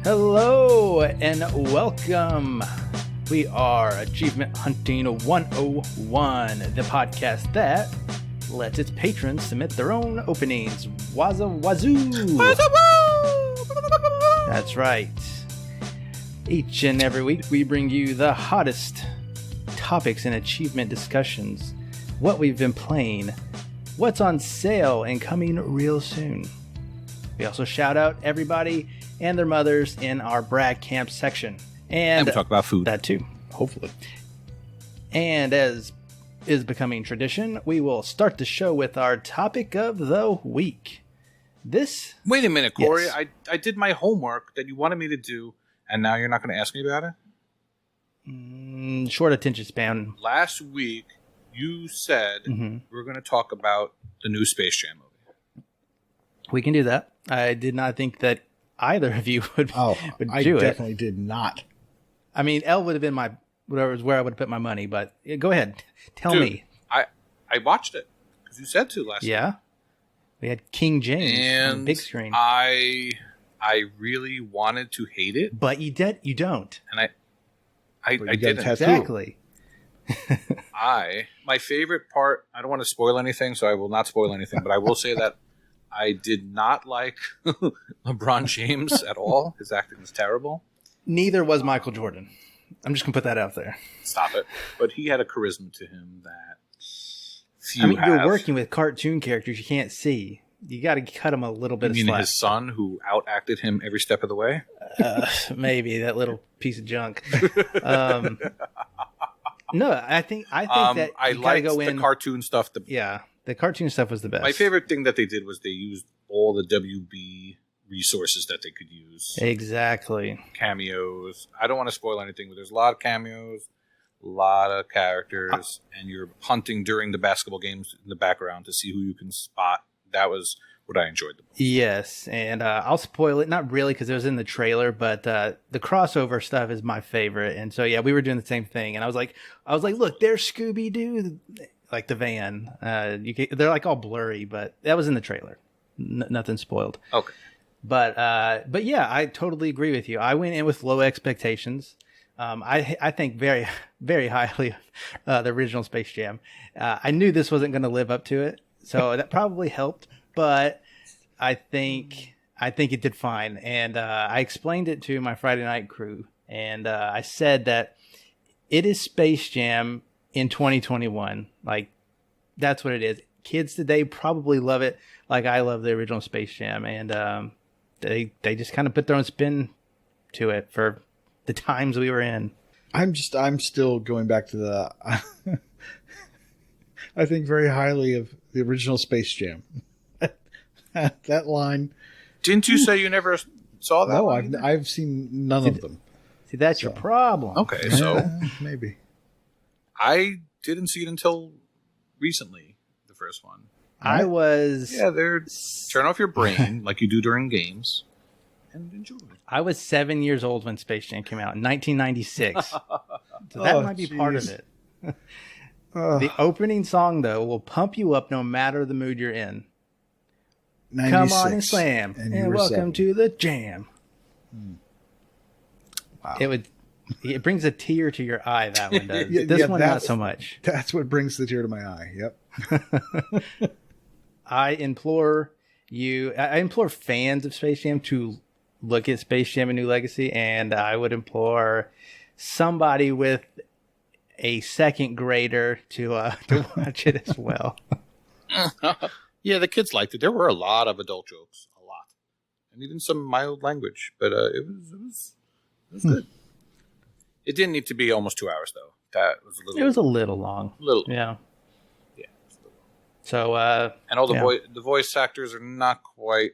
Hello and welcome. We are Achievement Hunting 101, the podcast that lets its patrons submit their own openings. Wazoo! That's right. Each and every week we bring you the hottest topics and achievement discussions, what we've been playing, what's on sale and coming real soon. We also shout out everybody and their mothers in our Brag Camp section. And we talk about food. That too, hopefully. And as is becoming tradition, we will start the show with our topic of the week. Wait a minute, Corey. Yes. I did my homework that you wanted me to do, and now you're not going to ask me about it? Short attention span. Last week, you said we were going to talk about the new Space Jam movie. We can do that. I did not think that either of you would do it. I definitely did not. I mean, L would have been where I would have put my money, but go ahead. Tell me. I watched it because you said to last week. Yeah. We had King James on the big screen. I really wanted to hate it. But you don't. And I didn't. Exactly. My favorite part, I don't want to spoil anything, so I will not spoil anything, but I will say that I did not like LeBron James at all. His acting was terrible. Neither was Michael Jordan. I'm just going to put that out there. Stop it. But he had a charisma to him that few have. You're working with cartoon characters you can't see. You got to cut him a little bit of slack. You mean his son, who outacted him every step of the way? Maybe, that little piece of junk. No, I think that I liked the cartoon stuff. The cartoon stuff was the best. My favorite thing that they did was they used all the WB resources that they could use. Exactly. Cameos. I don't want to spoil anything, but there's a lot of cameos, a lot of characters, and you're hunting during the basketball games in the background to see who you can spot. That was what I enjoyed the most. Yes, and I'll spoil it. Not really because it was in the trailer, but the crossover stuff is my favorite. And so, yeah, we were doing the same thing. And I was like, look, there's Scooby-Doo. Like the van, they're like all blurry, but that was in the trailer. Nothing spoiled. Okay, but yeah, I totally agree with you. I went in with low expectations. I think very, very highly of the original Space Jam. I knew this wasn't going to live up to it, so that probably helped. But I think it did fine, and I explained it to my Friday night crew, and I said that it is Space Jam in 2021. Like, that's what it is. Kids today probably love it like I love the original Space Jam, and they just kind of put their own spin to it for the times we were in. I'm still going back to the I think very highly of the original Space Jam. That line. Didn't you say you never saw that? No, I've seen none of them. See, that's your problem. Okay, so maybe. I didn't see it until recently, the first one. I was... Yeah, turn off your brain like you do during games and enjoy it. I was 7 years old when Space Jam came out in 1996. So that might be part of it. The opening song, though, will pump you up no matter the mood you're in. Come on and slam, and welcome to the jam. Wow. It brings a tear to your eye, that one does. This one, not so much. That's what brings the tear to my eye, yep. I implore fans of Space Jam to look at Space Jam: A New Legacy, and I would implore somebody with a second grader to watch it as well. Yeah, the kids liked it. There were a lot of adult jokes, a lot, and even some mild language, but it was good. It didn't need to be almost 2 hours, though. That was a little. It was a little long. Yeah. Yeah. So. And all the voice actors are not quite.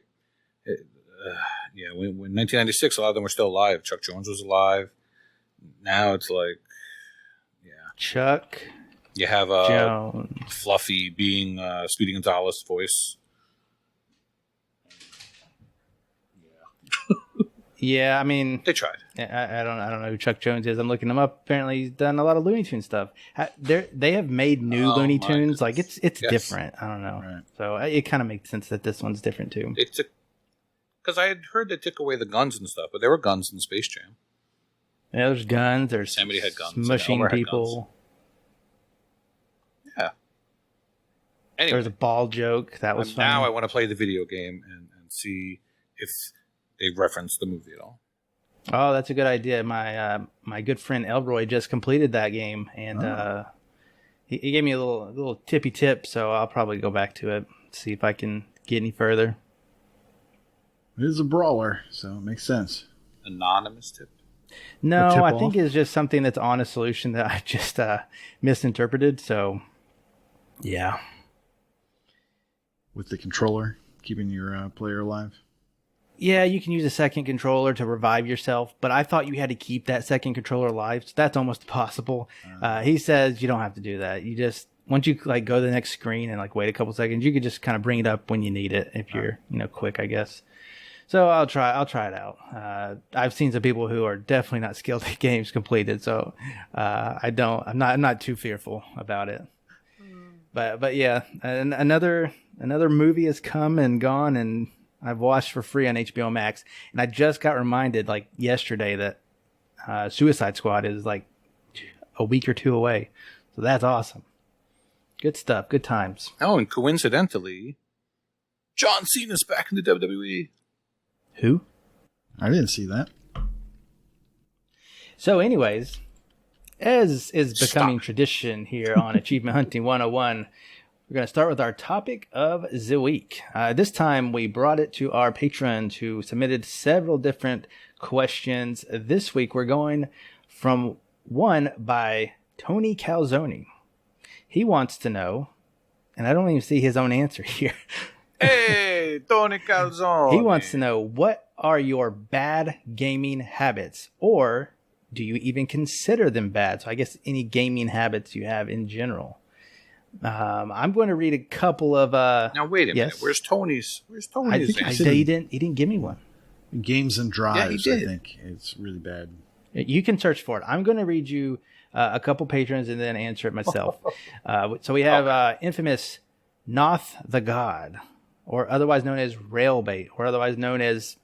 When 1996, a lot of them were still alive. Chuck Jones was alive. Now it's like, Chuck. You have Jones. Fluffy being Speedy Gonzalez' voice. Yeah, I mean, they tried. I don't know who Chuck Jones is. I'm looking him up. Apparently, he's done a lot of Looney Tunes stuff. They have made new Looney Tunes. Like it's different. I don't know. Right. So it kind of makes sense that this one's different too. It's a Because I had heard they took away the guns and stuff, but there were guns in Space Jam. Yeah, there's guns. There's Yosemite had guns. smushing Elmer had people. Yeah. Anyway, There was a ball joke. That was fun. now I want to play the video game and see if they reference the movie at all. Oh, that's a good idea. My good friend Elroy just completed that game, and he gave me a little tippy tip. So I'll probably go back to it, see if I can get any further. It is a brawler, so it makes sense. Anonymous tip. No, tip I off? think it's just something that's on a solution that I just misinterpreted. So, yeah. With the controller, keeping your player alive. Yeah, you can use a second controller to revive yourself, but I thought you had to keep that second controller alive, so that's almost impossible. He says you don't have to do that. You just, once you like go to the next screen and like wait a couple seconds, you could just kind of bring it up when you need it if you're, quick, I guess. So I'll try it out. I've seen some people who are definitely not skilled at games completed, so I'm not too fearful about it. But yeah, and another movie has come and gone, and I've watched for free on HBO Max, and I just got reminded like yesterday that Suicide Squad is like a week or two away, so that's awesome. Good stuff, good times. Oh, and coincidentally, John Cena's back in the WWE. Who? I didn't see that. So, anyways, as is becoming tradition here on Achievement Hunting 101, we're going to start with our topic of the week. This time, we brought it to our patrons who submitted several different questions. This week, we're going from one by Tony Calzoni. He wants to know, and I don't even see his own answer here. Hey, Tony Calzoni. He wants to know, what are your bad gaming habits? Or do you even consider them bad? So I guess any gaming habits you have in general. I'm going to read a couple of... now, wait a minute. yes? Where's Tony's I think answer? I He didn't give me one. Games and drives, Yeah, I he did. think. It's really bad. You can search for it. I'm going to read you a couple patrons and then answer it myself. So we have infamous Noth the God, or otherwise known as Railbait, or otherwise known as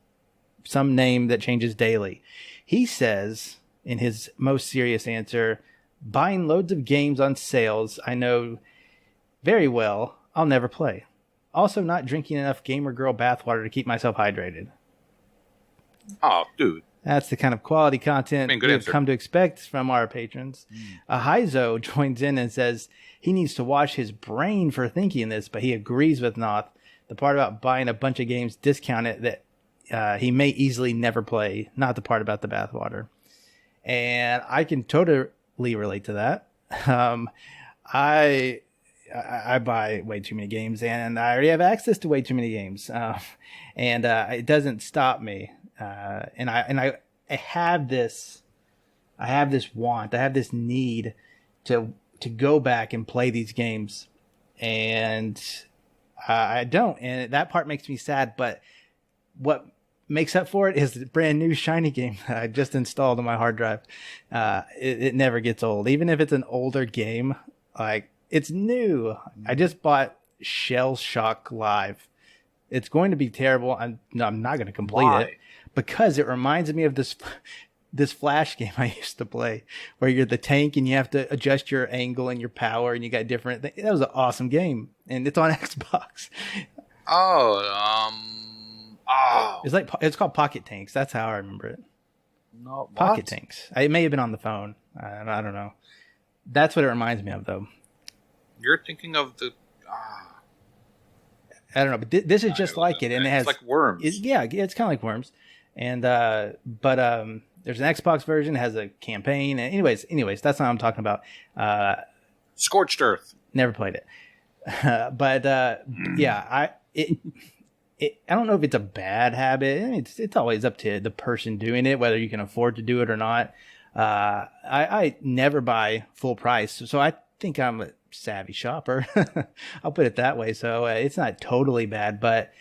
some name that changes daily. He says, in his most serious answer, buying loads of games on sales I know very well I'll never play. Also, not drinking enough gamer girl bathwater to keep myself hydrated. Oh, dude. That's the kind of quality content good we've answer. come to expect from our patrons. Ahizo joins in and says he needs to wash his brain for thinking this, but he agrees with Noth. The part about buying a bunch of games discounted that he may easily never play, not the part about the bathwater. And I can totally relate to that. I buy way too many games, and I already have access to way too many games, and it doesn't stop me. And I have this want, I have this need to go back and play these games, and I don't, and that part makes me sad. But what makes up for it is the brand new shiny game that I just installed on my hard drive. It never gets old, even if it's an older game. Like, it's new. I just bought Shell Shock Live. It's going to be terrible. I'm not going to complete it because it reminds me of this Flash game I used to play, where you're the tank and you have to adjust your angle and your power, and you got different things. That was an awesome game, and it's on Xbox. It's called Pocket Tanks. That's how I remember it. No, Pocket Tanks. It may have been on the phone. I don't know. That's what it reminds me of, though. You're thinking of the... I don't know, but this is just like it, and it has... It's like Worms. It's kind of like Worms. And but there's an Xbox version, it has a campaign. And anyways, that's not what I'm talking about. Scorched Earth. Never played it. But yeah, I don't know if it's a bad habit. I mean, it's always up to the person doing it, whether you can afford to do it or not. I never buy full price, so I think I'm a savvy shopper. I'll put it that way. So it's not totally bad, but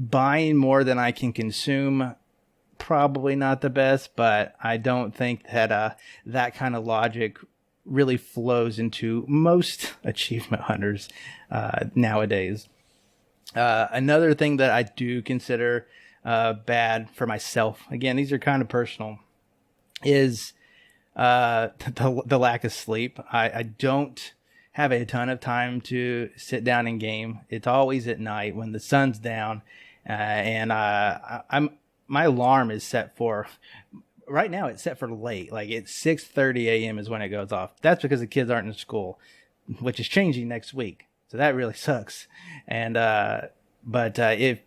buying more than I can consume, probably not the best. But I don't think that that kind of logic really flows into most achievement hunters nowadays. Another thing that I do consider bad for myself, again, these are kind of personal, is the lack of sleep. I don't have a ton of time to sit down and game. It's always at night when the sun's down, and my alarm is set for. Right now, it's set for late. Like it's 6:30 a.m. is when it goes off. That's because the kids aren't in school, which is changing next week. So that really sucks. And but if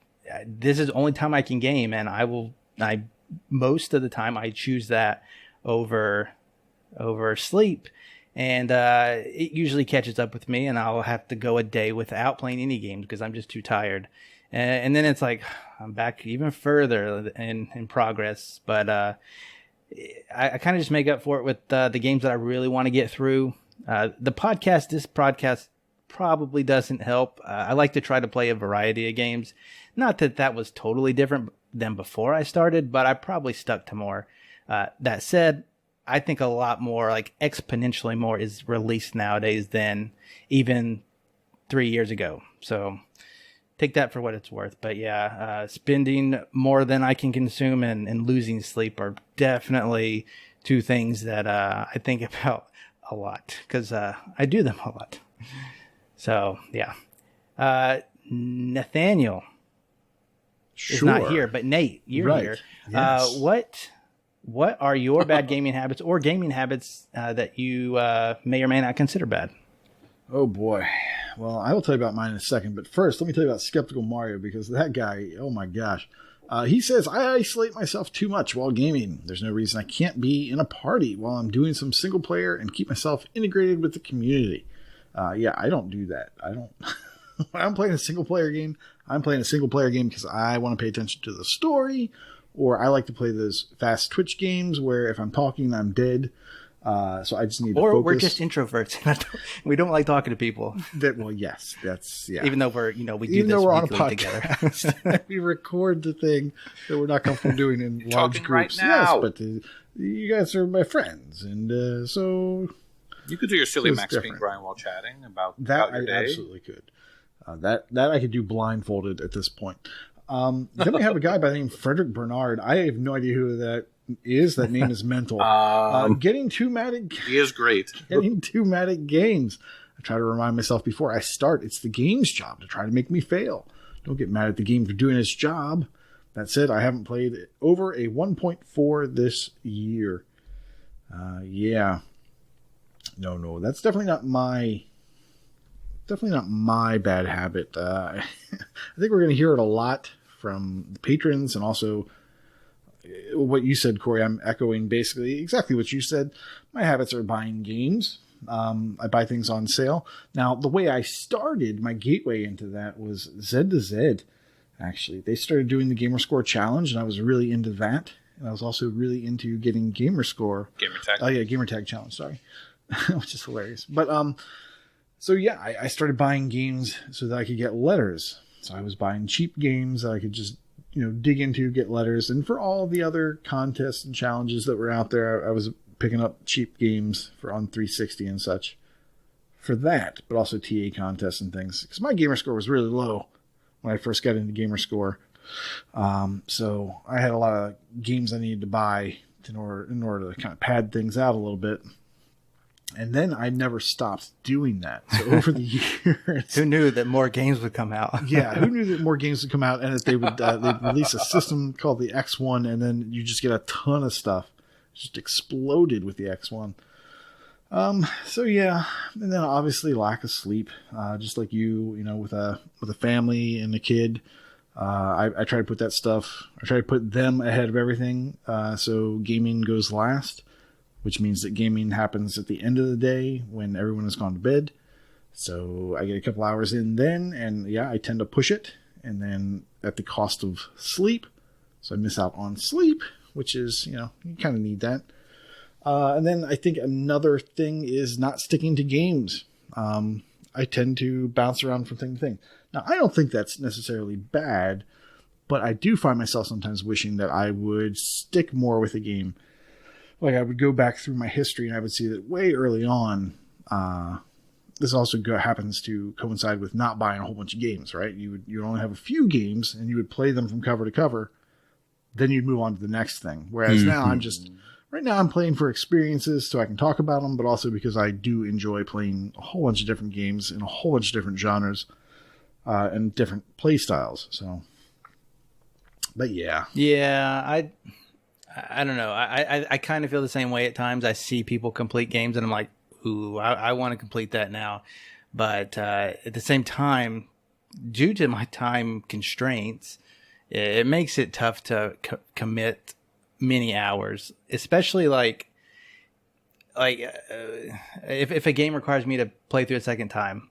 this is the only time I can game, and I most of the time I choose that over sleep, and it usually catches up with me, and I'll have to go a day without playing any games because I'm just too tired. And then it's like I'm back even further in progress, but I kind of just make up for it with the games that I really want to get through. This podcast probably doesn't help. I like to try to play a variety of games. Not that was totally different than before I started, but I probably stuck to more. That said, I think a lot more, like exponentially more, is released nowadays than even 3 years ago. So take that for what it's worth. But yeah, spending more than I can consume and losing sleep are definitely two things that I think about a lot because I do them a lot. So yeah, Nathaniel is not here, but Nate, you're here. Yes. What are your bad gaming habits or gaming habits that you may or may not consider bad? Oh boy. Well, I will tell you about mine in a second, but first let me tell you about Skeptical Mario, because that guy, oh my gosh. He says, I isolate myself too much while gaming. There's no reason I can't be in a party while I'm doing some single player and keep myself integrated with the community. Yeah, I don't do that. When I'm playing a single player game, I'm playing a single player game because I want to pay attention to the story, or I like to play those fast Twitch games where if I'm talking, I'm dead. So I just need to focus. Or we're just introverts. We don't like talking to people. Well, yes, that's, yeah. Even though we do this on a weekly podcast together. we record the thing that we're not comfortable doing in large groups. Right now. Yes, but you guys are my friends, and so you could do your silly Max Payne grind while chatting about that. Your day. I absolutely could. That I could do blindfolded at this point. Then we have a guy by the name Frederick Bernard. I have no idea who that is. That name is mental. Getting too mad at he is great. Getting too mad at games. I try to remind myself before I start, it's the game's job to try to make me fail. Don't get mad at the game for doing its job. That said, I haven't played over a 1.4 this year. Yeah. No, that's definitely not my bad habit. I think we're going to hear it a lot from the patrons, and also what you said, Corey. I'm echoing basically exactly what you said. My habits are buying games. I buy things on sale. Now, the way I started, my gateway into that was Z2Z. Actually, they started doing the Gamerscore challenge, and I was really into that. And I was also really into getting Gamerscore. Gamertag. Oh yeah, Gamertag challenge. Sorry, which is hilarious. But so yeah, I started buying games so that I could get letters. So I was buying cheap games that I could just dig into, get letters, and for all the other contests and challenges that were out there, I was picking up cheap games on 360 and such for that, but also TA contests and things, because my Gamerscore was really low when I first got into Gamerscore. So I had a lot of games I needed to buy in order to kind of pad things out a little bit. And then I never stopped doing that. So over the years, who knew that more games would come out? Yeah, who knew that more games would come out, and that they would they'd release a system called the X1, and then you just get a ton of stuff. Just exploded with the X1. So yeah, and then obviously lack of sleep, just like you with a family and a kid. I try to put that stuff. I try to put them ahead of everything. So gaming goes last, which means that gaming happens at the end of the day when everyone has gone to bed. So I get a couple hours in then, and yeah, I tend to push it, and then at the cost of sleep. So I miss out on sleep, which is, you kind of need that. And then I think another thing is not sticking to games. I tend to bounce around from thing to thing. Now, I don't think that's necessarily bad, but I do find myself sometimes wishing that I would stick more with a game. Like I would go back through my history and I would see that way early on, this also happens to coincide with not buying a whole bunch of games, right? You only have a few games, and you would play them from cover to cover. Then you'd move on to the next thing. Whereas now right now I'm playing for experiences so I can talk about them, but also because I do enjoy playing a whole bunch of different games in a whole bunch of different genres and different play styles. So, but yeah. Yeah, I don't know. I kind of feel the same way at times. I see people complete games and I'm like, ooh, I want to complete that now. But at the same time, due to my time constraints, it makes it tough to commit many hours, especially if a game requires me to play through a second time,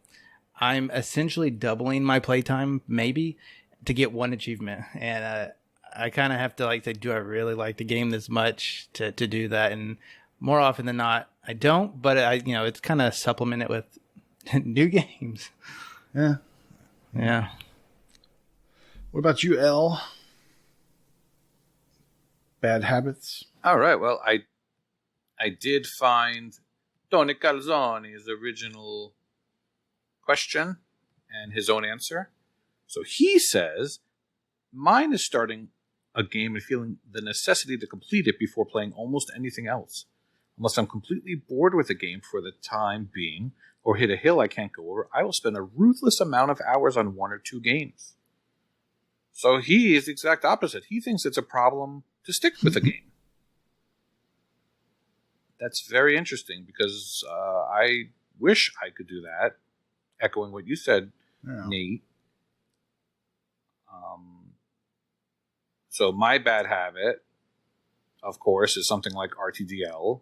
I'm essentially doubling my playtime maybe to get one achievement. And I kind of have to say, do I really like the game this much to do that? And more often than not, I don't, but it's kind of supplemented with new games. Yeah. Yeah. What about you, El? Bad habits? All right. Well, I did find Tony Calzone's original question and his own answer. So he says, mine is starting a game and feeling the necessity to complete it before playing almost anything else. Unless I'm completely bored with a game for the time being or hit a hill I can't go over, I will spend a ruthless amount of hours on one or two games. So he is the exact opposite. He thinks it's a problem to stick with a game. That's very interesting because I wish I could do that. Echoing what you said, Nate. So my bad habit, of course, is something like RTDL,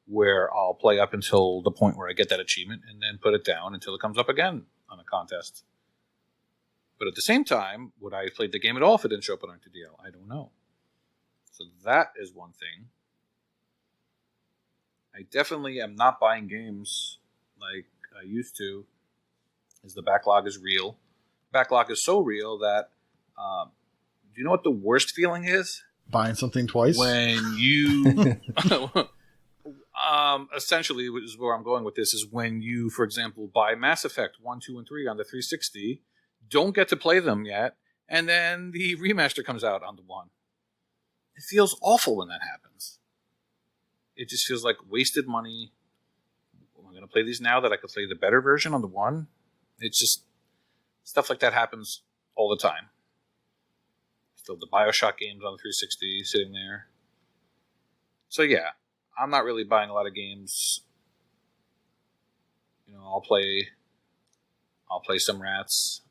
where I'll play up until the point where I get that achievement and then put it down until it comes up again on a contest. But at the same time, would I have played the game at all if it didn't show up on RTDL? I don't know. So that is one thing. I definitely am not buying games like I used to, as the backlog is real. Backlog is so real that, do you know what the worst feeling is? Buying something twice? When you, essentially, which is where I'm going with this, is when you, for example, buy Mass Effect 1, 2, and 3 on the 360, don't get to play them yet, and then the remaster comes out on the 1. It feels awful when that happens. It just feels like wasted money. Am I going to play these now that I could play the better version on the 1? It's just, stuff like that happens all the time. Still the Bioshock games on the 360 sitting there. So yeah, I'm not really buying a lot of games. I'll play some Rats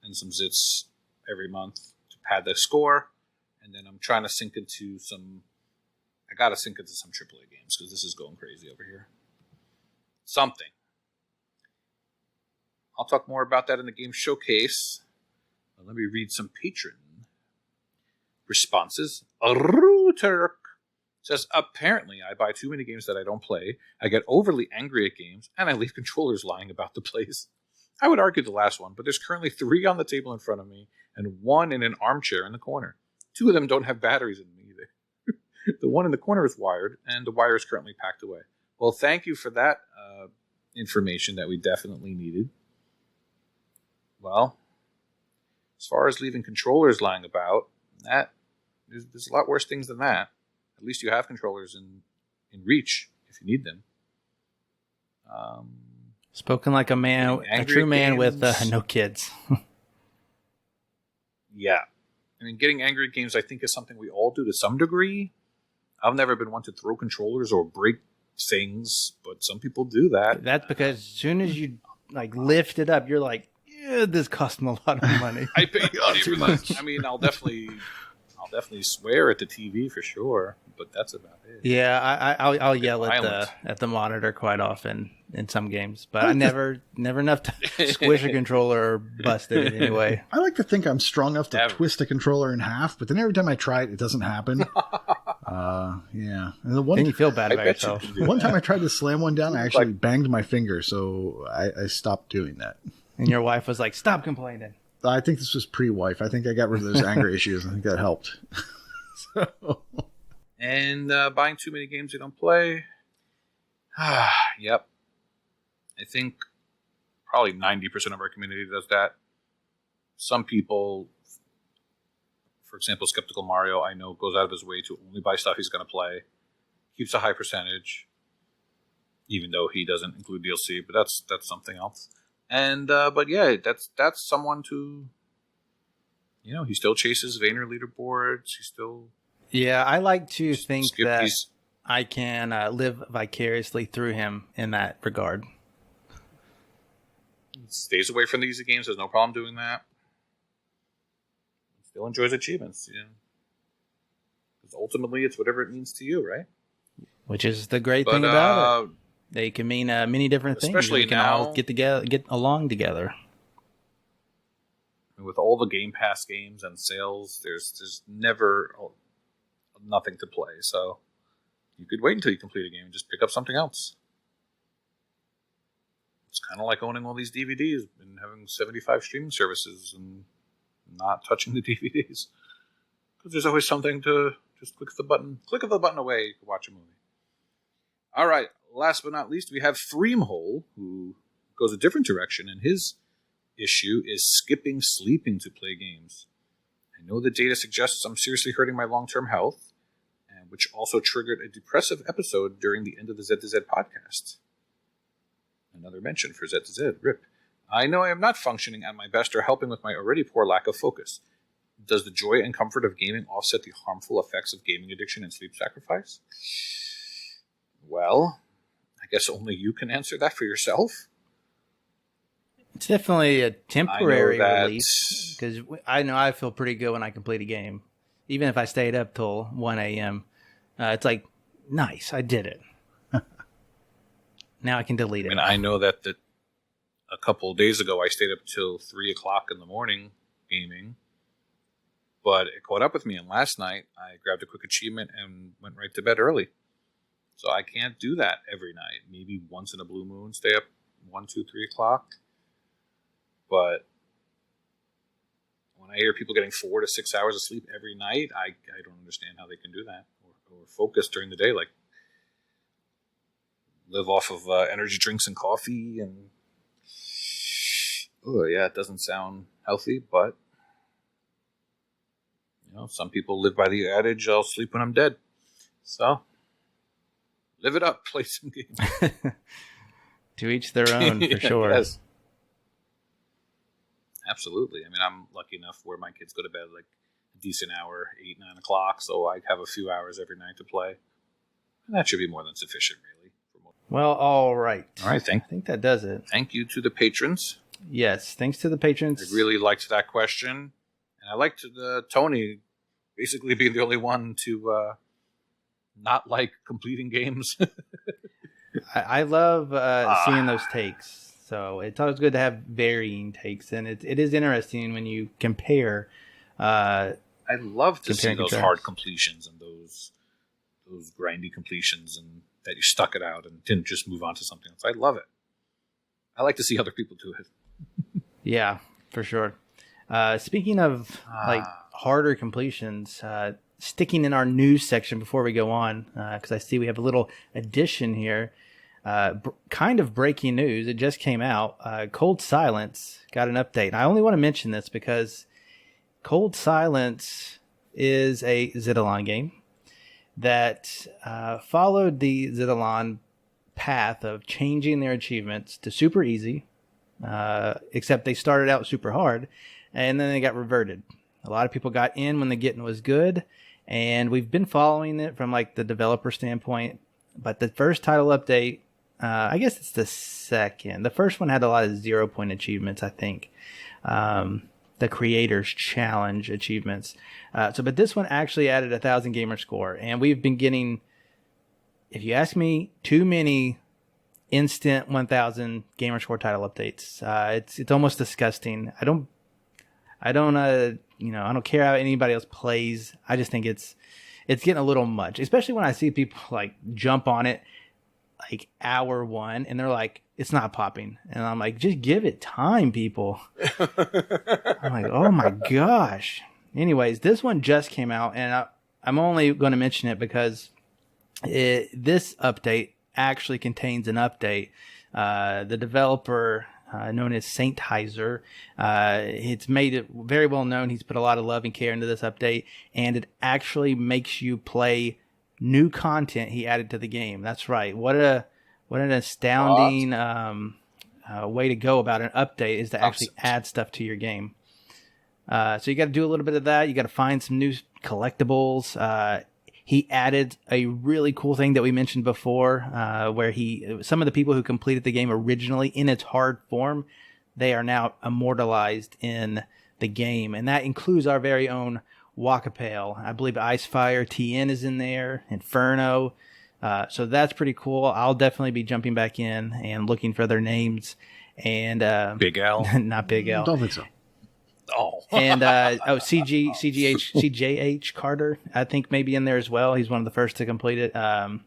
and some Zits every month to pad the score. And then I'm trying to sink into some... I got to sink into some AAA games because this is going crazy over here. Something. I'll talk more about that in the game showcase. Let me read some patron responses. Turk says, apparently I buy too many games that I don't play. I get overly angry at games, and I leave controllers lying about the place. I would argue the last one, but there's currently 3 on the table in front of me and 1 in an armchair in the corner. 2 of them don't have batteries in them either. The one in the corner is wired, and the wire is currently packed away. Well, thank you for that information that we definitely needed. Well, as far as leaving controllers lying about, there's a lot worse things than that. At least you have controllers in reach if you need them. Spoken like a true man with no kids. Yeah. I mean, getting angry at games, I think, is something we all do to some degree. I've never been one to throw controllers or break things, but some people do that. That's because as soon as you lift it up, you're like, yeah, this cost me a lot of money. I paid money for this. I mean, I'll definitely swear at the TV for sure, but that's about it. Yeah, I'll yell at the monitor quite often in some games, but I never enough to squish a controller or bust it anyway. I like to think I'm strong enough to twist a controller in half, but then every time I try it, it doesn't happen. Yeah. And then you feel bad about yourself. One time I tried to slam one down, I actually banged my finger, so I stopped doing that. And your wife was like, stop complaining. I think this was pre-wife. I think I got rid of those anger issues. I think that helped. And buying too many games you don't play. Yep. I think probably 90% of our community does that. Some people, for example, Skeptical Mario, I know, goes out of his way to only buy stuff he's going to play. Keeps a high percentage, even though he doesn't include DLC, but that's something else. And but yeah, that's someone to, he still chases Vayner leaderboards. He still I like to think that these. I can live vicariously through him in that regard. He stays away from the easy games. There's no problem doing that. He still enjoys achievements, because ultimately it's whatever it means to you, right? Which is the great thing about it. They can mean many different things. Especially we can now, all get along together. With all the Game Pass games and sales, there's never nothing to play. So you could wait until you complete a game and just pick up something else. It's kind of like owning all these DVDs and having 75 streaming services and not touching the DVDs. Because there's always something to just click of the button away, you can watch a movie. All right, last but not least, we have Threamhole, who goes a different direction, and his issue is skipping sleeping to play games. I know the data suggests I'm seriously hurting my long-term health, and which also triggered a depressive episode during the end of the Z2Z podcast. Another mention for Z2Z, RIP. I know I am not functioning at my best or helping with my already poor lack of focus. Does the joy and comfort of gaming offset the harmful effects of gaming addiction and sleep sacrifice? Well, I guess only you can answer that for yourself. It's definitely a temporary relief, because I know I feel pretty good when I complete a game. Even if I stayed up till 1 a.m., it's like, nice, I did it. Now I can delete it. And I know that a couple of days ago I stayed up till 3 o'clock in the morning gaming, but it caught up with me, and last night I grabbed a quick achievement and went right to bed early. So I can't do that every night. Maybe once in a blue moon, stay up 1, 2, 3 o'clock. But when I hear people getting 4 to 6 hours of sleep every night, I don't understand how they can do that or focus during the day. Like, live off of energy drinks and coffee, and it doesn't sound healthy, but some people live by the adage, I'll sleep when I'm dead. So live it up, play some games. To each their own, for sure. Yes. Absolutely. I mean, I'm lucky enough where my kids go to bed like a decent hour, 8, 9 o'clock, so I have a few hours every night to play. And that should be more than sufficient, really. Well, all right. All right, I think that does it. Thank you to the patrons. Yes, thanks to the patrons. I really liked that question. And I liked Tony basically being the only one to not like completing games. I love seeing those takes. So it's always good to have varying takes. And it is interesting when you compare. I love to see those contrast. hard completions and those grindy completions, and that you stuck it out and didn't just move on to something else. I love it. I like to see other people do it. Yeah, for sure. Speaking of like harder completions, sticking in our news section before we go on, because I see we have a little addition here. Kind of breaking news. It just came out. Cold Silence got an update. And I only want to mention this because Cold Silence is a Zidalon game that followed the Zidalon path of changing their achievements to super easy, except they started out super hard, and then they got reverted. A lot of people got in when the getting was good, and we've been following it from like the developer standpoint. But the first title update, I guess it's the second. The first one had a lot of 0-point achievements, I think. The Creators Challenge achievements. But this one actually added 1,000 gamer score. And we've been getting, if you ask me, too many instant 1,000 gamer score title updates. It's almost disgusting. I don't care how anybody else plays. I just think it's getting a little much, especially when I see people like jump on it like hour 1 and they're like, it's not popping. And I'm like, just give it time, people. I'm like, oh my gosh. Anyways, this one just came out, and I'm only going to mention it because this update actually contains an update. The developer known as Saint Heiser. It's made it very well known. He's put a lot of love and care into this update, and it actually makes you play new content he added to the game. That's right. What an astounding way to go about an update is to actually add stuff to your game. So you got to do a little bit of that. You got to find some new collectibles. He added a really cool thing that we mentioned before, where some of the people who completed the game originally in its hard form, they are now immortalized in the game. And that includes our very own Wakapeil. I believe Icefire TN is in there, Inferno. So that's pretty cool. I'll definitely be jumping back in and looking for their names. And Big L. Not Big L. Don't think so. Oh. And CJH Carter, I think maybe in there as well. He's one of the first to complete it. And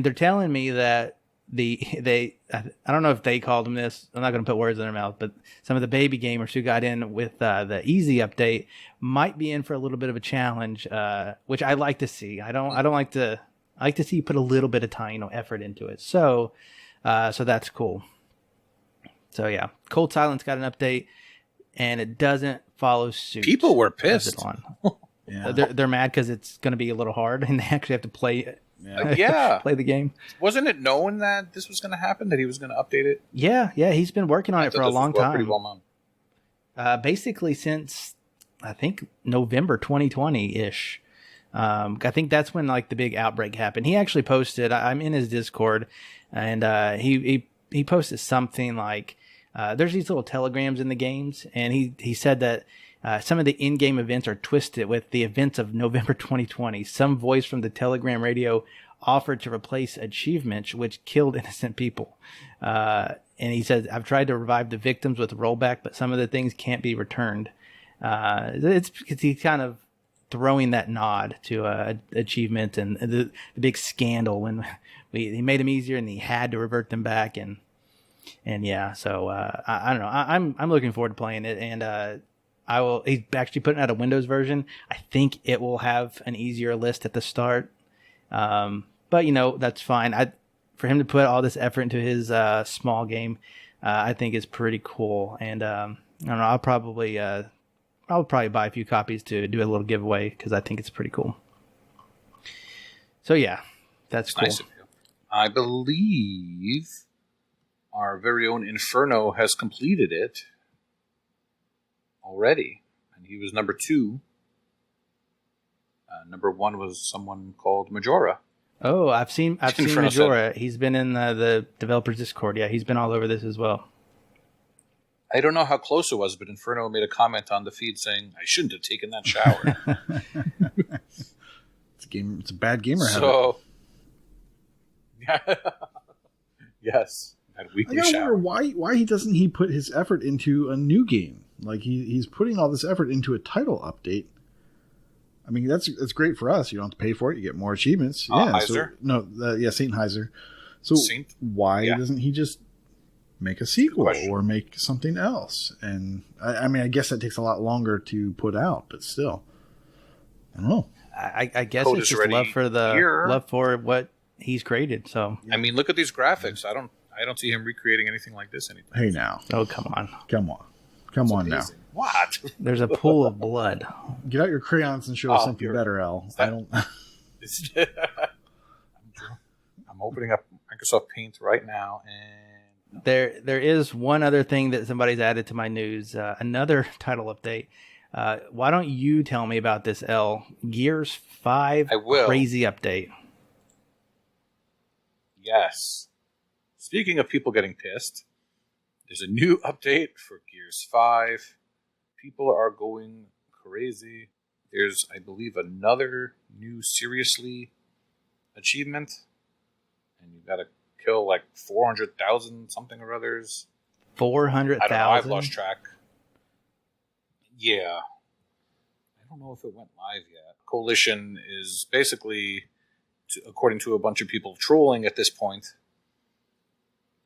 they're telling me that I don't know if they called them this. I'm not going to put words in their mouth, but some of the baby gamers who got in with the easy update might be in for a little bit of a challenge, which I like to see. I like to see you put a little bit of time, effort into it. So that's cool. So yeah, Cold Silence got an update. And it doesn't follow suit. People were pissed. Yeah. They're mad because it's going to be a little hard, and they actually have to play play the game. Wasn't it known that this was going to happen, that he was going to update it? Yeah, he's been working on it for a long time. Pretty well known. Basically since, I think, November 2020-ish. I think that's when the big outbreak happened. He actually posted, I'm in his Discord, and he posted something like, there's these little telegrams in the games, and he said that some of the in-game events are twisted with the events of November 2020. Some voice from the telegram radio offered to replace achievements which killed innocent people. And he says, I've tried to revive the victims with rollback, but some of the things can't be returned. It's because he's kind of throwing that nod to achievement and the big scandal when he made them easier and he had to revert them back. And yeah, so I don't know. I'm looking forward to playing it, and he's actually putting out a Windows version. I think it will have an easier list at the start, but that's fine. For him to put all this effort into his small game, I think is pretty cool. And I don't know. I'll probably buy a few copies to do a little giveaway because I think it's pretty cool. So yeah, that's cool. Nice of you. I believe our very own Inferno has completed it already, and he was number 2. Number 1 was someone called Majora. Oh, I've seen Majora. He's been in the developers Discord. Yeah, he's been all over this as well. I don't know how close it was, but Inferno made a comment on the feed saying, "I shouldn't have taken that shower." It's a bad gamer habit. So, yes. I wonder why doesn't he put his effort into a new game? Like he's putting all this effort into a title update. I mean, that's great for us. You don't have to pay for it. You get more achievements. Heiser? Saint Heiser. So why doesn't he just make a sequel or make something else? And I mean, I guess that takes a lot longer to put out, but still, I don't know. I guess it's just love for what he's created. So I mean, look at these graphics. I don't see him recreating anything like this anytime. Hey now. Oh, come on now. What? There's a pool of blood. Get out your crayons and show us something better, Al. I'm opening up Microsoft Paint right now, and there is one other thing that somebody's added to my news. Another title update. Why don't you tell me about this, L? Gears 5 crazy update. Yes. Speaking of people getting pissed, there's a new update for Gears 5. People are going crazy. There's, I believe, another new Seriously achievement. And you gotta kill 400,000 something or others. 400,000? I don't know, I've lost track. Yeah. I don't know if it went live yet. Coalition is basically, according to a bunch of people trolling at this point,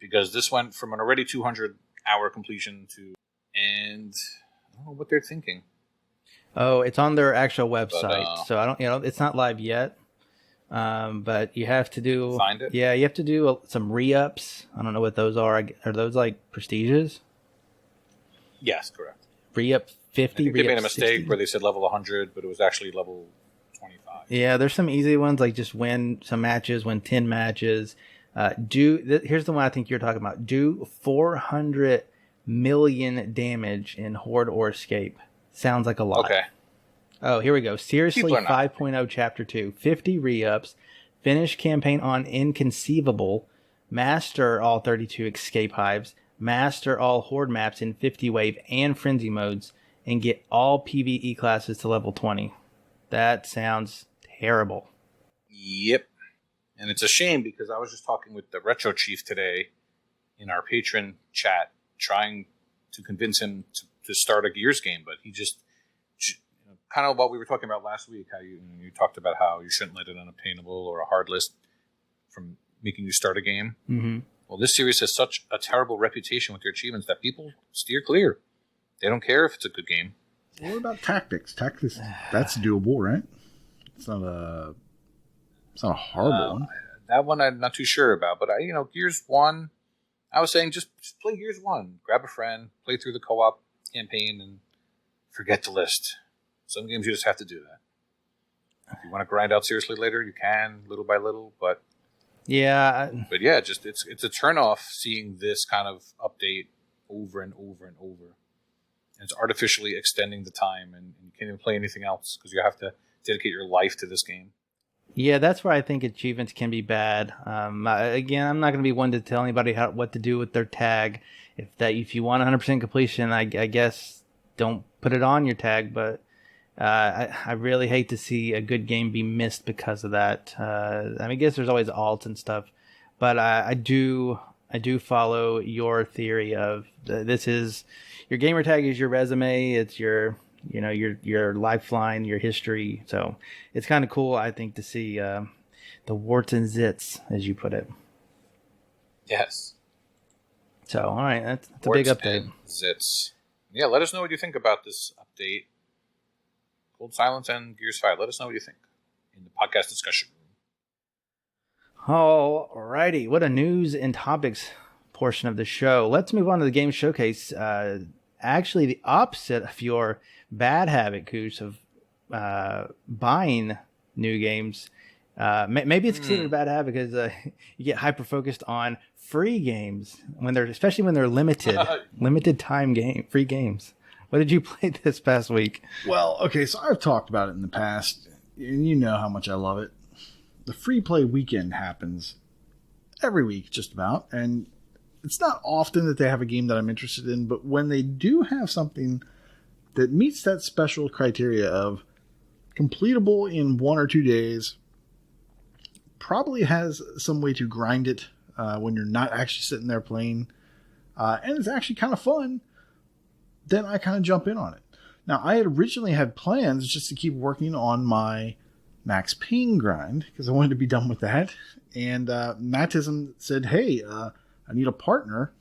because this went from an already 200-hour completion to... And I don't know what they're thinking. Oh, it's on their actual website. So I don't, it's not live yet. But you have to do Find it? Yeah, you have to do some re-ups. I don't know what those are. Are those like prestiges? Yes, correct. Re-up 50. I think they made a re-up mistake 60? where they said level 100, but it was actually level 25. Yeah, there's some easy ones like just win some matches, win 10 matches. Here's the one I think you're talking about. Do 400 million damage in Horde or Escape. Sounds like a lot. Okay. Oh, here we go. Seriously, People are not 5.0 Chapter 2. 50 re-ups. Finish campaign on Inconceivable. Master all 32 Escape Hives. Master all Horde maps in 50 wave and Frenzy modes. And get all PvE classes to level 20. That sounds terrible. Yep. And it's a shame because I was just talking with the Retro Chief today in our patron chat, trying to convince him to start a Gears game, but he just kind of what we were talking about last week, how you talked about how you shouldn't let an unobtainable or a hard list from making you start a game. Mm-hmm. Well, this series has such a terrible reputation with their achievements that people steer clear. They don't care if it's a good game. What about tactics? Tactics, that's doable, right? It's not a horrible one. That one I'm not too sure about, but Gears 1, I was saying just play Gears 1. Grab a friend, play through the co-op campaign, and forget the list. Some games you just have to do that. If you want to grind out seriously later, you can, little by little, but yeah, just it's a turnoff seeing this kind of update over and over and over. And it's artificially extending the time, and you can't even play anything else because you have to dedicate your life to this game. Yeah, that's where I think achievements can be bad. Again, I'm not going to be one to tell anybody what to do with their tag. If you want 100% completion, I guess don't put it on your tag. But I really hate to see a good game be missed because of that. I guess there's always alts and stuff, but I do follow your theory of this is your gamer tag is your resume. It's your lifeline, your history. So it's kind of cool, I think, to see the warts and zits, as you put it. Yes. So, all right, that's a Warts big update. and zits. Yeah, let us know what you think about this update. Cold Silence and Gears 5. Let us know what you think in the podcast discussion room. All righty, what a news and topics portion of the show. Let's move on to the game showcase. Actually, the opposite of your bad habit, Koosh, of buying new games. Maybe it's considered a bad habit because you get hyper focused on free games especially when they're limited time free games. What did you play this past week? Well, okay, so I've talked about it in the past, and you know how much I love it. The free play weekend happens every week, just about, and it's not often that they have a game that I'm interested in, but when they do have something that meets that special criteria of completable in 1 or 2 days, probably has some way to grind it when you're not actually sitting there playing, and it's actually kind of fun, then I kind of jump in on it. Now, I had originally had plans just to keep working on my Max Payne grind because I wanted to be done with that. And Mattism said, hey, I need a partner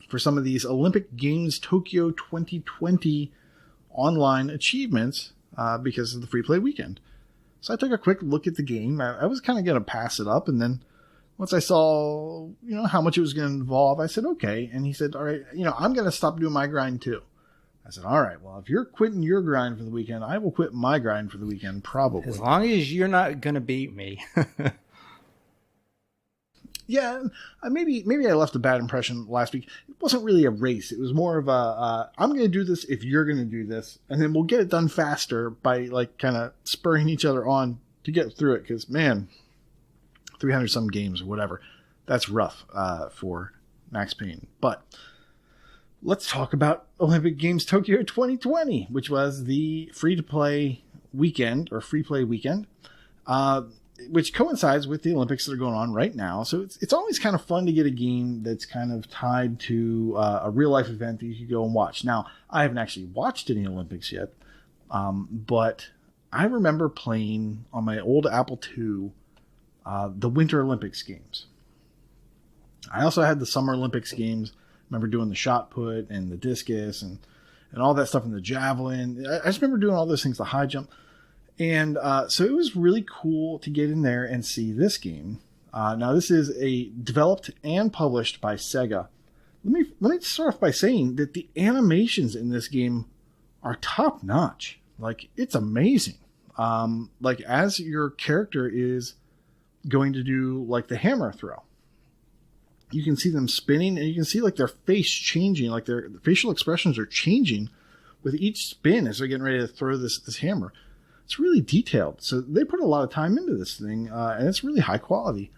for some of these Olympic Games Tokyo 2020 online achievements because of the free play weekend. So I took a quick look at the game. I was kind of going to pass it up, and then once I saw, how much it was going to involve, I said, okay. And he said, all right, I'm going to stop doing my grind too. I said, all right, well, if you're quitting your grind for the weekend, I will quit my grind for the weekend, probably. As long as you're not going to beat me. Yeah, maybe I left a bad impression last week. It wasn't really a race. It was more of I'm going to do this if you're going to do this. And then we'll get it done faster by kind of spurring each other on to get through it. Because, man, 300 some games or whatever, that's rough for Max Payne. But let's talk about Olympic Games Tokyo 2020, which was the free-to-play weekend, or free-play weekend, which coincides with the Olympics that are going on right now. So it's always kind of fun to get a game that's kind of tied to a real-life event that you can go and watch. Now, I haven't actually watched any Olympics yet, but I remember playing on my old Apple II the Winter Olympics games. I also had the Summer Olympics games. Remember doing the shot put and the discus and all that stuff, and the javelin. I just remember doing all those things, the high jump. And so it was really cool to get in there and see this game. Now, this is developed and published by Sega. Let me start off by saying that the animations in this game are top notch. Like, it's amazing. Like, as your character is going to do like the hammer throw, you can see them spinning, and you can see like their face changing, like their facial expressions are changing with each spin as they're getting ready to throw this hammer. It's really detailed. So they put a lot of time into this thing, and it's really high quality.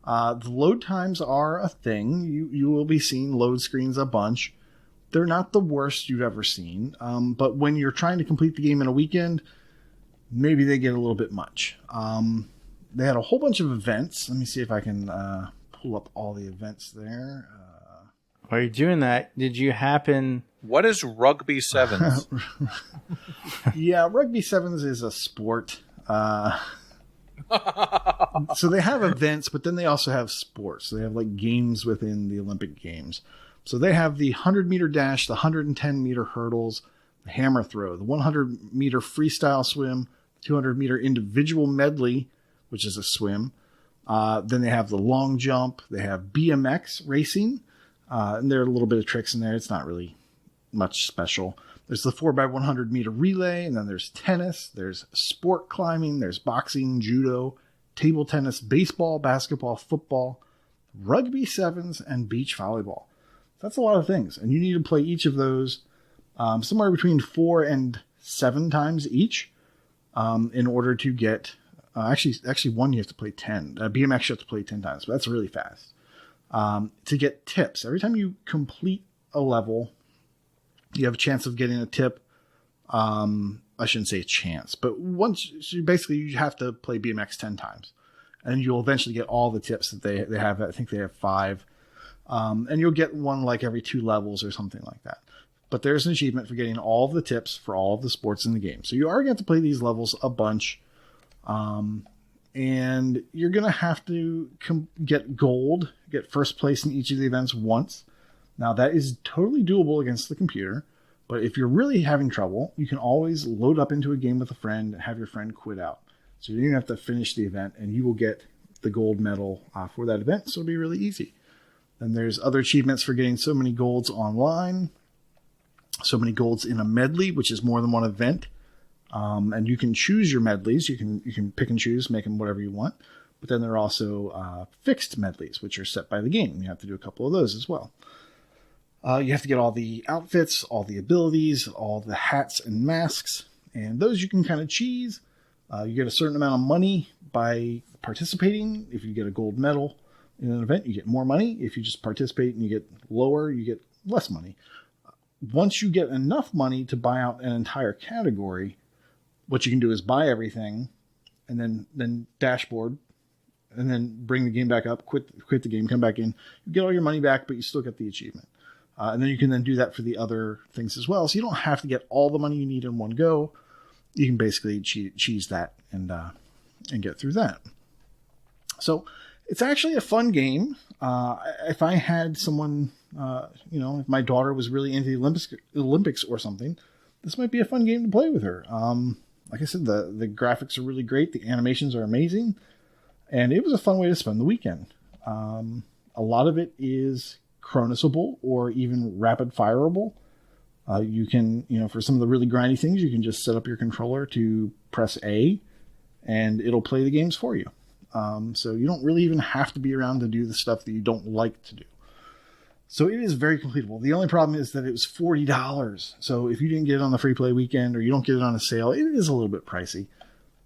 The load times are a thing. You will be seeing load screens a bunch. They're not the worst you've ever seen. But when you're trying to complete the game in a weekend, maybe they get a little bit much. They had a whole bunch of events. Let me see if I can pull up all the events there. While you're doing that, did you happen... What is Rugby Sevens? Yeah, Rugby Sevens is a sport. So they have events, but then they also have sports. So they have like games within the Olympic Games. So they have the 100-meter dash, the 110-meter hurdles, the hammer throw, the 100-meter freestyle swim, 200-meter individual medley, which is a swim. Then they have the long jump. They have BMX racing. And there are a little bit of tricks in there. It's not really much special. There's the 4x100 meter relay, and then there's tennis, there's sport climbing, there's boxing, judo, table tennis, baseball, basketball, football, rugby sevens, and beach volleyball. That's a lot of things, and you need to play each of those somewhere between 4 and 7 times each in order to get... actually, one you have to play 10. BMX you have to play 10 times, but that's really fast. To get tips. Every time you complete a level, you have a chance of getting a tip. I shouldn't say a chance, but you have to play BMX 10 times, and you'll eventually get all the tips that they have. I think they have 5, and you'll get one like every 2 levels or something like that. But there's an achievement for getting all of the tips for all of the sports in the game. So you are going to play these levels a bunch, and you're going to have to get gold, get first place in each of the events once. Now, that is totally doable against the computer, but if you're really having trouble, you can always load up into a game with a friend and have your friend quit out. So you don't even have to finish the event, and you will get the gold medal for that event, so it'll be really easy. Then there's other achievements for getting so many golds online, so many golds in a medley, which is more than one event. And you can choose your medleys. You can pick and choose, make them whatever you want. But then there are also fixed medleys, which are set by the game. You have to do a couple of those as well. You have to get all the outfits, all the abilities, all the hats and masks. And those you can kind of cheese. You get a certain amount of money by participating. If you get a gold medal in an event, you get more money. If you just participate and you get lower, you get less money. Once you get enough money to buy out an entire category, what you can do is buy everything and then dashboard and then bring the game back up, quit the game, come back in. You get all your money back, but you still get the achievement. And then you can then do that for the other things as well. So you don't have to get all the money you need in one go. You can basically cheese that and get through that. So it's actually a fun game. If I had someone, if my daughter was really into the Olympics or something, this might be a fun game to play with her. Like I said, the graphics are really great. The animations are amazing. And it was a fun way to spend the weekend. A lot of it is chronosable or even rapid fireable. You can, for some of the really grindy things, you can just set up your controller to press A and it'll play the games for you. So you don't really even have to be around to do the stuff that you don't like to do. So it is very completable. The only problem is that it was $40. So if you didn't get it on the free play weekend or you don't get it on a sale, it is a little bit pricey.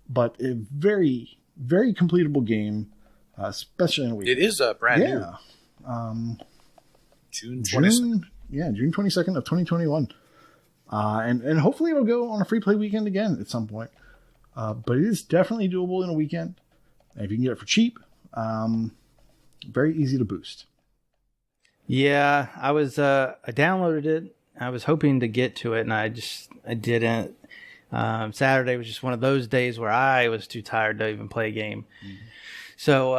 But a very, very completable game, especially in a weekend. It is brand new. June 22nd. June 22nd of 2021. And hopefully it'll go on a free play weekend again at some point. But it is definitely doable in a weekend. And if you can get it for cheap, very easy to boost. Yeah, I downloaded it. I was hoping to get to it, and I didn't. Saturday was just one of those days where I was too tired to even play a game. Mm-hmm. So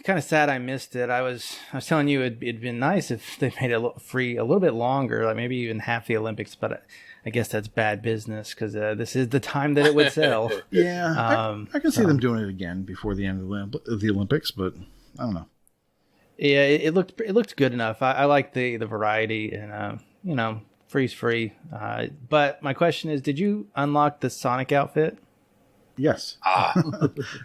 kind of sad I missed it. I was telling you it'd been nice if they made it free a little bit longer, like maybe even half the Olympics. But I guess that's bad business because this is the time that it would sell. Yeah, I can see them doing it again before the end of the Olympics, but I don't know. Yeah, it looked good enough. I like the variety and freeze free. But my question is, did you unlock the Sonic outfit? Yes.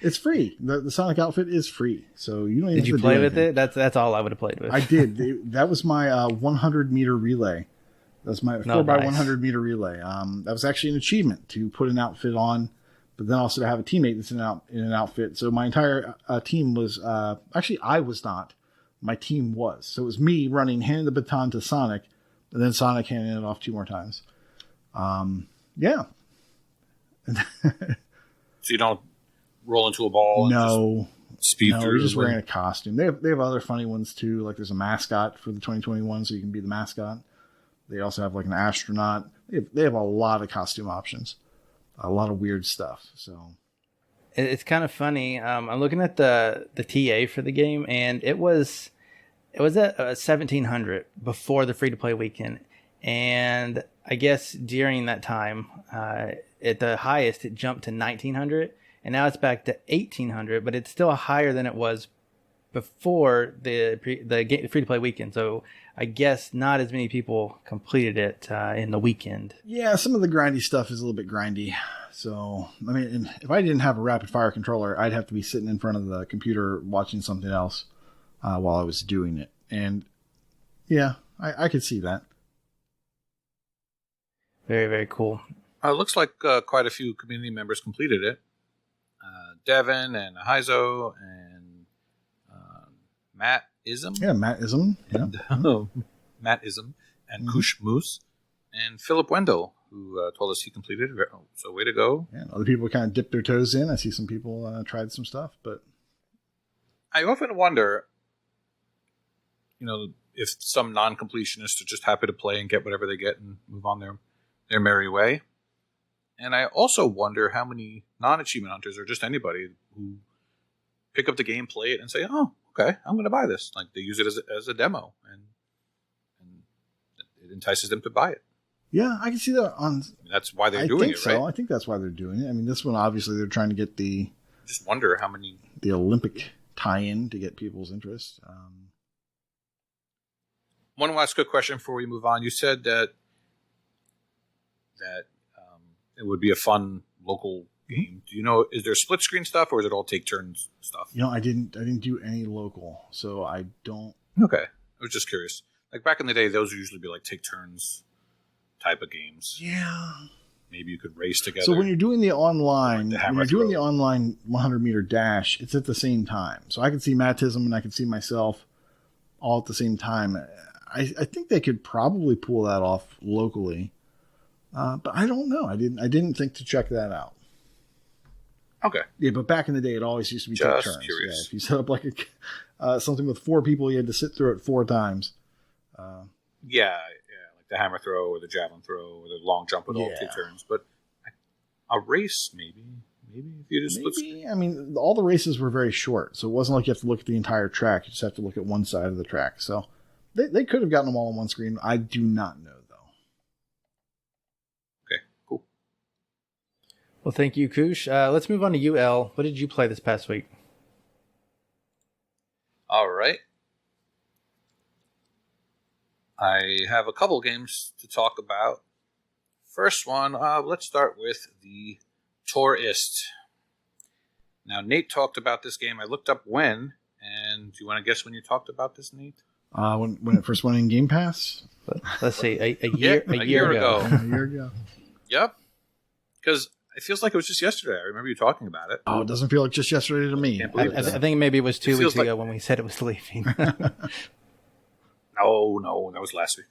It's free. The Sonic outfit is free, so you don't even. Did you play with it? That's all I would have played with. I did. That was my 100-meter relay. That's my 4x100 meter relay. That was actually an achievement to put an outfit on, but then also to have a teammate that's in an outfit. So my entire team was actually I was not. My team was. So it was me handing the baton to Sonic, and then Sonic handing it off 2 more times. Yeah. So you don't roll into a ball and just speed through? You're just wearing a costume. They have other funny ones too. Like there's a mascot for the 2021, so you can be the mascot. They also have like an astronaut. They have a lot of costume options. A lot of weird stuff. So it's kind of funny. I'm looking at the TA for the game, and it was at 1,700 before the free to play weekend, and I guess during that time, at the highest, it jumped to 1,900, and now it's back to 1,800, but it's still higher than it was before the free to play weekend. So I guess not as many people completed it in the weekend. Yeah, some of the grindy stuff is a little bit grindy. So, I mean, if I didn't have a rapid fire controller, I'd have to be sitting in front of the computer watching something else while I was doing it. And yeah, I could see that. Very, very cool. It looks like quite a few community members completed it. Devin and Heizo and Matt Ism. Yeah, Matt Ism. Yeah. Matt Ism and KooshMoose and Philip Wendell, who told us he completed it. So way to go. Yeah, other people kind of dipped their toes in. I see some people tried some stuff, but I often wonder, if some non-completionists are just happy to play and get whatever they get and move on their merry way. And I also wonder how many non-achievement hunters or just anybody who pick up the game, play it, and say, "Oh, okay, I'm going to buy this." Like they use it as a demo, and it entices them to buy it. Yeah, I can see that that's why they're doing it, right? I think that's why they're doing it. I mean, this one obviously they're trying to get Just wonder how many the Olympic tie-in to get people's interest. One last quick question before we move on. You said that it would be a fun local game. Do you know, is there split screen stuff or is it all take turns stuff? I didn't do any local, so I don't. Okay, I was just curious. Like back in the day, those would usually be like take turns type of games. Yeah. Maybe you could race together. So when you're doing the online, 100-meter dash, it's at the same time. So I can see Mattism and I can see myself all at the same time. I think they could probably pull that off locally. But I don't know. I didn't think to check that out. Okay. Yeah, but back in the day, it always used to be just take turns. Curious. Yeah, if you set up like something with 4 people, you had to sit through it 4 times. Yeah, like the hammer throw or the javelin throw or the long jump would all take turns. But a race, maybe if you just split screen. I mean, all the races were very short, so it wasn't like you have to look at the entire track. You just have to look at one side of the track. So they could have gotten them all on one screen. I do not know. Well, thank you, Koosh. Let's move on to UL. What did you play this past week? All right. I have a couple games to talk about. First one, let's start with the Touryst. Now, Nate talked about this game. I looked up when, and do you want to guess when you talked about this, Nate? When it first went in Game Pass? Let's see, a year ago. A year ago. Yep. Because it feels like it was just yesterday. I remember you talking about it. Oh, it doesn't feel like just yesterday to me. I think maybe it was 2 weeks ago when we said it was leaving. No, that was last week.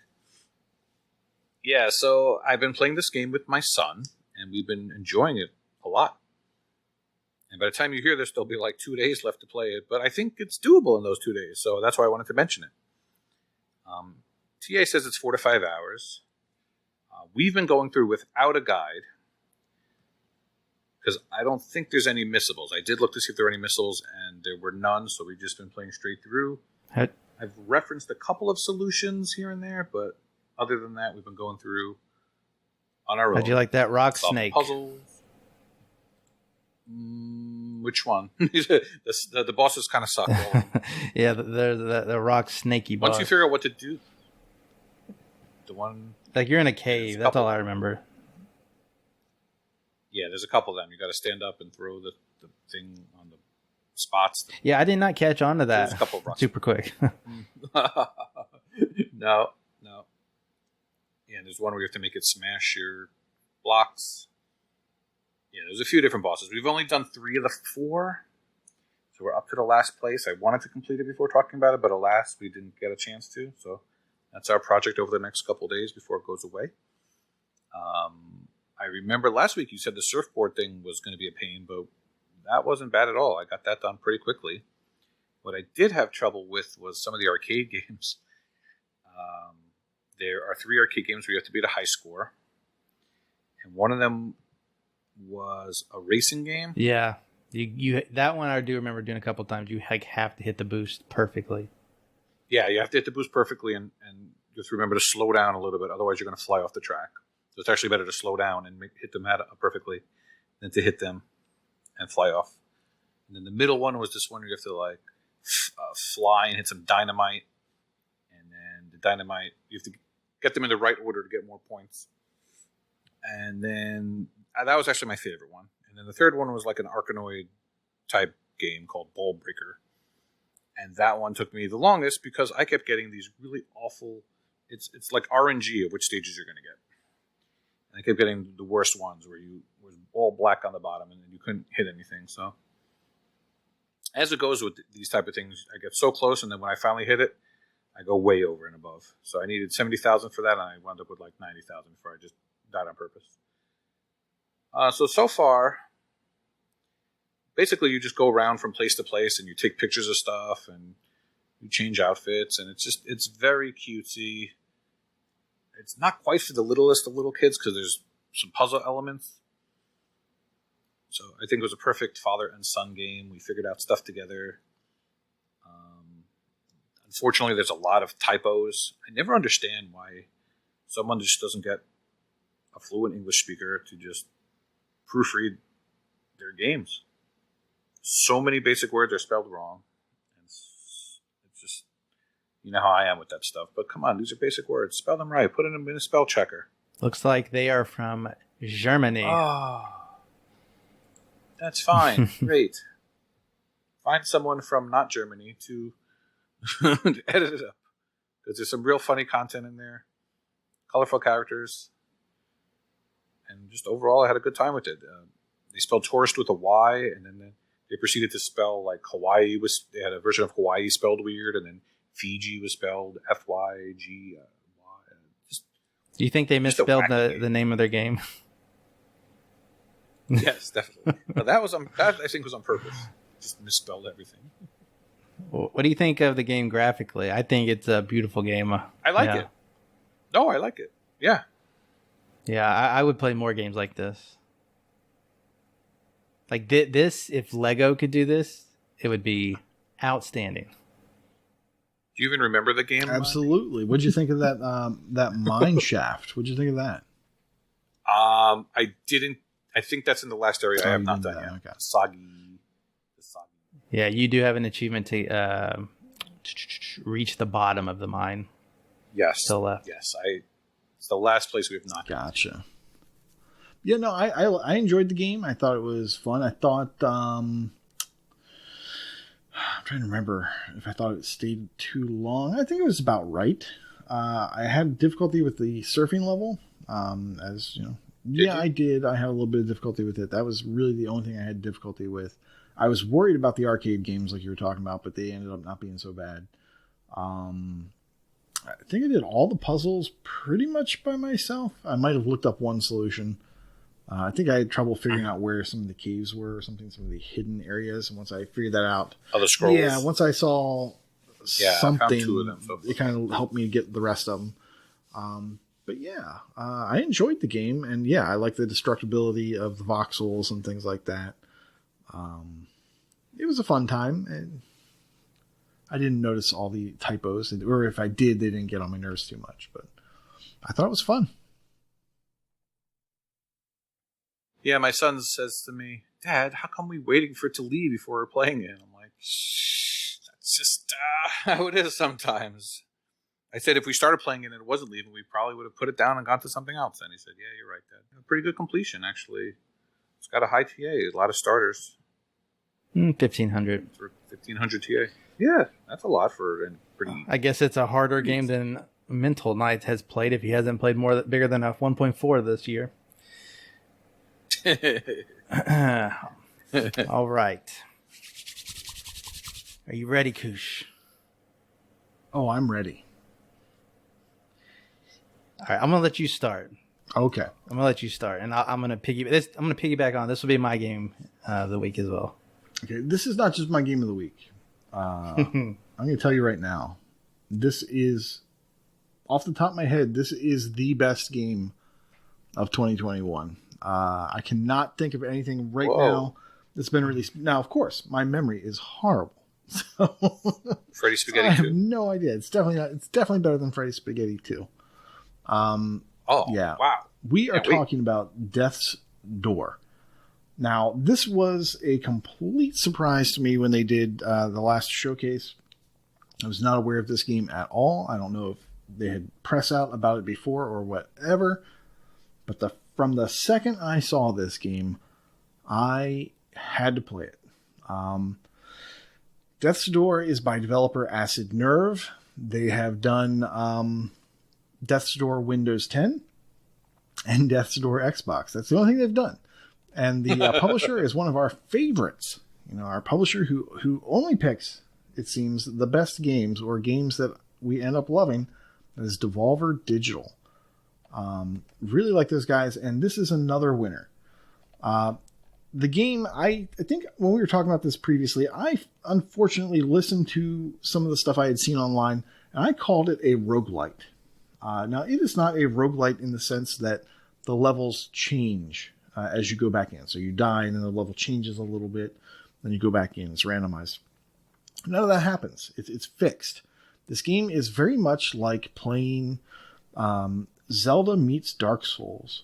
Yeah, so I've been playing this game with my son, and we've been enjoying it a lot. And by the time you hear this, there'll be like 2 days left to play it, but I think it's doable in those 2 days, so that's why I wanted to mention it. TA says it's 4 to 5 hours. We've been going through without a guide, because I don't think there's any missables. I did look to see if there were any missiles, and there were none, so we've just been playing straight through. I've referenced a couple of solutions here and there, but other than that, we've been going through on our own. How'd you like that rock Solve snake? puzzles. Which one? The bosses kind of suck. Yeah, the rock snaky boss. Once you figure out what to do, the one like you're in a cave. That's all I remember. Yeah, there's a couple of them. You got to stand up and throw the thing on the spots. Yeah, I did not catch on to that. There's a couple of rocks. Super quick. No. Yeah, there's one where you have to make it smash your blocks. Yeah, there's a few different bosses. We've only done 3 of the 4. So we're up to the last place. I wanted to complete it before talking about it, but alas, we didn't get a chance to. So that's our project over the next couple of days before it goes away. I remember last week you said the surfboard thing was going to be a pain, but that wasn't bad at all. I got that done pretty quickly. What I did have trouble with was some of the arcade games. There are 3 arcade games where you have to beat a high score. And one of them was a racing game. Yeah. You that one I do remember doing a couple times. You have to hit the boost perfectly. Yeah, you have to hit the boost perfectly and just remember to slow down a little bit. Otherwise, you're going to fly off the track. So it's actually better to slow down and hit them perfectly than to hit them and fly off. And then the middle one was this one where you have to fly and hit some dynamite. And then the dynamite, you have to get them in the right order to get more points. And then that was actually my favorite one. And then the third one was like an Arkanoid type game called Ball Breaker. And that one took me the longest because I kept getting these really awful, it's like RNG of which stages you're going to get. And I kept getting the worst ones where you was all black on the bottom and you couldn't hit anything. So as it goes with these type of things, I get so close, and then when I finally hit it, I go way over and above. So I needed 70,000 for that, and I wound up with like 90,000 before I just died on purpose. So far, basically you just go around from place to place, and you take pictures of stuff, and you change outfits, and it's very cutesy. It's not quite for the littlest of little kids because there's some puzzle elements. So I think it was a perfect father and son game. We figured out stuff together. Unfortunately, there's a lot of typos. I never understand why someone just doesn't get a fluent English speaker to just proofread their games. So many basic words are spelled wrong. It's just, you know how I am with that stuff. But come on, these are basic words. Spell them right. Put them in a spell checker. Looks like they are from Germany. Oh, that's fine. Great. Find someone from not Germany to edit it up. Because there's some real funny content in there. Colorful characters. And just overall, I had a good time with it. They spelled Touryst with a Y, and then they proceeded to spell like Hawaii. They had a version of Hawaii spelled weird, and then Fiji was spelled Fygy. Do you think they misspelled the name of their game? Yes, definitely. But that I think was on purpose. Just misspelled everything. What do you think of the game graphically? I think it's a beautiful game. I like it. No, I like it. Yeah. Yeah, I would play more games like this. Like this, if Lego could do this, it would be outstanding. Do you even remember the game? Absolutely. What'd you think of that mine shaft? What'd you think of that? I didn't. I think that's in the last area. I have not done yet. Okay. Soggy. Yeah, you do have an achievement to reach the bottom of the mine. Yes. To the left. Yes. It's the last place we have not. Gotcha. Yeah, no, I enjoyed the game. I thought it was fun. I thought I'm trying to remember if I thought it stayed too long. I think it was about right. I had difficulty with the surfing level, as you know. I did. I had a little bit of difficulty with it. That was really the only thing I had difficulty with. I was worried about the arcade games like you were talking about, but they ended up not being so bad. I think I did all the puzzles pretty much by myself. I might have looked up one solution. I think I had trouble figuring out where some of the caves were or something, some of the hidden areas. And once I figured that out, the scrolls. Yeah, once I saw something, I found 2 of them, so. It kind of helped me get the rest of them. But yeah, I enjoyed the game, and yeah, I like the destructibility of the voxels and things like that. It was a fun time, and I didn't notice all the typos, or if I did, they didn't get on my nerves too much. But I thought it was fun. Yeah, my son says to me, Dad, how come we waiting for it to leave before we're playing it? I'm like, that's just how it is sometimes. I said if we started playing it and it wasn't leaving, we probably would have put it down and gone to something else. And he said, yeah, you're right, Dad. A pretty good completion, actually. It's got a high TA, a lot of starters. 1,500. For 1,500 TA. Yeah, that's a lot for a pretty... I guess it's a harder game than Mental Knight has played if he hasn't played bigger than a 1.4 this year. All right. Are you ready, Koosh? Oh, I'm ready. All right, I'm gonna let you start. Okay. I'm gonna let you start, and I'm gonna piggyback on. This will be my game of the week as well. Okay, this is not just my game of the week. I'm gonna tell you right now, this is, off the top of my head, this is the best game of 2021. I cannot think of anything right now that's been released. Now, of course, my memory is horrible. So Freddy Spaghetti I have 2. no idea. It's definitely not. It's definitely better than Freddy Spaghetti 2. Yeah. Wow. We are talking about Death's Door. Now, this was a complete surprise to me when they did the last showcase. I was not aware of this game at all. I don't know if they had press out about it before or whatever. But from the second I saw this game, I had to play it. Death's Door is by developer Acid Nerve. They have done Death's Door Windows 10 and Death's Door Xbox. That's the only thing they've done. And the publisher is one of our favorites. You know, our publisher who only picks, it seems, the best games or games that we end up loving is Devolver Digital. Really like those guys, and this is another winner. The game, I think when we were talking about this previously, I unfortunately listened to some of the stuff I had seen online, and I called it a roguelite. Now, it is not a roguelite in the sense that the levels change as you go back in. So you die, and then the level changes a little bit, then you go back in. It's randomized. None of that happens. It's fixed. This game is very much like playing Zelda meets Dark Souls.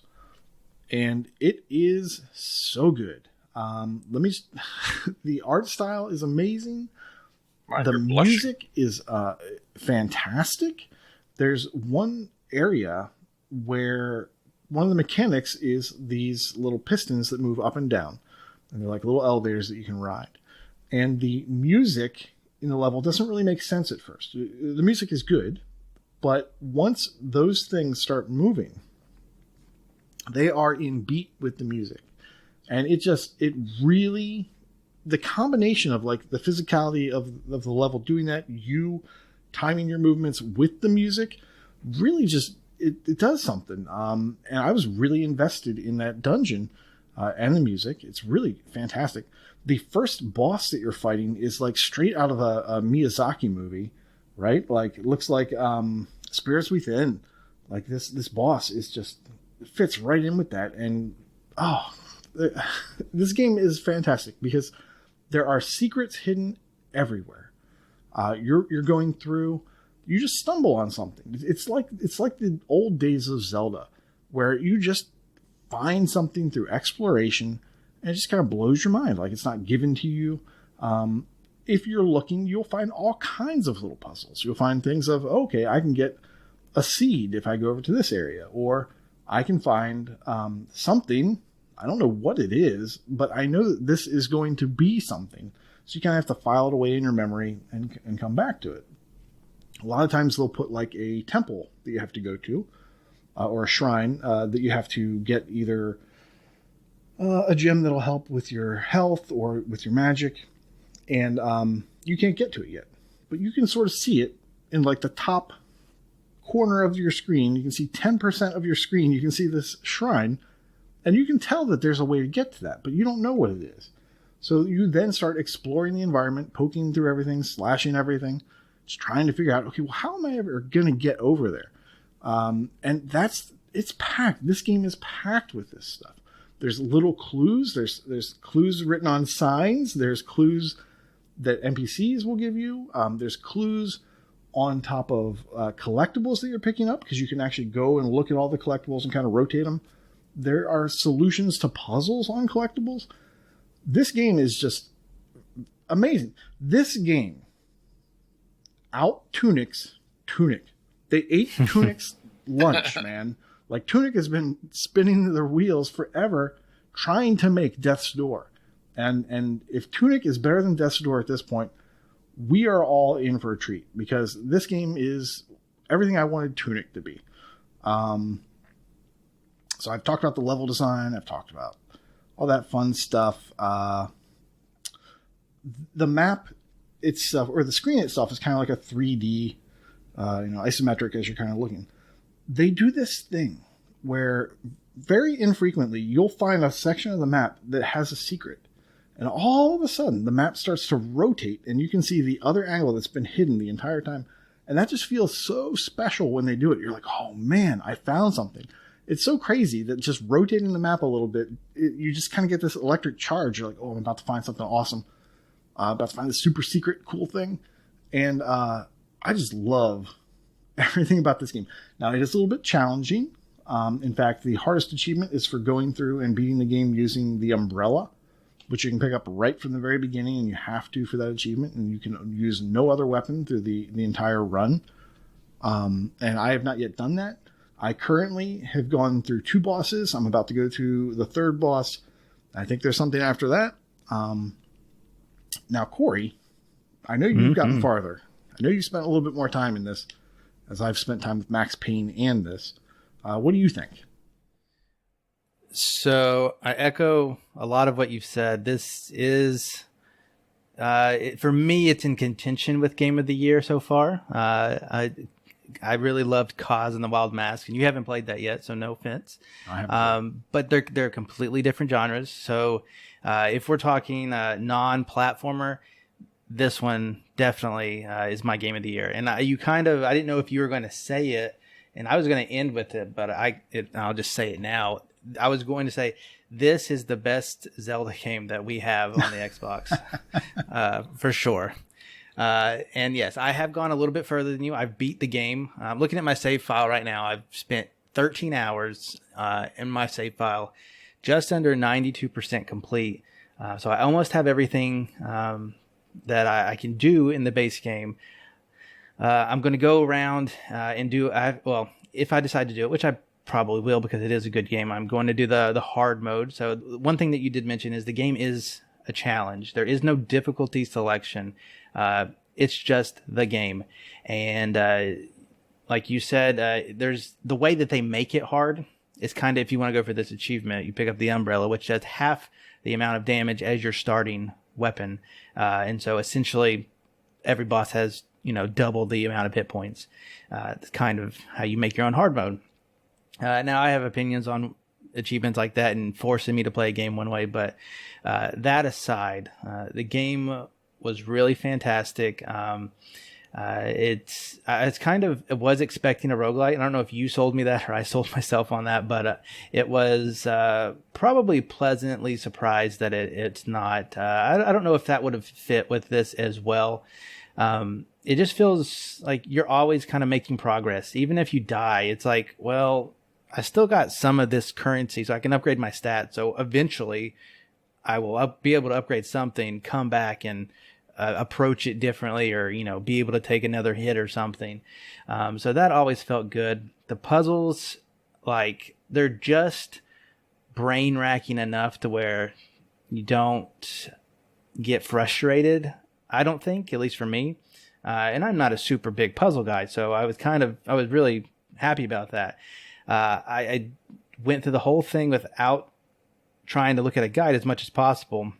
And it is so good. The art style is amazing. The music is fantastic. There's one area where one of the mechanics is these little pistons that move up and down. And they're like little elevators that you can ride. And the music in the level doesn't really make sense at first. The music is good, but once those things start moving, they are in beat with the music. And it really, the combination of like the physicality of the level doing that, you timing your movements with the music, really just, it does something. And I was really invested in that dungeon and the music. It's really fantastic. The first boss that you're fighting is like straight out of a Miyazaki movie, right? Like it looks like Spirits Within. Like this boss is just, fits right in with that. And this game is fantastic because there are secrets hidden everywhere. You're going through, you just stumble on something. It's like the old days of Zelda, where you just find something through exploration and it just kind of blows your mind. Like it's not given to you. If you're looking, you'll find all kinds of little puzzles. You'll find things of, okay, I can get a seed if I go over to this area, or I can find something. I don't know what it is, but I know that this is going to be something. So you kind of have to file it away in your memory and come back to it. A lot of times they'll put like a temple that you have to go to, or a shrine that you have to get either a gem that'll help with your health or with your magic. And you can't get to it yet. But you can sort of see it in like the top corner of your screen. You can see 10% of your screen. You can see this shrine. And you can tell that there's a way to get to that, but you don't know what it is. So you then start exploring the environment, poking through everything, slashing everything, just trying to figure out, okay, well, how am I ever going to get over there? And it's packed. This game is packed with this stuff. There's little clues. There's clues written on signs. There's clues that NPCs will give you. There's clues on top of collectibles that you're picking up, because you can actually go and look at all the collectibles and kind of rotate them. there are solutions to puzzles on collectibles. This game is just amazing. This game out Tunic. They ate Tunic's lunch, man. Like, Tunic has been spinning their wheels forever trying to make Death's Door. And if Tunic is better than Death's Door at this point, we are all in for a treat, because this game is everything I wanted Tunic to be. So I've talked about the level design. I've talked about all that fun stuff. The map itself, or the screen itself, is kind of like a 3D, isometric as you're kind of looking. They do this thing where very infrequently you'll find a section of the map that has a secret. And all of a sudden, the map starts to rotate, and you can see the other angle that's been hidden the entire time. And that just feels so special when they do it. You're like, oh man, I found something. It's so crazy that just rotating the map a little bit, you just kind of get this electric charge. You're like, oh, I'm about to find something awesome. About to find this super secret cool thing. And I just love everything about this game. Now, it is a little bit challenging. In fact, the hardest achievement is for going through and beating the game using the umbrella, which you can pick up right from the very beginning, and you have to for that achievement, and you can use no other weapon through the entire run. And I have not yet done that. I currently have gone through 2 bosses. I'm about to go to the 3rd boss. I think there's something after that. Now, Corey, I know you've gotten farther. I know you spent a little bit more time in this, as I've spent time with Max Payne and this. What do you think? So I echo a lot of what you've said. This is, for me, it's in contention with Game of the Year so far. I really loved Kaz and the Wild Mask, and you haven't played that yet, so no offense. I haven't. But they're completely different genres. So if we're talking non-platformer, this one definitely is my Game of the Year. And I didn't know if you were going to say it, and I was going to end with it, but I'll just say it now. I was going to say this is the best Zelda game that we have on the Xbox, for sure. And yes, I have gone a little bit further than you. I've beat the game. I'm looking at my save file right now. I've spent 13 hours in my save file, just under 92% complete. So I almost have everything that I can do in the base game. I'm going to go around and do, if I decide to do it, which I probably will because it is a good game, I'm going to do the hard mode. So one thing that you did mention is the game is a challenge. There is no difficulty selection. It's just the game. And like you said, there's the way that they make it hard is kind of, if you want to go for this achievement, you pick up the umbrella, which does half the amount of damage as your starting weapon. And so essentially every boss has, double the amount of hit points. It's kind of how you make your own hard mode. Now I have opinions on achievements like that and forcing me to play a game one way, but that aside, the game was really fantastic. It was expecting a roguelite. I don't know if you sold me that or I sold myself on that, but it was probably pleasantly surprised that it's not. I don't know if that would have fit with this as well. It just feels like you're always kind of making progress. Even if you die, it's like, well, I still got some of this currency, so I can upgrade my stats. So eventually I will be able to upgrade something, come back and approach it differently, or, be able to take another hit or something. So that always felt good. The puzzles, they're just brain racking enough to where you don't get frustrated, I don't think, at least for me. And I'm not a super big puzzle guy, so I was really happy about that. I went through the whole thing without trying to look at a guide as much as possible.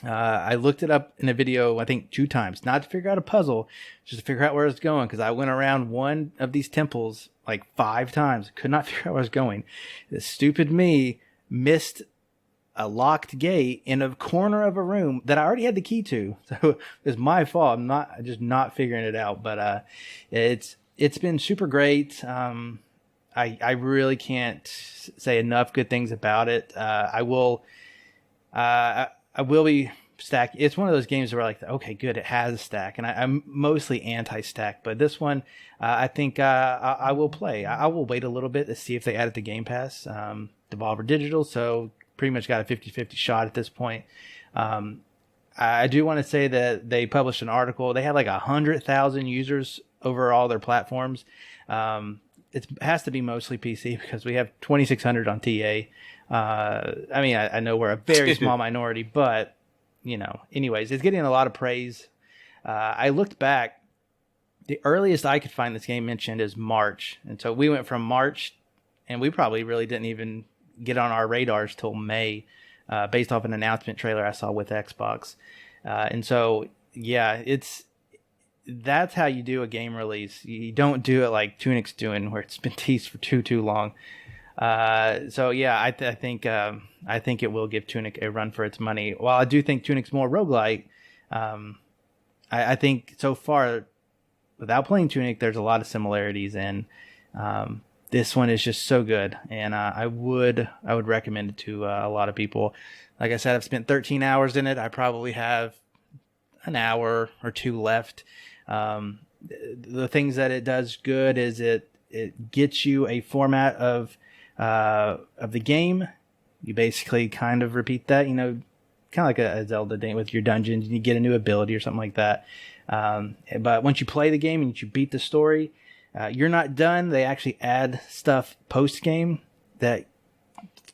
I looked it up in a video, I think 2 times, not to figure out a puzzle, just to figure out where it's going, because I went around one of these temples 5 times. Could not figure out where I was going. The stupid me missed a locked gate in a corner of a room that I already had the key to. So it's my fault. I'm just not figuring it out. But it's been super great. I really can't say enough good things about it. I will be stack. It's one of those games where okay, good, it has a stack, and I'm mostly anti-stack, but this one, I think I will play. I will wait a little bit to see if they add it to Game Pass. Devolver Digital, so pretty much got a 50-50 shot at this point. I do want to say that they published an article. They had like 100,000 users over all their platforms. It has to be mostly PC because we have 2,600 on TA. I mean, I know we're a very small minority, but, you know, anyways, it's getting a lot of praise. I looked back. The earliest I could find this game mentioned is March. And so we went from March, and we probably really didn't even get on our radars till May, based off an announcement trailer I saw with Xbox. And so, yeah, that's how you do a game release. You don't do it like Tunic's doing, where it's been teased for too long. So yeah, I think it will give Tunic a run for its money. While I do think Tunic's more roguelike, I think so far, without playing Tunic, there's a lot of similarities, and this one is just so good, and I would recommend it to a lot of people. Like I said, I've spent 13 hours in it. I probably have an hour or two left. The things that it does good is it gets you a format of the game. You basically kind of repeat that, you know, kind of like a Zelda game with your dungeons, and you get a new ability or something like that. But once you play the game and you beat the story, you're not done. They actually add stuff post game that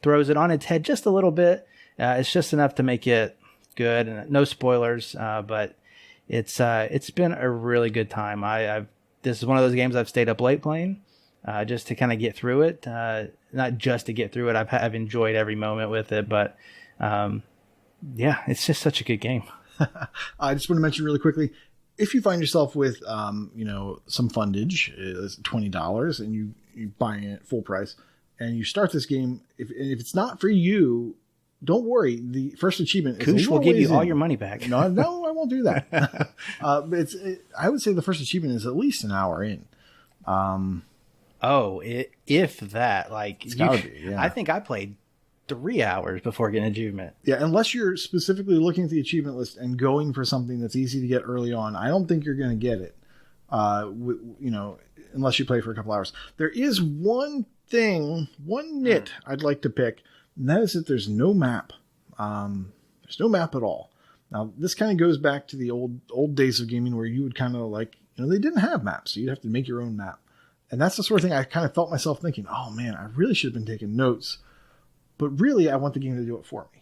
throws it on its head just a little bit. It's just enough to make it good, and no spoilers. But it's been a really good time. This is one of those games I've stayed up late playing, just to kind of get through it. Not just to get through it. I've enjoyed every moment with it, but yeah, it's just such a good game. I just want to mention really quickly, if you find yourself with some fundage, it's $20, and you buy it at full price, and you start this game, if it's not for you, don't worry. The first achievement is Koosh will give you all your money back. No, I won't do that. But I would say the first achievement is at least an hour in. If that, like, it's gotta be, yeah. I think I played 3 hours before getting an achievement. Yeah, unless you're specifically looking at the achievement list and going for something that's easy to get early on, I don't think you're going to get it. Unless you play for a couple hours. There is one nit I'd like to pick, and that is that there's no map. There's no map at all. Now, this kind of goes back to the old days of gaming where you would kind of they didn't have maps, so you'd have to make your own map. And that's the sort of thing I kind of felt myself thinking, oh man, I really should have been taking notes. But really, I want the game to do it for me.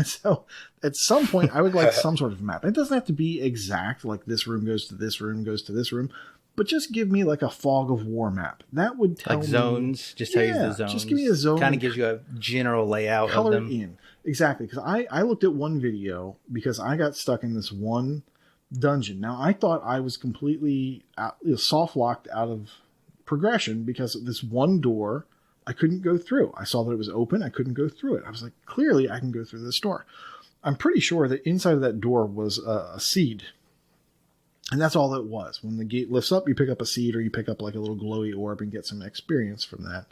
So at some point, I would like some sort of map. It doesn't have to be exact, like this room goes to this room, goes to this room. But just give me like a fog of war map. That would tell me. Zones. Just tell you the zones. Just give me a zone. Kind of gives you a general layout color of them. In. Exactly. Because I looked at one video because I got stuck in this one dungeon. Now, I thought I was completely soft locked out of progression because of this one door I couldn't go through. I saw that it was open. I couldn't go through it. I was like, clearly I can go through this door. I'm pretty sure that inside of that door was a seed. And that's all it was. When the gate lifts up, you pick up a seed or you pick up like a little glowy orb and get some experience from that.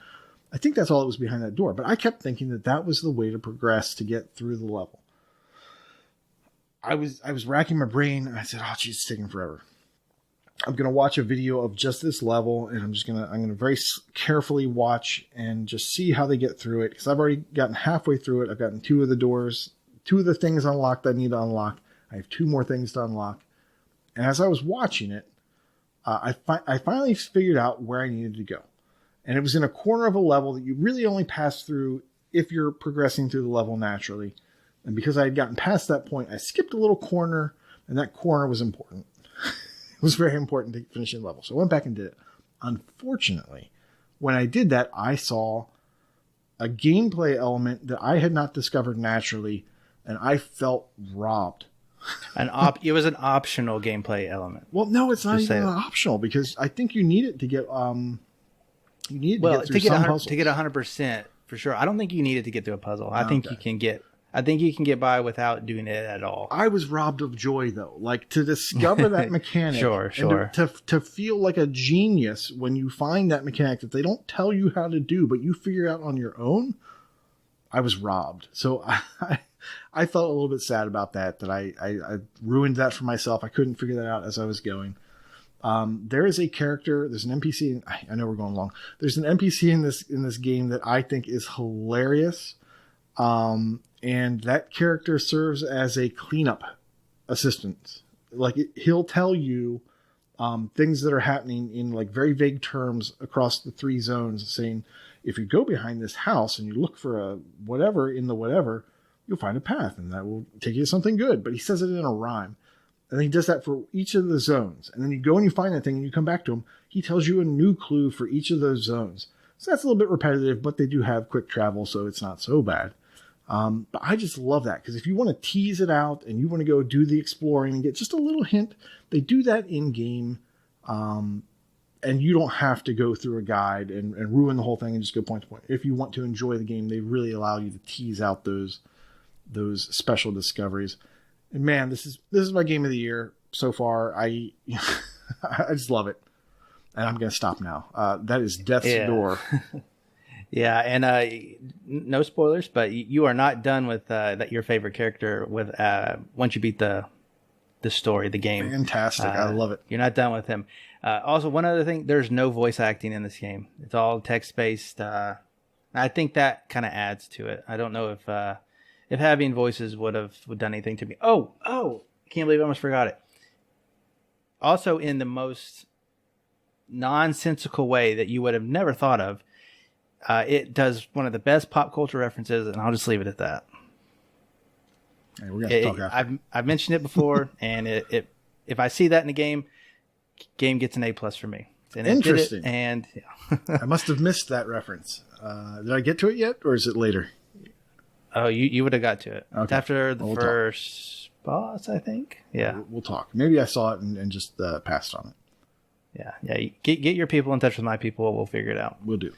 I think that's all that was behind that door. But I kept thinking that was the way to progress to get through the level. I was racking my brain and I said, oh, geez, it's taking forever. I'm going to watch a video of just this level, and I'm going to very carefully watch and just see how they get through it. Because I've already gotten halfway through it. I've gotten 2 of the doors, 2 of the things unlocked I need to unlock. I have 2 more things to unlock. And as I was watching it, I finally figured out where I needed to go. And it was in a corner of a level that you really only pass through if you're progressing through the level naturally. And because I had gotten past that point, I skipped a little corner, and that corner was important. It was very important to finishing the level. So I went back and did it. Unfortunately, when I did that, I saw a gameplay element that I had not discovered naturally, and I felt robbed. It was an optional gameplay element. Well, no, it's not even optional because I think you need it to get to get through some puzzles. To get 100% for sure. I don't think you need it to get through a puzzle. I think you can get by without doing it at all. I was robbed of joy though, like to discover that mechanic. Sure. And to feel like a genius when you find that mechanic that they don't tell you how to do, but you figure out on your own. I was robbed. So I felt a little bit sad about that I ruined that for myself. I couldn't figure that out as I was going. There is a character. There's an NPC. I know we're going long. There's an NPC in this game that I think is hilarious, and that character serves as a cleanup assistant. Like he'll tell you things that are happening in like very vague terms across the 3 zones, saying if you go behind this house and you look for a whatever in the whatever, you'll find a path, and that will take you to something good. But he says it in a rhyme. And he does that for each of the zones. And then you go and you find that thing and you come back to him. He tells you a new clue for each of those zones. So that's a little bit repetitive, but they do have quick travel, so it's not so bad. But I just love that, because if you want to tease it out and you want to go do the exploring and get just a little hint, they do that in game. And you don't have to go through a guide and ruin the whole thing and just go point to point. If you want to enjoy the game, they really allow you to tease out those special discoveries. And man, this is my game of the year so far. I just love it. And I'm going to stop now. That is Death's Door. Yeah, and no spoilers, but you are not done with your favorite character with once you beat the story, the game. Fantastic. I love it. You're not done with him. Also, one other thing, there's no voice acting in this game. It's all text-based. I think that kind of adds to it. I don't know if having voices would done anything to me. Oh, can't believe I almost forgot it. Also, in the most nonsensical way that you would have never thought of, it does one of the best pop culture references, and I'll just leave it at that. Hey, we're gonna talk after. I've mentioned it before, and if I see that in the game gets an A+ for me. And interesting. And I must have missed that reference. Did I get to it yet, or is it later? Oh, you would have got to it. Okay. It's after the first boss, I think. Yeah. We'll talk. Maybe I saw it and just passed on it. Yeah. Get your people in touch with my people. We'll figure it out. We'll do.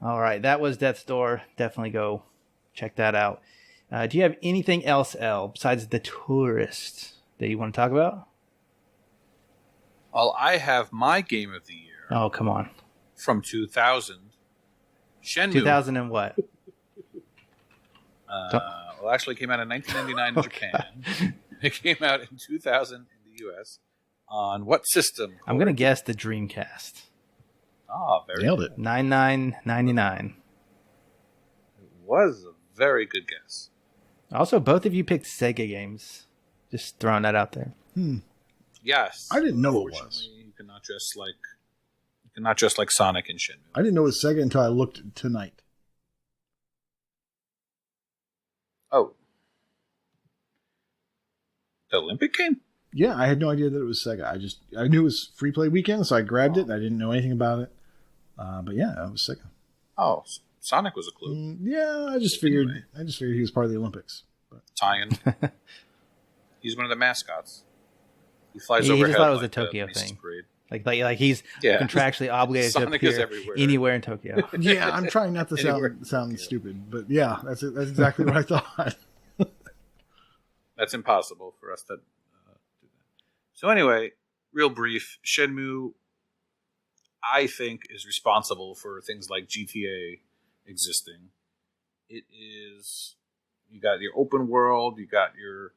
All right. That was Death's Door. Definitely go check that out. Do you have anything else, El, besides the Touryst that you want to talk about? Well, I have my game of the year. Oh, come on. From 2000. Shenmue. 2000 and what? Well, actually, it came out in 1999 in Japan. It came out in 2000 in the U.S. On what system? I'm going to guess the Dreamcast. Oh, very Nailed good. it. 99.99. It was a very good guess. Also, both of you picked Sega games. Just throwing that out there. Yes. I didn't know it was. You cannot dress like Sonic and Shenmue. I didn't know it was Sega until I looked tonight. Oh. The Olympic game? Yeah, I had no idea that it was Sega. I knew it was Free Play Weekend, so I grabbed it, and I didn't know anything about it. But yeah, it was Sega. Oh, Sonic was a clue. Yeah, I just figured he was part of the Olympics. But. Tie-in. He's one of the mascots. He flies He overhead. just thought it was like a Tokyo Macy's thing. Parade. Like he's contractually obligated Sonic to is appear everywhere. anywhere in Tokyo. Yeah, I'm trying not to sound stupid, but yeah, that's exactly what I thought. That's impossible for us to do that. So anyway, real brief, Shenmue, I think, is responsible for things like GTA existing. It is, you got your open world, you got your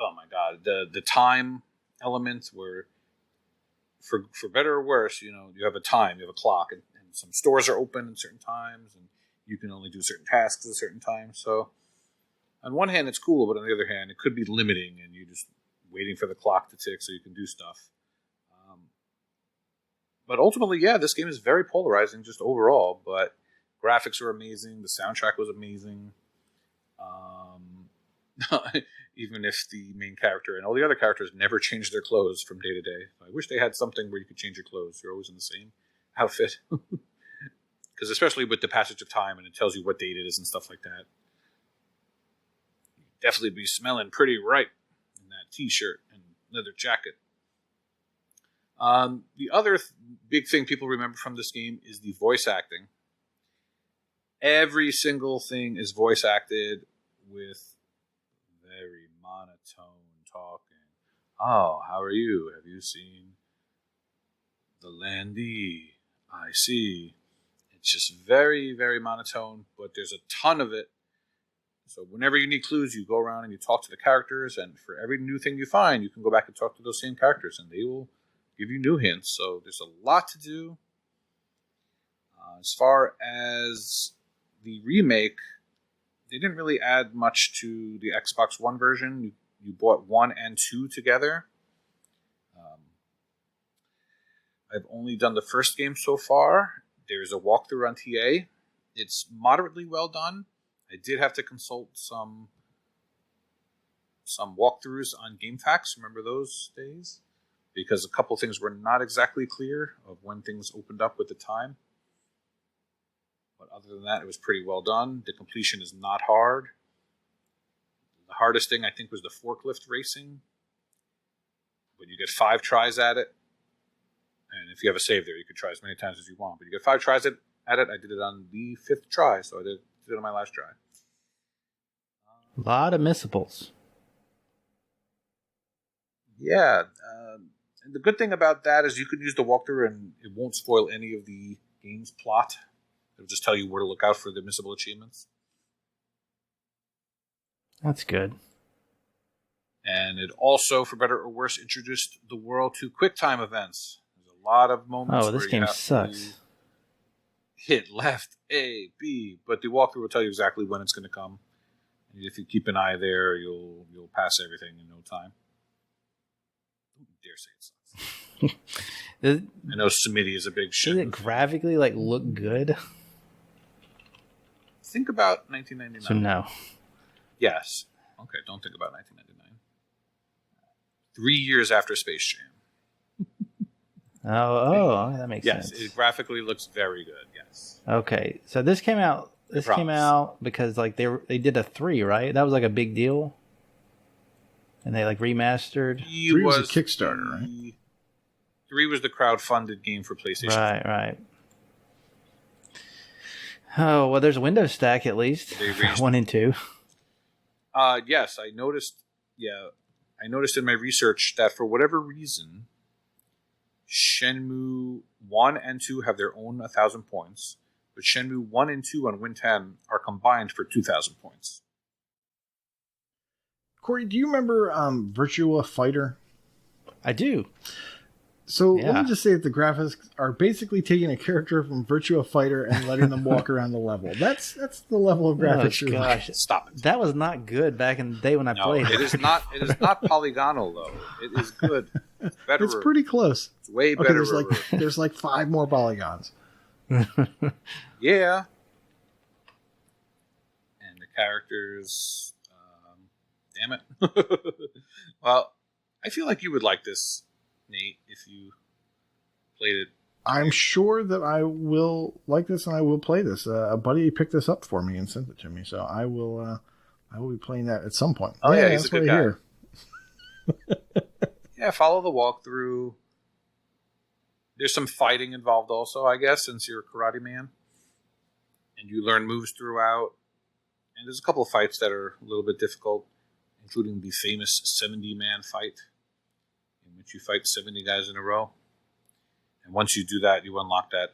oh my god, the time element where, for better or worse, you have a time, you have a clock, and some stores are open at certain times, and you can only do certain tasks at a certain time. So on one hand, it's cool, but on the other hand, it could be limiting, and you're just waiting for the clock to tick so you can do stuff. But ultimately, yeah, this game is very polarizing just overall, but graphics were amazing, the soundtrack was amazing. Even if the main character and all the other characters never change their clothes from day to day. I wish they had something where you could change your clothes. You're always in the same outfit. Because especially with the passage of time and it tells you what date it is and stuff like that. You'd definitely be smelling pretty right in that t-shirt and leather jacket. The other big thing people remember from this game is the voice acting. Every single thing is voice acted with very monotone talking. Oh, how are you? Have you seen the Landy? I see. It's just very, very monotone, but there's a ton of it. So whenever you need clues, you go around and you talk to the characters, and for every new thing you find, you can go back and talk to those same characters, and they will give you new hints. So there's a lot to do. As far as the remake, they didn't really add much to the Xbox One version. You bought 1 and 2 together. I've only done the first game so far. There's a walkthrough on TA. It's moderately well done. I did have to consult some walkthroughs on GameFAQs. Remember those days? Because a couple things were not exactly clear of when things opened up with the time. But other than that, it was pretty well done. The completion is not hard. The hardest thing, I think, was the forklift racing. But you get 5 tries at it. And if you have a save there, you could try as many times as you want. But you get 5 tries at it. I did it on the 5th try, so I did it on my last try. A lot of missables. Yeah. And the good thing about that is you can use the walkthrough and it won't spoil any of the game's plot. It'll just tell you where to look out for the missable achievements. That's good. And it also, for better or worse, introduced the world to QuickTime events. There's a lot of moments this where game you have sucks. to hit left, A, B, but the walkthrough will tell you exactly when it's going to come. And if you keep an eye there, you'll pass everything in no time. Don't dare say it sucks. I know Smitty is a big shit. Does it graphically look good? Think about 1999. So no. Yes. Okay, don't think about 1999. 3 years after Space Jam. Oh, that makes sense. Yes, it graphically looks very good. Yes. Okay, so this came out. This came out because they did a 3, right? That was a big deal, and they remastered. 3 was a Kickstarter, right? 3 was the crowd-funded game for PlayStation. Right. Oh well, there's a Windows stack at least. 1 and 2. Yes, I noticed. Yeah, I noticed in my research that for whatever reason, Shenmue 1 and 2 have their own 1,000 points, but Shenmue 1 and 2 on Win 10 are combined for 2,000 points. Corey, do you remember Virtua Fighter? I do. So let me just say that the graphics are basically taking a character from Virtua Fighter and letting them walk around the level. That's the level of graphics. Oh, gosh, stop it! That was not good back in the day when I played it. It is not. It is not polygonal though. It is good. Better. It's pretty close. It's way better. There's 5 more polygons. Yeah. And the characters. Damn it. Well, I feel like you would like this, Nate, if you played it. I'm sure that I will like this and I will play this. A buddy picked this up for me and sent it to me, so I will be playing that at some point. Oh yeah, he's a good guy. Yeah, follow the walkthrough. There's some fighting involved also, I guess, since you're a karate man. And you learn moves throughout. And there's a couple of fights that are a little bit difficult, including the famous 70-man fight, in which you fight 70 guys in a row. And once you do that, you unlock that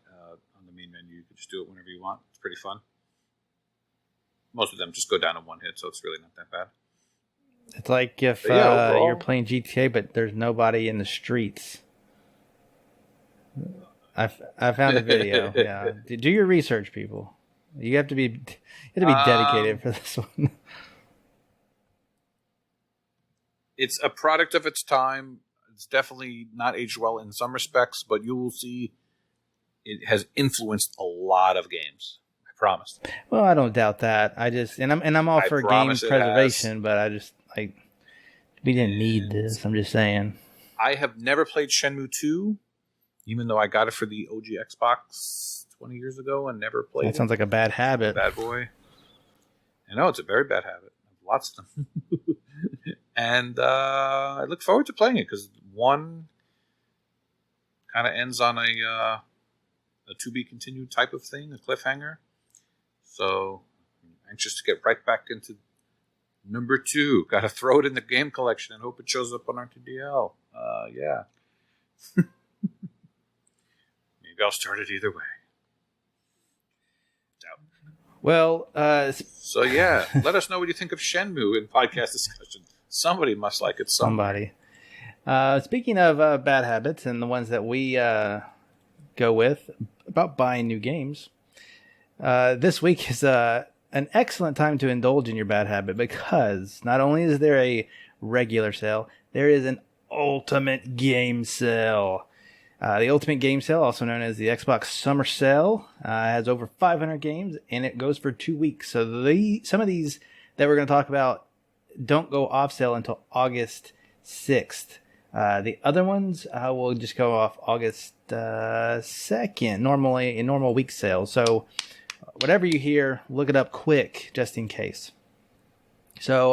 on the main menu. You can just do it whenever you want. It's pretty fun. Most of them just go down in one hit, so it's really not that bad. It's like if you're playing GTA, but there's nobody in the streets. I found a video. Yeah, do your research, people. You have to be dedicated for this one. It's a product of its time. It's definitely not aged well in some respects, but you will see it has influenced a lot of games. I promise. Well, I don't doubt that. I'm all for game preservation, but we didn't need this. I'm just saying. I have never played Shenmue 2, even though I got it for the OG Xbox 20 years ago and never played it. That sounds like a bad habit. Bad boy. I know, it's a very bad habit. I have lots of them. And I look forward to playing it because 1 kind of ends on a to-be-continued type of thing, a cliffhanger. So I'm anxious to get right back into number 2. Got to throw it in the game collection and hope it shows up on RTDL. Yeah. Maybe I'll start it either way. Doubt. Well, So yeah, let us know what you think of Shenmue in podcast discussion. Somebody must like it. somebody. Speaking of bad habits and the ones that we go with about buying new games, this week is an excellent time to indulge in your bad habit because not only is there a regular sale, there is an ultimate game sale. The Ultimate Game Sale, also known as the Xbox Summer Sale, has over 500 games, and it goes for 2 weeks. So some of these that we're going to talk about don't go off sale until August 6th. The other ones will just go off August 2nd, normally in normal week sales. So whatever you hear, look it up quick, just in case. So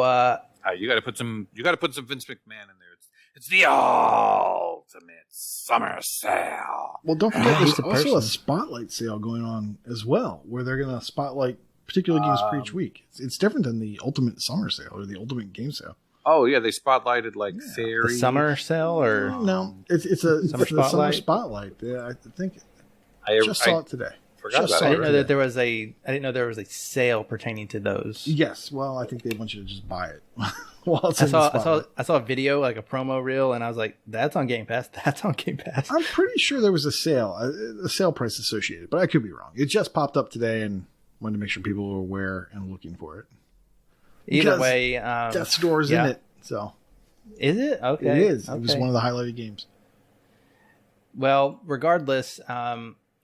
you got to put some Vince McMahon in there. It's the ultimate summer sale. Well, don't forget, there's also a spotlight sale going on as well, where they're going to spotlight particular games for each week. It's different than the ultimate summer sale or the ultimate game sale. Oh yeah, they spotlighted Theory. The summer sale, or no? It's the summer spotlight. Yeah, I think I just saw it today. I didn't know there was a sale pertaining to those. Yes, well, I think they want you to just buy it. I saw a video, like a promo reel, and I was like, "That's on Game Pass. That's on Game Pass." I'm pretty sure there was a sale price associated, but I could be wrong. It just popped up today, and wanted to make sure people were aware and looking for it. Either way, Death's Door's in it. So, is it? Okay, it is. Okay. It was one of the highlighted games. Well, regardless,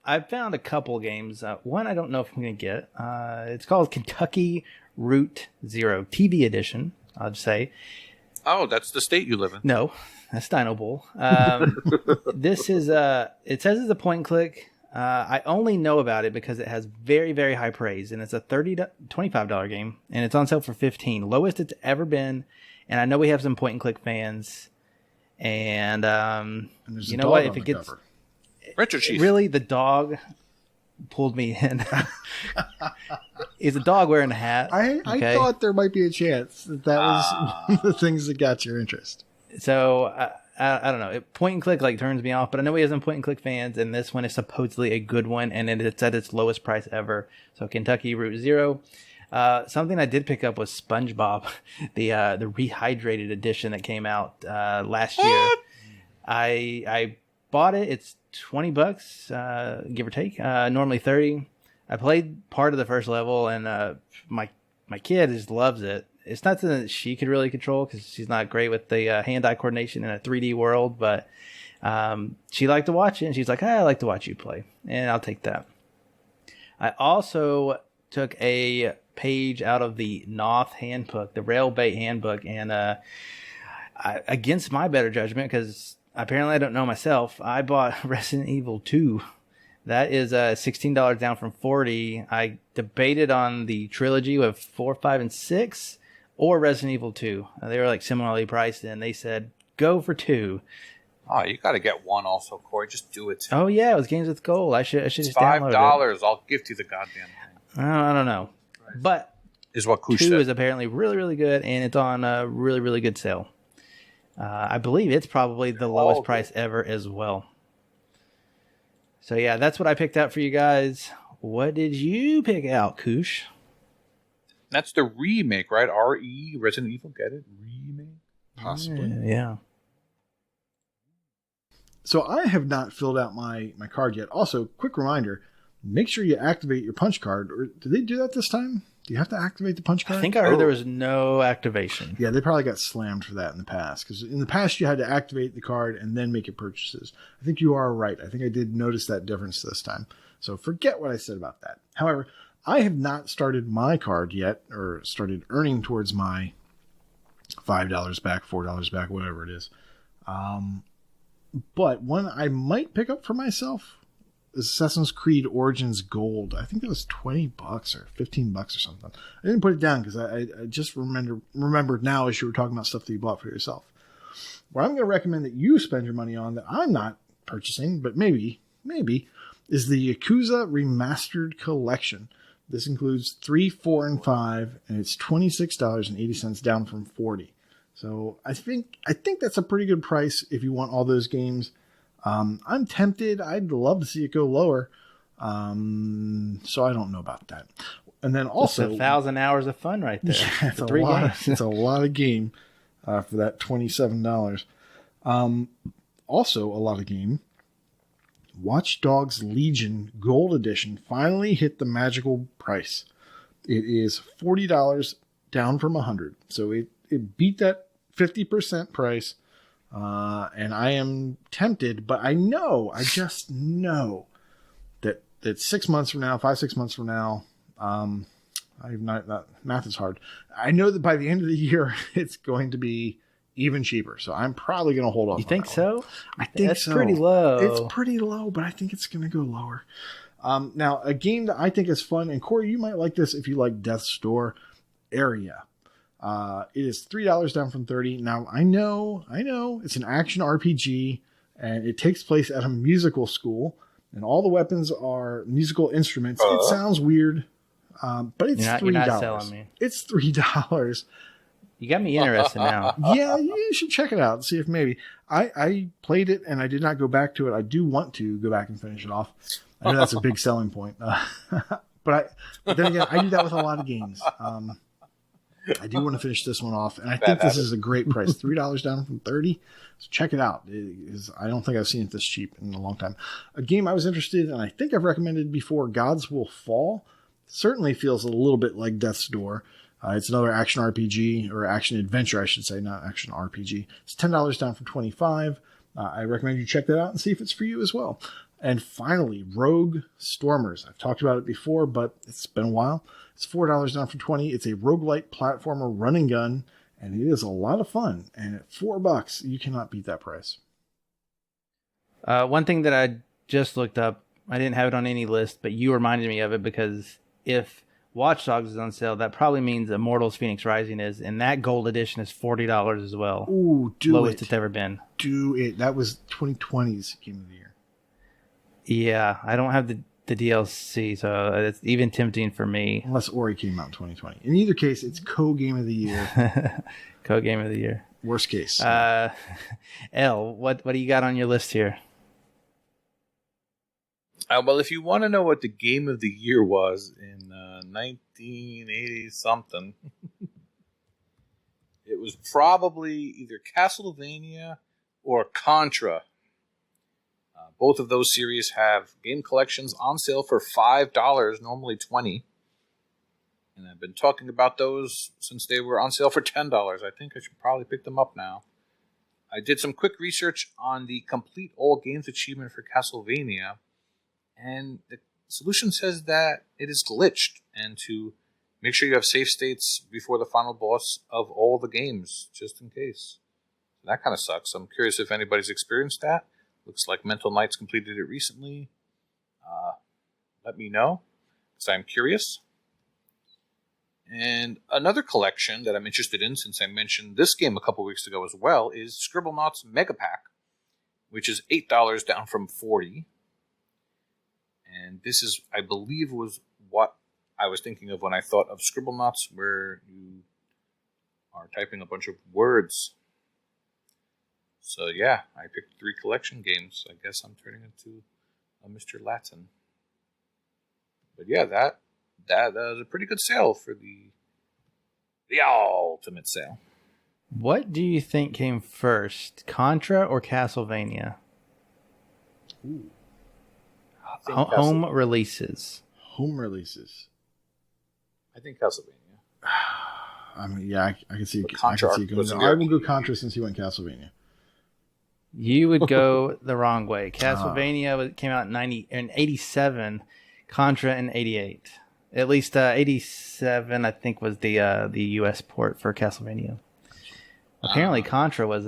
I've found a couple games. One I don't know if I'm going to get. It's called Kentucky Route Zero TV Edition. I'll just say. Oh, that's the state you live in. No, that's Dino Bowl. This is it says it's a point and click. I only know about it because it has very, very high praise, and it's a $25 game, and it's on sale for $15, lowest it's ever been. And I know we have some point and click fans, and you know what? If it gets Retro Chief. Really, the dog pulled me in. Is a dog wearing a hat? I thought there might be a chance that was one of the things that got your interest. So I don't know. Point and click turns me off, but I know we have some point and click fans, and this one is supposedly a good one, and it's at its lowest price ever. So Kentucky Route Zero. Something I did pick up was SpongeBob, the rehydrated edition that came out last year. I bought it. It's $20, give or take. Normally $30. I played part of the first level, and my kid just loves it. It's not something that she could really control because she's not great with the hand-eye coordination in a 3D world, but she liked to watch it, and she's like, I like to watch you play, and I'll take that. I also took a page out of the Noth handbook, the Railbait handbook, and against my better judgment, because apparently I don't know myself, I bought Resident Evil 2. That is $16 down from $40. I debated on the trilogy with 4, 5, and 6 or Resident Evil 2. They were similarly priced, and they said, go for 2. Oh, you got to get one also, Corey. Just do it. Oh, yeah. It was Games with Gold. I should just download it. $5. I'll gift you the goddamn thing. I don't know. Right. But is what Koosh 2 said. Is apparently really, really good, and it's on a really, really good sale. I believe it's probably the lowest price ever as well. So, yeah, that's what I picked out for you guys. What did you pick out, Koosh? That's the remake, right? R-E, Resident Evil, get it? Remake? Possibly. Yeah. So I have not filled out my card yet. Also, quick reminder, make sure you activate your punch card. Or did they do that this time? Do you have to activate the punch card? I think I heard there was no activation. Yeah, they probably got slammed for that in the past. Because in the past, you had to activate the card and then make your purchases. I think you are right. I think I did notice that difference this time. So forget what I said about that. However, I have not started my card yet, or started earning towards my $5 back, $4 back, whatever it is. But one I might pick up for myself is Assassin's Creed Origins Gold. I think it was $20 or $15 or something. I didn't put it down because I just remembered now as you were talking about stuff that you bought for yourself. What I'm going to recommend that you spend your money on that I'm not purchasing, but maybe, is the Yakuza Remastered Collection. This includes 3, 4, and 5, and it's $26.80 down from $40. So I think that's a pretty good price if you want all those games. I'm tempted. I'd love to see it go lower. So I don't know about that. And then also That's 1,000 hours of fun right there. Yeah, it's for a 3 lot. games. It's a lot of game for that $27. Also, a lot of game. Watch Dogs Legion Gold Edition finally hit the magical price. It is $40 down from $100. So it beat that 50% price. And I am tempted, but I just know that 6 months from now, 5-6 months from now, math is hard. I know that by the end of the year, it's going to be even cheaper. So I'm probably going to hold on. You think so? I think That's so. pretty low. It's pretty low, but I think it's going to go lower. Now, a game that I think is fun, and Corey, you might like this if you like Death's Door, Area. It is $3 down from $30. Now, I know, it's an action RPG, and it takes place at a musical school, and all the weapons are musical instruments. It sounds weird, but it's $3. You're not selling me. It's $3. You got me interested now. Yeah, you should check it out and see if maybe. I played it, and I did not go back to it. I do want to go back and finish it off. I know that's a big selling point. But then again, I do that with a lot of games. I do want to finish this one off, and I think this is a great price. $3 down from $30. So check it out. I don't think I've seen it this cheap in a long time. A game I was interested in, and I think I've recommended before, Gods Will Fall. Certainly feels a little bit like Death's Door. It's another action RPG, or action adventure, I should say, not action RPG. It's $10 down from $25. I recommend you check that out and see if it's for you as well. And finally, Rogue Stormers. I've talked about it before, but it's been a while. It's $4 down from $20. It's a roguelite platformer run and gun, and it is a lot of fun. And at $4, you cannot beat that price. One thing that I just looked up, I didn't have it on any list, but you reminded me of it, because if Watch Dogs is on sale, that probably means Immortals Phoenix Rising is, and that gold edition is $40 as well. Ooh, Lowest it's ever been. Do it. That was 2020's Game of the Year. Yeah, I don't have the DLC, so it's even tempting for me. Unless Ori came out in 2020. In either case, it's co-Game of the Year. Co-Game of the Year. Worst case. Well, what do you got on your list here? well, if you want to know what the Game of the Year was in 1980-something, it was probably either Castlevania or Contra. Both of those series have game collections on sale for $5, normally $20. And I've been talking about those since they were on sale for $10. I think I should probably pick them up now. I did some quick research on the complete all games achievement for Castlevania, and the solution says that it is glitched, and to make sure you have save states before the final boss of all the games, just in case. That kind of sucks. I'm curious if anybody's experienced that. Looks like Mental Knights completed it recently. Let me know, because I'm curious. And another collection that I'm interested in, since I mentioned this game a couple weeks ago as well, is Scribblenauts Mega Pack, which is $8 down from $40. And this is, I believe, was what I was thinking of when I thought of Scribblenauts, where you are typing a bunch of words. So yeah, I picked 3 collection games. I guess I'm turning into a Mr. Latin. But yeah, that was a pretty good sale for the ultimate sale. What do you think came first, Contra or Castlevania? Ooh. Home releases. Home releases. I think Castlevania. I mean, yeah, I can see. Contra I will go Contra since you went Castlevania. You would go the wrong way. Castlevania came out in 87, Contra in 88. At least 87, I think, was the U.S. port for Castlevania. Apparently, Contra was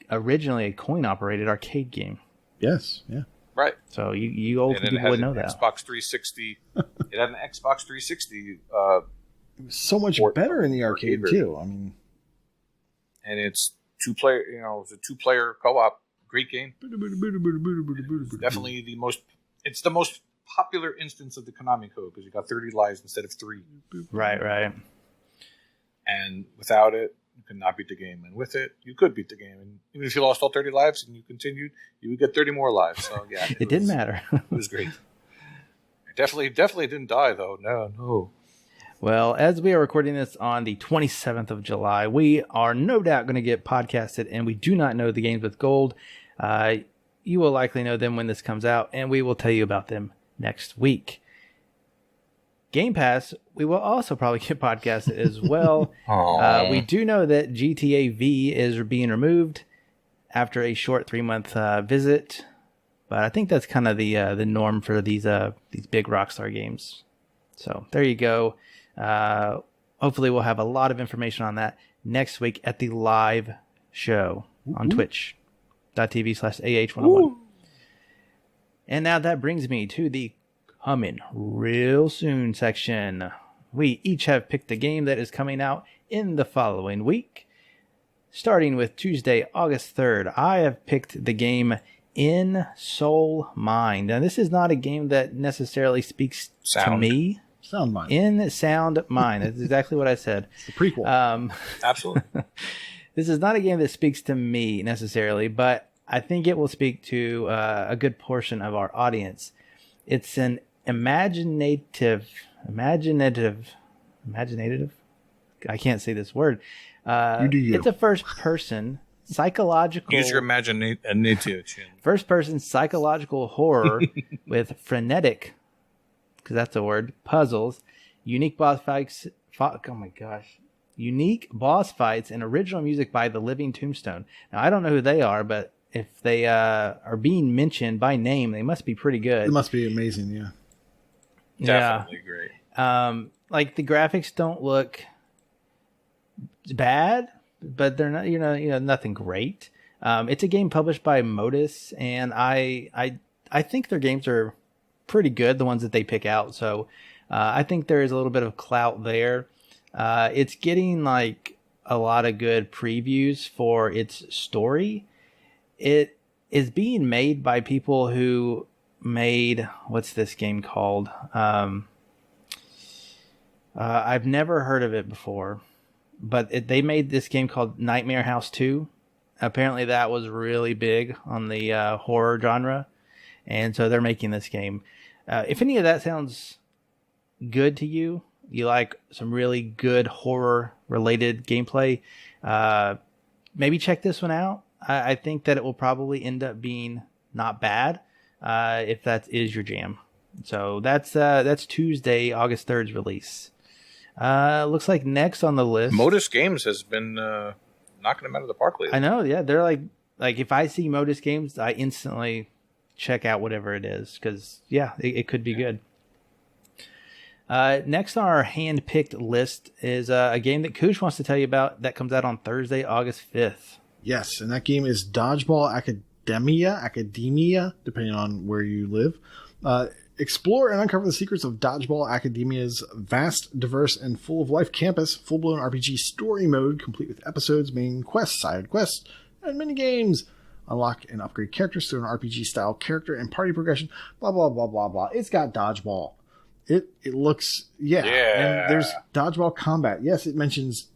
originally a coin-operated arcade game. Yes, yeah. Right. So you old people would know that. Xbox 360. It had an Xbox 360. It was so much better in the arcade too. I mean, and it's 2-player. You know, it's a 2-player co-op. Great game. Definitely the most. It's the most popular instance of the Konami code because you got 30 lives instead of 3. Right. And without it, you could not beat the game. And with it, you could beat the game. And even if you lost all 30 lives and you continued, you would get 30 more lives. So yeah, it didn't matter. It was great. Definitely didn't die, though. No. Well, as we are recording this on the 27th of July, we are no doubt going to get podcasted, and we do not know the games with gold. You will likely know them when this comes out, and we will tell you about them next week. Game Pass, we will also probably get podcasted as well. We do know that GTA V is being removed after a short 3-month visit, but I think that's kind of the norm for these big Rockstar games. So there you go. Hopefully we'll have a lot of information on that next week at the live show on twitch.tv/AH101. And now that brings me to the coming real soon section. We each have picked a game that is coming out in the following week. Starting with Tuesday, August 3rd, I have picked the game In Soul Mind. Now, this is not a game that necessarily speaks to me. Sound Mind. In Sound Mind. That's exactly what I said. It's the prequel. Absolutely. This is not a game that speaks to me necessarily, but I think it will speak to a good portion of our audience. It's an imaginative. I can't say this word. You do you. It's a first-person psychological. Use your imagination. First-person psychological horror with frenetic, because that's a word, puzzles, unique boss fights. Unique boss fights and original music by The Living Tombstone. Now, I don't know who they are, but if they are being mentioned by name, they must be pretty good. It must be amazing, yeah. Definitely great. Like the graphics don't look bad, but they're not, nothing great. It's a game published by Modus, and I think their games are pretty good, the ones that they pick out. So I think there is a little bit of clout there. It's getting like a lot of good previews for its story. It is being made by people who made, what's this game called? I've never heard of it before, but they made this game called Nightmare House 2. Apparently that was really big on the horror genre, and so they're making this game. If any of that sounds good to you, you like some really good horror-related gameplay, maybe check this one out. I think that it will probably end up being not bad if that is your jam. So that's Tuesday, August 3rd's release. Looks like next on the list, Modus Games has been knocking them out of the park lately. I know, yeah. They're like if I see Modus Games, I instantly check out whatever it is because, yeah, it could be good. Next on our hand-picked list is a game that Koosh wants to tell you about that comes out on Thursday, August 5th. Yes, and that game is Dodgeball Academia, depending on where you live. Explore and uncover the secrets of Dodgeball Academia's vast, diverse, and full-of-life campus. Full-blown RPG story mode, complete with episodes, main quests, side quests, and mini-games. Unlock and upgrade characters through an RPG-style character and party progression. Blah, blah, blah, blah, blah. It's got Dodgeball. It looks, yeah. And there's Dodgeball combat. Yes, it mentions,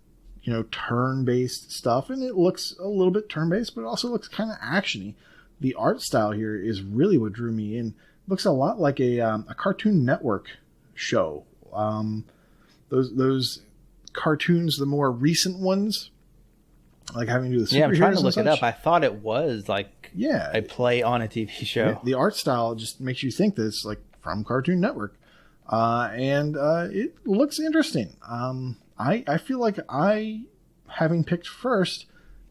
turn-based stuff, and it looks a little bit turn-based, but it also looks kind of actiony. The art style here is really what drew me in. It looks a lot like a Cartoon Network show. Those cartoons, the more recent ones, like having to do with superheroes. Yeah, I'm trying to look it up. I thought it was like a play on a TV show. The art style just makes you think that it's like from Cartoon Network. And it looks interesting. I feel like I, having picked first,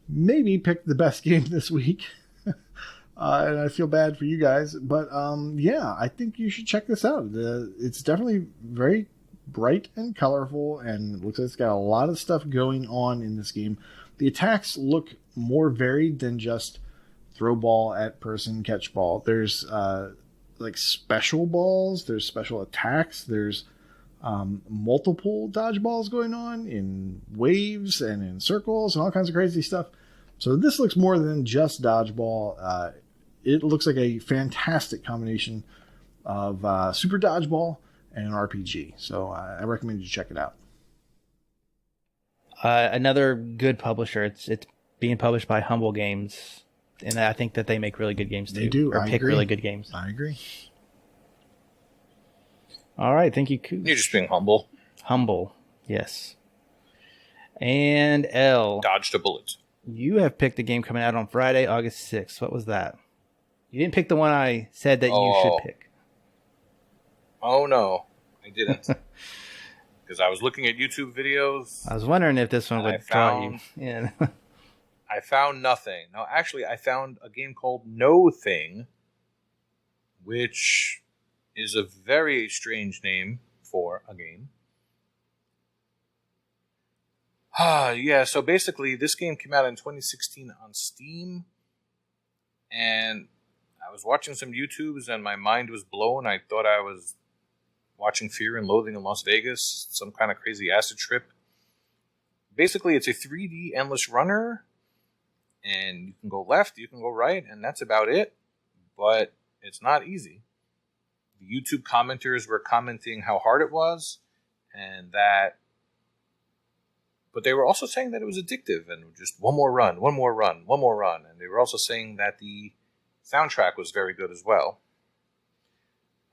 maybe picked the best game this week. And I feel bad for you guys. But yeah, I think you should check this out. It's definitely very bright and colorful, and it looks like it's got a lot of stuff going on in this game. The attacks look more varied than just throw ball at person, catch ball. There's like special balls, there's special attacks, there's multiple dodgeballs going on in waves and in circles and all kinds of crazy stuff. So this looks more than just dodgeball. It looks like a fantastic combination of Super Dodgeball and an RPG. So I recommend you check it out. Another good publisher. It's being published by Humble Games. And I think that they make really good games too. They do. Or pick really good games. I agree. All right, thank you, Koosh. You're just being humble. Humble, yes. And L. Dodged a bullet. You have picked a game coming out on Friday, August 6th. What was that? You didn't pick the one I said that you should pick. Oh, no. I didn't. Because I was looking at YouTube videos. I was wondering if this one would draw you in. I found nothing. No, actually, I found a game called No Thing, which is a very strange name for a game. Yeah, so basically this game came out in 2016 on Steam, and I was watching some YouTubes and my mind was blown. I thought I was watching Fear and Loathing in Las Vegas, some kind of crazy acid trip. Basically, it's a 3D endless runner, and you can go left, you can go right, and that's about it, but it's not easy. The YouTube commenters were commenting how hard it was, and that... But they were also saying that it was addictive and just one more run. And they were also saying that the soundtrack was very good as well.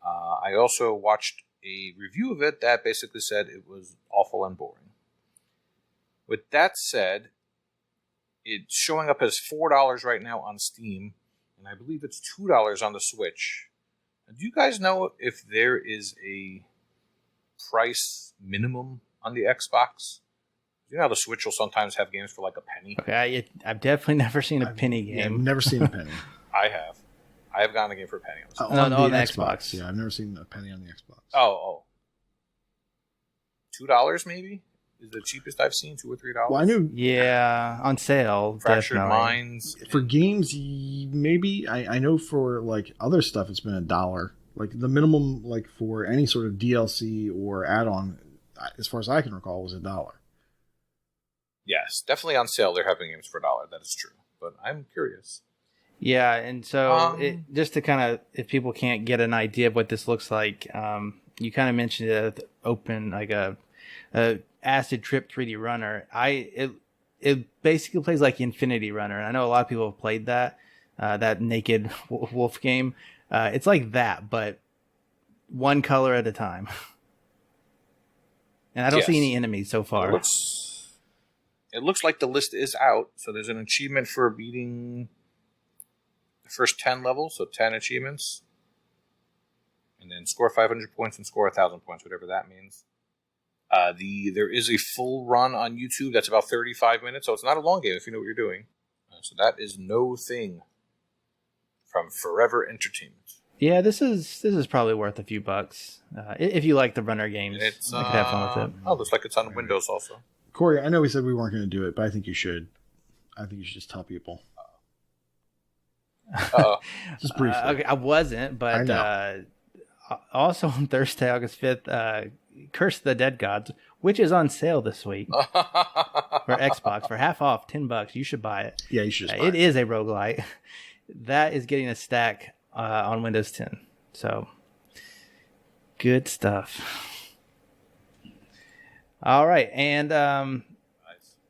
I also watched a review of it that basically said it was awful and boring. With that said, it's showing up as $4 right now on Steam, and I believe it's $2 on the Switch. Do you guys know if there is a price minimum on the Xbox? You know how the Switch will sometimes have games for like a penny? Okay, I've definitely never seen a penny game. Yeah, I've never seen a penny. I have. I have gotten a game for a penny. On the Xbox. Yeah, I've never seen a penny on the Xbox. Oh. $2 maybe? Is the cheapest I've seen, $2 or $3? Well, I knew. Yeah, on sale. Fractured definitely. Minds. For games, maybe. I know for like other stuff, it's been $1. Like the minimum, like for any sort of DLC or add-on, as far as I can recall, was $1. Yes, definitely on sale. They're having games for $1. That is true. But I'm curious. Yeah, and so just to kind of, if people can't get an idea of what this looks like, you kind of mentioned it open like a acid trip 3D runner. It basically plays like Infinity Runner, and I know a lot of people have played that naked wolf game. It's like that, but one color at a time. And I don't see any enemies so far. It looks like the list is out, so there's an achievement for beating the first 10 levels, so 10 achievements. And then score 500 points and score 1,000 points, whatever that means. There is a full run on YouTube that's about 35 minutes, so it's not a long game if you know what you're doing. So that is No Thing from Forever Entertainment. Yeah, this is probably worth a few bucks. If you like the runner games, I could have fun with it. Oh, looks like it's on Windows also. Corey, I know we said we weren't going to do it, but I think you should. I think you should just tell people. Just briefly. Okay, I wasn't, but also on Thursday, August 5th, Curse of the Dead Gods, which is on sale this week for Xbox for half off, $10. You should buy it. Yeah, you should just buy it. It is a roguelite. That is getting a stack on Windows 10. So, good stuff. All right, and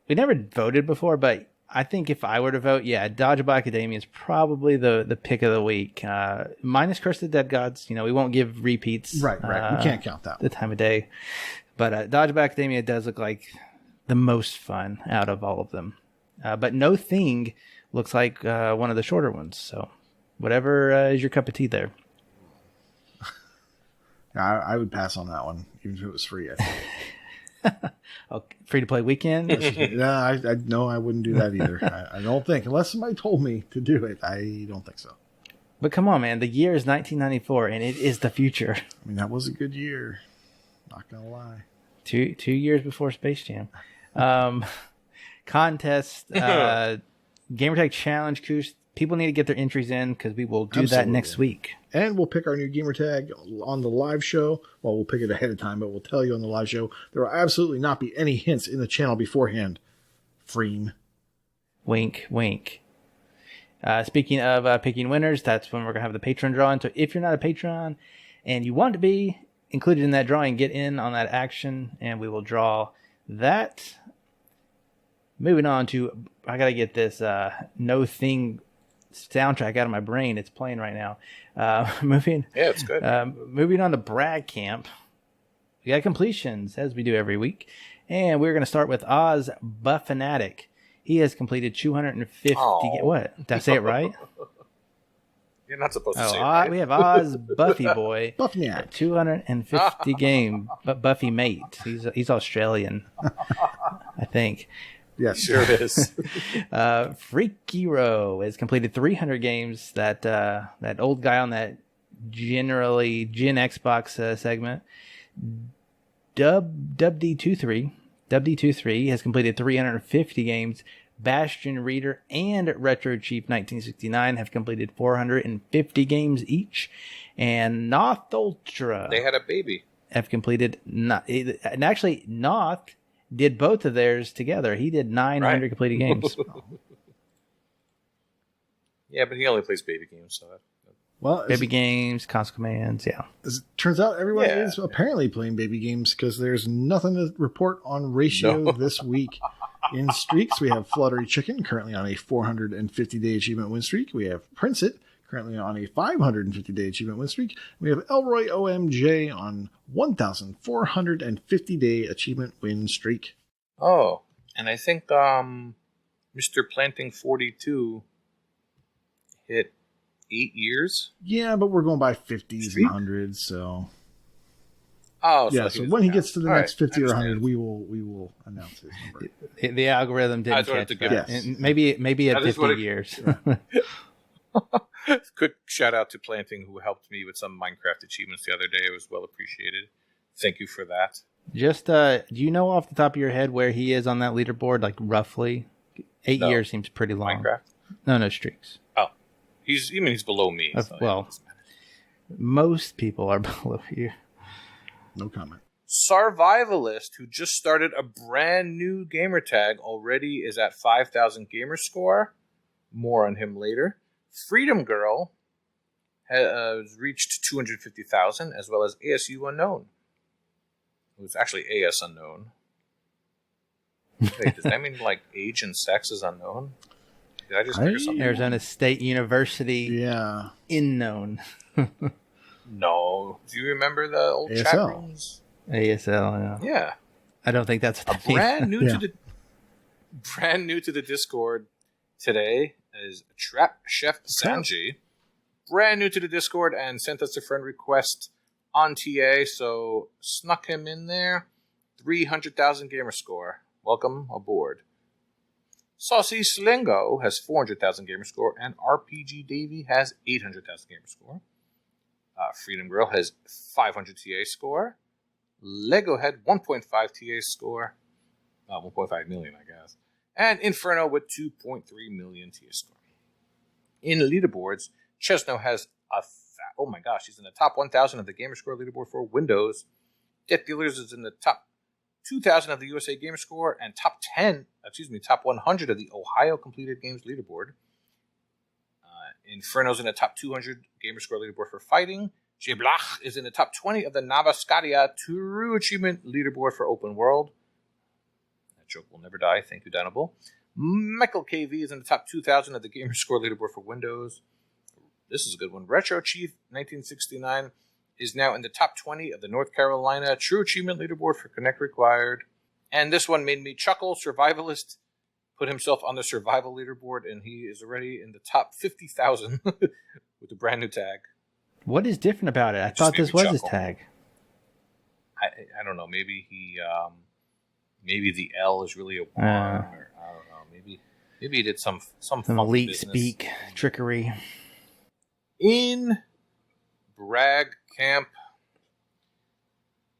we never voted before, but I think if I were to vote, Dodgeball Academia is probably the pick of the week. Minus Curse of the Dead Gods. You know, we won't give repeats. Right. We can't count that. The time of day. But Dodgeball Academia does look like the most fun out of all of them. But No Thing looks like one of the shorter ones. So whatever is your cup of tea there. I would pass on that one, even if it was free, I think. Free to play weekend? No, I wouldn't do that either. I don't think, unless somebody told me to do it. I don't think so. But come on, man. The year is 1994, and it is the future. I mean, that was a good year. Not gonna lie. 2 years before Space Jam. Contest, Gamertag Challenge, Koosh. People need to get their entries in because we will do that next week. And we'll pick our new gamertag on the live show. Well, we'll pick it ahead of time, but we'll tell you on the live show. There will absolutely not be any hints in the channel beforehand. Freem. Wink, wink. Speaking of picking winners, that's when we're going to have the Patreon drawing. So if you're not a Patreon and you want to be included in that drawing, get in on that action, and we will draw that. Moving on to, I got to get this No Thing soundtrack out of my brain. It's playing right now. Moving. Yeah, it's good. Moving on to Brag Camp. We got completions, as we do every week. And we're going to start with Oz Buffanatic. He has completed 250. What? Did I say it right? You're not supposed to say it right. We have Oz Buffy Boy. Buffanatic. 250 game. Buffy mate. He's Australian, I think. Yes. Sure it is. Freaky Row has completed 300 games. That old guy on that generally Gen Xbox segment. WD23 has completed 350 games. Bastion Reader and Retro Chief 1969 have completed 450 games each. And Noth Ultra. They had a baby. Have completed. And actually, Noth did both of theirs together. He did 900 completed games. Yeah, but he only plays baby games, so. Well, baby games, console commands, yeah. As it turns out, everyone is apparently playing baby games because there's nothing to report on ratio this week. In streaks, we have Fluttery Chicken, currently on a 450-day achievement win streak. We have Prince It, currently on a 550-day achievement win streak. We have Elroy OMJ on 1,450-day achievement win streak. Oh, and I think Mr. Planting 42 hit 8 years. Yeah, but we're going by 50s and 100s, so. Oh, yeah. So when he gets to the next 50 or 100, we will announce his number. The algorithm didn't catch that. Yes. Maybe at 50 years. Quick shout out to Planting, who helped me with some Minecraft achievements the other day. It was well appreciated. Thank you for that. Just do you know off the top of your head where he is on that leaderboard? Like roughly, 8 years seems pretty long. Minecraft? No streaks. Oh, he's below me. So most people are below you. No comment. Survivalist, who just started a brand new gamer tag, already is at 5,000 gamer score. More on him later. Freedom Girl has reached 250,000, as well as ASU Unknown. It was actually AS Unknown. Wait, does that mean like age and sex is unknown? Did I just hear something? Arizona State University. Yeah. Unknown. No. Do you remember the old ASL. chat rooms? ASL, Yeah. I don't think that's what brand new to the Discord today is Trap Chef Sanji. Brand new to the Discord and sent us a friend request on TA, so snuck him in there. 300,000 gamer score. Welcome aboard. Saucy Slingo has 400,000 gamer score, and RPG Davey has 800,000 gamer score. Freedom Girl has 500 TA score. Lego had 1.5 TA score. 1.5 million, I guess. And Inferno with 2.3 million TA score. In leaderboards, Chesno has oh my gosh, he's in the top 1,000 of the Gamerscore leaderboard for Windows. Death Dealers is in the top 2,000 of the USA Gamerscore and top 100 of the Ohio Completed Games leaderboard. Inferno's in the top 200 Gamerscore leaderboard for Fighting. J Blach is in the top 20 of the Nava Scadia True Achievement leaderboard for Open World. That joke will never die. Thank you, Dynable. Michael KV is in the top 2,000 of the Gamerscore leaderboard for Windows. This is a good one. Retro Chief 1969 is now in the top 20 of the North Carolina True Achievement leaderboard for Connect Required. And this one made me chuckle. Survivalist put himself on the survival leaderboard, and he is already in the top 50,000 with a brand new tag. What is different about it? I thought this was his tag. I don't know. Maybe maybe the L is really a 1, or I don't know. Maybe he did some elite business. speak trickery. In Brag Camp,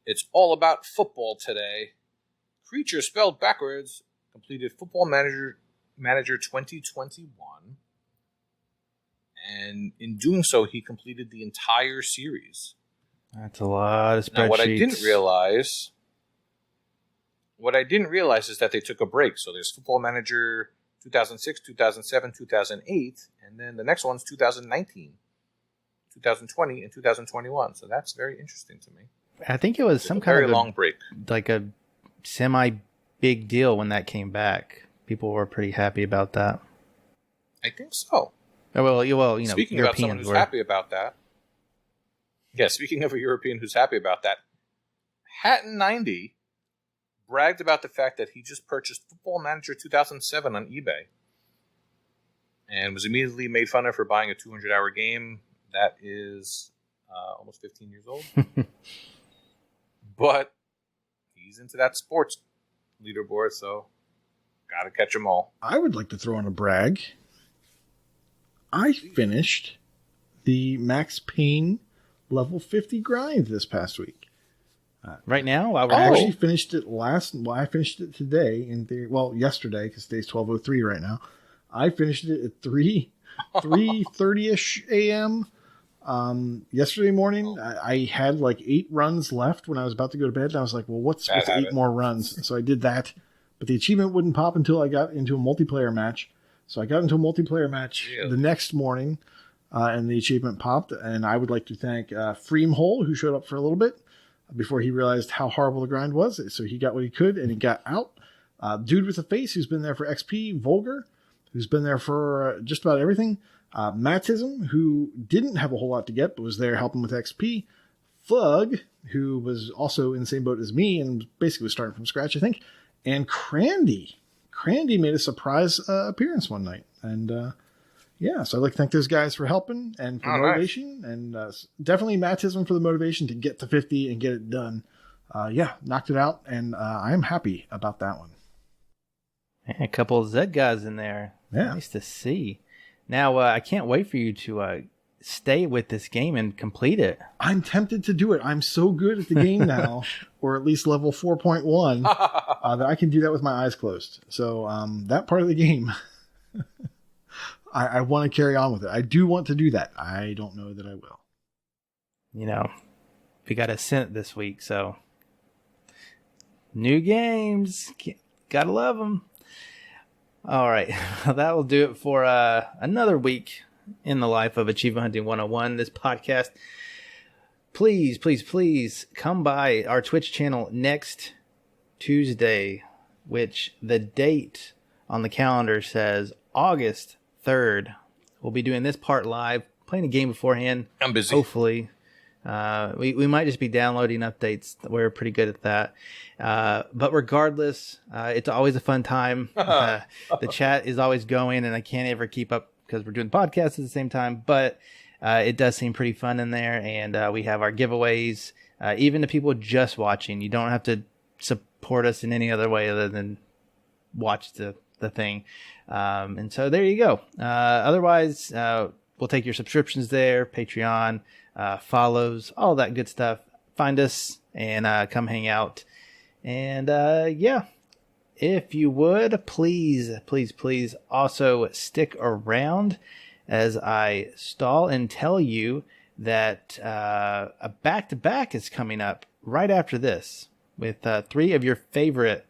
it's all about football today. Creature spelled backwards completed Football Manager 2021, and in doing so, he completed the entire series. That's a lot of spreadsheets. Now, what I didn't realize is that they took a break. So there's Football Manager 2006, 2007, 2008, and then the next one's 2019, 2020, and 2021. So that's very interesting to me. I think it was some kind of long break, like a semi-big deal when that came back. People were pretty happy about that. I think so. Well, Speaking about someone who's happy about that. Yeah, speaking of a European who's happy about that, Hatton90 bragged about the fact that he just purchased Football Manager 2007 on eBay and was immediately made fun of for buying a 200-hour game that is almost 15 years old. But he's into that sports leaderboard, so gotta catch them all. I would like to throw in a brag. I finished the Max Payne level 50 grind this past week. Right now? I actually finished it I finished it today, yesterday, because today's 12:03 right now. I finished it at 3:30ish a.m. Yesterday morning. I had like 8 runs left when I was about to go to bed, and I was like, well, what's 8 more runs? So I did that, but the achievement wouldn't pop until I got into a multiplayer match. So I got into a multiplayer match the next morning, and the achievement popped. And I would like to thank Freemhole, who showed up for a little bit before he realized how horrible the grind was. So he got what he could, and he got out. Dude with a Face, who's been there for XP. Vulgar, who's been there for just about everything. Mattism, who didn't have a whole lot to get, but was there helping with XP. Fug, who was also in the same boat as me and basically was starting from scratch, I think. And Crandy. Crandy made a surprise appearance one night. And so I'd like to thank those guys for helping and for motivation. Nice. And definitely Mattism for the motivation to get to 50 and get it done. Knocked it out. And I am happy about that one. A couple of Z guys in there. Yeah. Nice to see. Now, I can't wait for you to stay with this game and complete it. I'm tempted to do it. I'm so good at the game now, or at least level 4.1, that I can do that with my eyes closed. So that part of the game, I want to carry on with it. I do want to do that. I don't know that I will. We got a Ascent this week, so new games. Gotta love them. All right, that will do it for another week in the life of Achievement Hunting 101. This podcast, please come by our Twitch channel next Tuesday, which the date on the calendar says August 3rd. We'll be doing this part live, playing a game beforehand. I'm busy. Hopefully. We might just be downloading updates. We're pretty good at that. But regardless, it's always a fun time. The chat is always going, and I can't ever keep up because we're doing podcasts at the same time. But it does seem pretty fun in there, and we have our giveaways. Even to people just watching, you don't have to support us in any other way other than watch the thing. And so there you go. Otherwise, we'll take your subscriptions there, Patreon, follows, all that good stuff. Find us and come hang out. And if you would, please also stick around as I stall and tell you that a back-to-back is coming up right after this with 3 of your favorite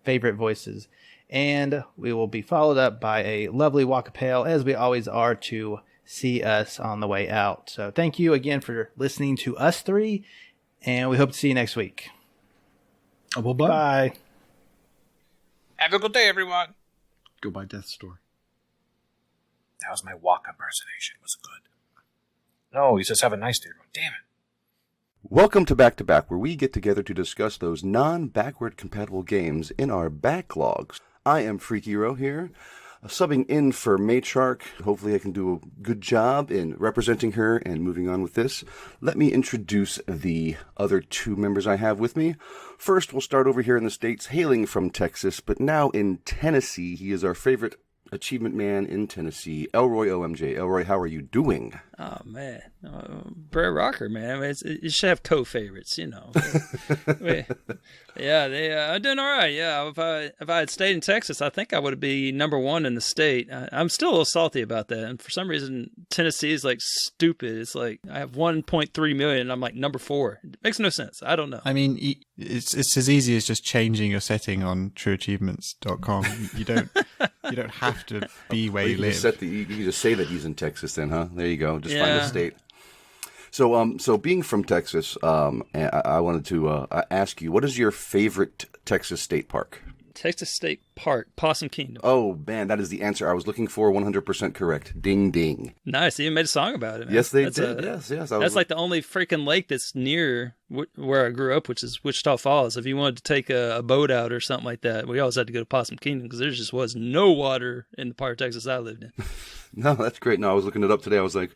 voices. And we will be followed up by a lovely Wakapeil, as we always are, to see us on the way out. So thank you again for listening to us 3, and we hope to see you next week. Well, bye. Have a good day, everyone. Go buy Death's Door. That was my Waka impersonation. Was it good? No, he says have a nice day, everyone. Damn it. Welcome to Back to Back, where we get together to discuss those non-backward compatible games in our backlogs. I am Freakyro here, subbing in for Matrarch. Hopefully I can do a good job in representing her and moving on with this. Let me introduce the other 2 members I have with me. First, we'll start over here in the States, hailing from Texas, but now in Tennessee. He is our favorite achievement man in Tennessee, Elroy OMJ. Elroy, how are you doing? Oh, man. Brer Rocker, man. You should have co-favorites, I'm doing all right. Yeah, if I had stayed in Texas, I think I would be number 1 in the state. I'm still a little salty about that. And for some reason, Tennessee is like stupid. It's like I have 1.3 million and I'm like number 4. It makes no sense. I don't know. I mean, it's as easy as just changing your setting on trueachievements.com. You don't have to be where you live. You can just say that he's in Texas then, huh? There you go. Just find a state. So being from Texas, I wanted to ask you, what is your favorite Texas state park? Texas State Park, Possum Kingdom. Oh, man, that is the answer I was looking for. 100% correct. Ding, ding. Nice. They even made a song about it, man. Yes, they did. Yes. That's like the only freaking lake that's near where I grew up, which is Wichita Falls. If you wanted to take a boat out or something like that, we always had to go to Possum Kingdom because there just was no water in the part of Texas I lived in. No, that's great. No, I was looking it up today. I was like,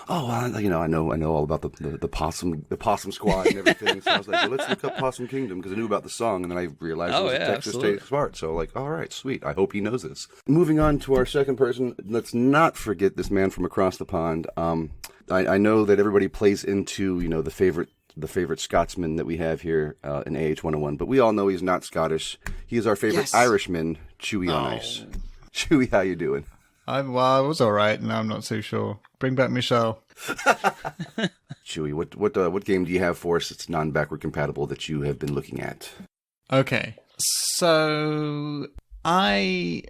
oh, well, I know all about the possum squad and everything. So I was like, well, let's look up Possum Kingdom because I knew about the song, and then I realized it was a Texas State Smart. So like, all right, sweet. I hope he knows this. Moving on to our second person, let's not forget this man from across the pond. I know that everybody plays into the favorite Scotsman that we have here in AH 101, but we all know he's not Scottish. He is our favorite Irishman, Chewie on Ice. Chewie, how you doing? I was all right, and I'm not so sure. Bring back Michelle. Chewie, what game do you have for us that's non-backward compatible that you have been looking at? Okay, so I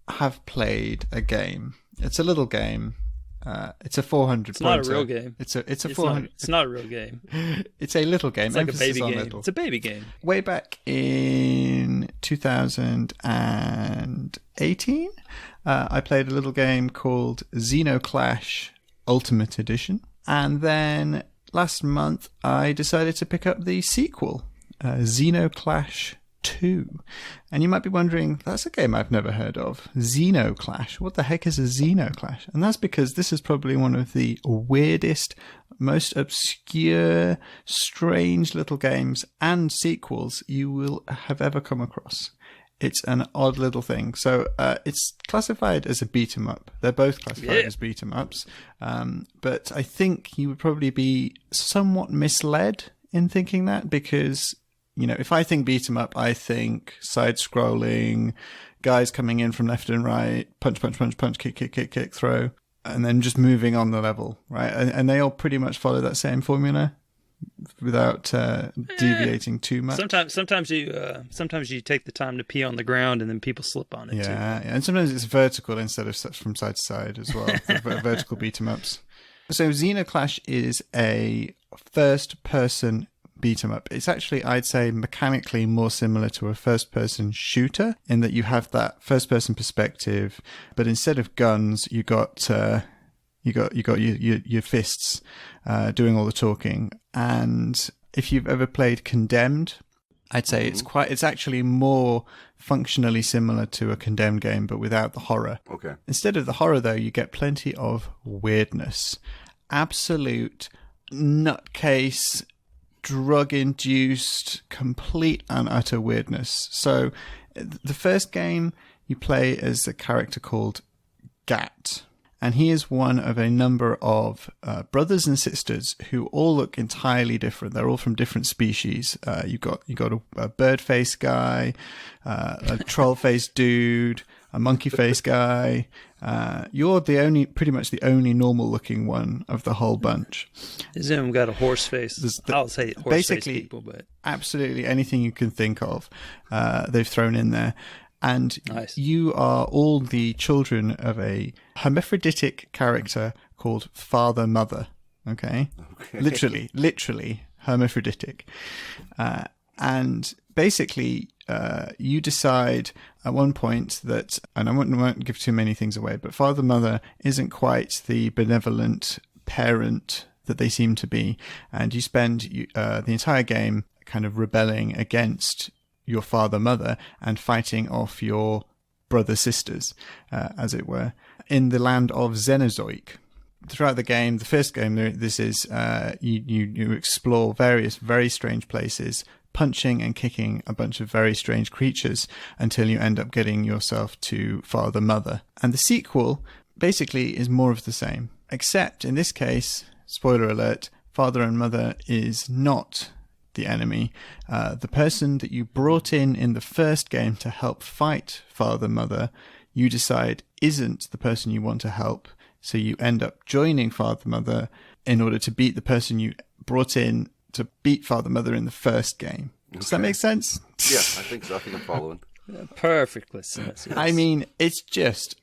have played a game. It's a little game. It's a 400. It's not a real game. It's a 400. It's not a real game. It's a little game. It's like Emphasis a baby game. Little. It's a baby game. Way back in 2018, I played a little game called Xenoclash Ultimate Edition, and then last month I decided to pick up the sequel, Xenoclash 2. And you might be wondering, that's a game I've never heard of. Xenoclash. What the heck is a Xenoclash? And that's because this is probably one of the weirdest, most obscure, strange little games and sequels you will have ever come across. It's an odd little thing. So it's classified as a beat-em-up. They're both classified as beat-em-ups. But I think you would probably be somewhat misled in thinking that because if I think beat 'em up, I think side-scrolling, guys coming in from left and right, punch, kick, throw, and then just moving on the level, right? And they all pretty much follow that same formula without deviating too much. Sometimes you take the time to pee on the ground, and then people slip on it too. Yeah, and sometimes it's vertical instead of from side to side as well. Vertical beat 'em ups. So Xenoclash is a first-person beat 'em up. It's actually, I'd say, mechanically more similar to a first-person shooter in that you have that first-person perspective, but instead of guns, you got your fists doing all the talking. And if you've ever played Condemned, I'd say it's actually more functionally similar to a Condemned game, but without the horror. Okay. Instead of the horror, though, you get plenty of weirdness, absolute nutcase, drug-induced, complete and utter weirdness. So the first game you play as a character called Gat, and he is one of a number of brothers and sisters who all look entirely different. They're all from different species. You got a bird-faced guy, a troll-faced dude, a monkey-faced guy. You're pretty much the only normal-looking one of the whole bunch. Has anyone got a horse face? I'll say horse-faced people, but absolutely anything you can think of, they've thrown in there. And nice. You are all the children of a hermaphroditic character called Father Mother. Okay. Literally hermaphroditic. And basically, you decide at one point that, and I won't give too many things away, but Father Mother isn't quite the benevolent parent that they seem to be. And you spend the entire game kind of rebelling against your Father Mother and fighting off your brother sisters, as it were, in the land of Xenozoic. Throughout the game, the first game, this is you explore various very strange places, punching and kicking a bunch of very strange creatures until you end up getting yourself to Father Mother. And the sequel basically is more of the same, except in this case, spoiler alert, Father and Mother is not the enemy. The person that you brought in the first game to help fight Father Mother, you decide isn't the person you want to help, so you end up joining Father Mother in order to beat the person you brought in to beat Father Mother in the first game. Does that make sense? Yeah, I think so. I think I'm following. Perfectly sense. Yes. I mean, it's just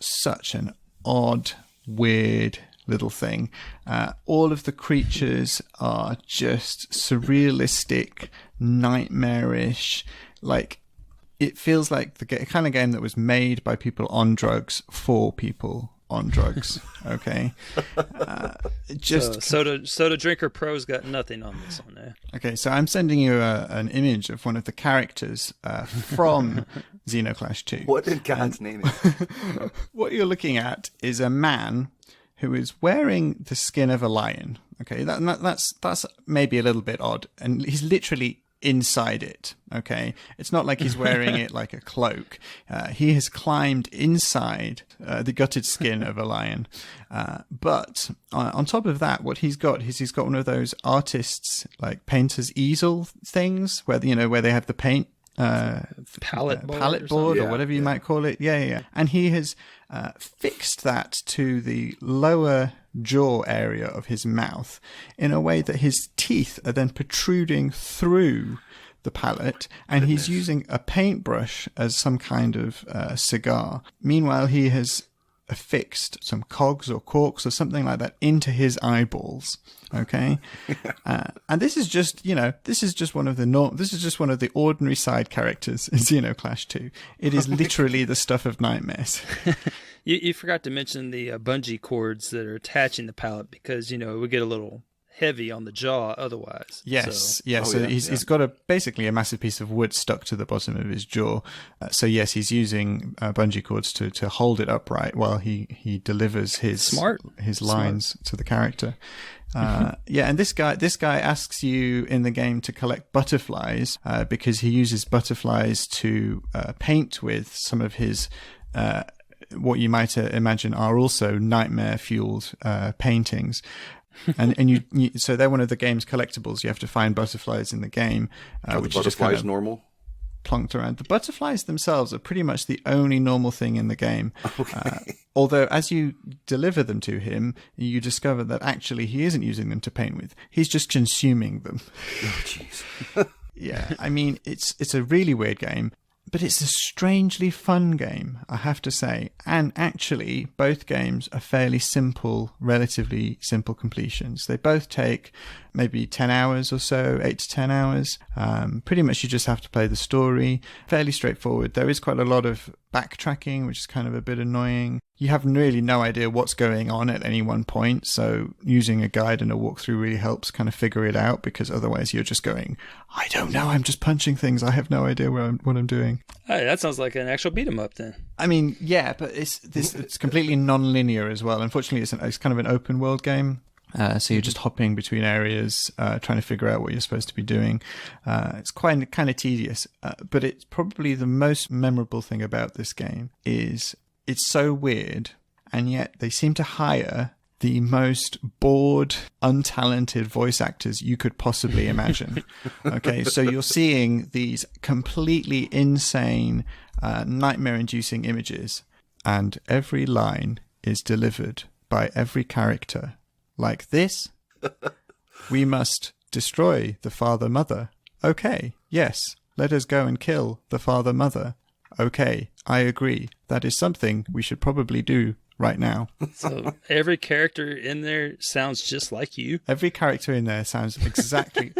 such an odd, weird little thing. All of the creatures are just surrealistic, nightmarish, like it feels like the kind of game that was made by people on drugs for people on drugs. Okay. Soda Drinker Pro's got nothing on this one there. Okay, so I'm sending you an image of one of the characters from Xenoclash 2. What in God's name is What you're looking at is a man who is wearing the skin of a lion. Okay, that's maybe a little bit odd, and he's literally inside it. Okay, it's not like he's wearing it like a cloak. He has climbed inside the gutted skin of a lion. But on top of that, what he's got is he's got one of those artists like painter's easel things where they have the paint palette board or whatever you might call it. Yeah. And he has fixed that to the lower jaw area of his mouth in a way that his teeth are then protruding through the palette, and he's using a paintbrush as some kind of cigar. Meanwhile, he has affixed some cogs or corks or something like that into his eyeballs. Okay, and this is just one of the ordinary side characters in Xenoclash 2. It is literally the stuff of nightmares. You forgot to mention the bungee cords that are attaching the palette, because it would get a little heavy on the jaw otherwise. Yes, he's got basically a massive piece of wood stuck to the bottom of his jaw. So yes, he's using bungee cords to hold it upright while he delivers his lines to the character. And this guy asks you in the game to collect butterflies because he uses butterflies to paint with some of his what you might imagine are also nightmare-fueled paintings. and you so they're one of the game's collectibles. You have to find butterflies in the game. Which the butterflies just normal? Plonked around. The butterflies themselves are pretty much the only normal thing in the game. Okay. Although as you deliver them to him, you discover that actually he isn't using them to paint with. He's just consuming them. Oh, jeez. Yeah, I mean, it's a really weird game. But it's a strangely fun game, I have to say. And actually, both games are fairly simple, relatively simple completions. They both take maybe 10 hours or so, 8 to 10 hours. Pretty much you just have to play the story. Fairly straightforward. There is quite a lot of backtracking, which is kind of a bit annoying. You have really no idea what's going on at any one point, so using a guide and a walkthrough really helps kind of figure it out, because otherwise you're just going, I don't know, I'm just punching things, I have no idea what I'm doing. Hey, that sounds like an actual beat 'em up then. I mean, yeah, but it's completely non-linear as well. Unfortunately, it's kind of an open world game. So you're just hopping between areas, trying to figure out what you're supposed to be doing. It's quite kind of tedious, but it's probably the most memorable thing about this game is it's so weird, and yet they seem to hire the most bored, untalented voice actors you could possibly imagine. Okay, so you're seeing these completely insane, nightmare-inducing images, and every line is delivered by every character like this. We must destroy the father-mother. Okay, yes, let us go and kill the father-mother. Okay, I agree. That is something we should probably do right now. So every character in there sounds just like you? Every character in there sounds exactly...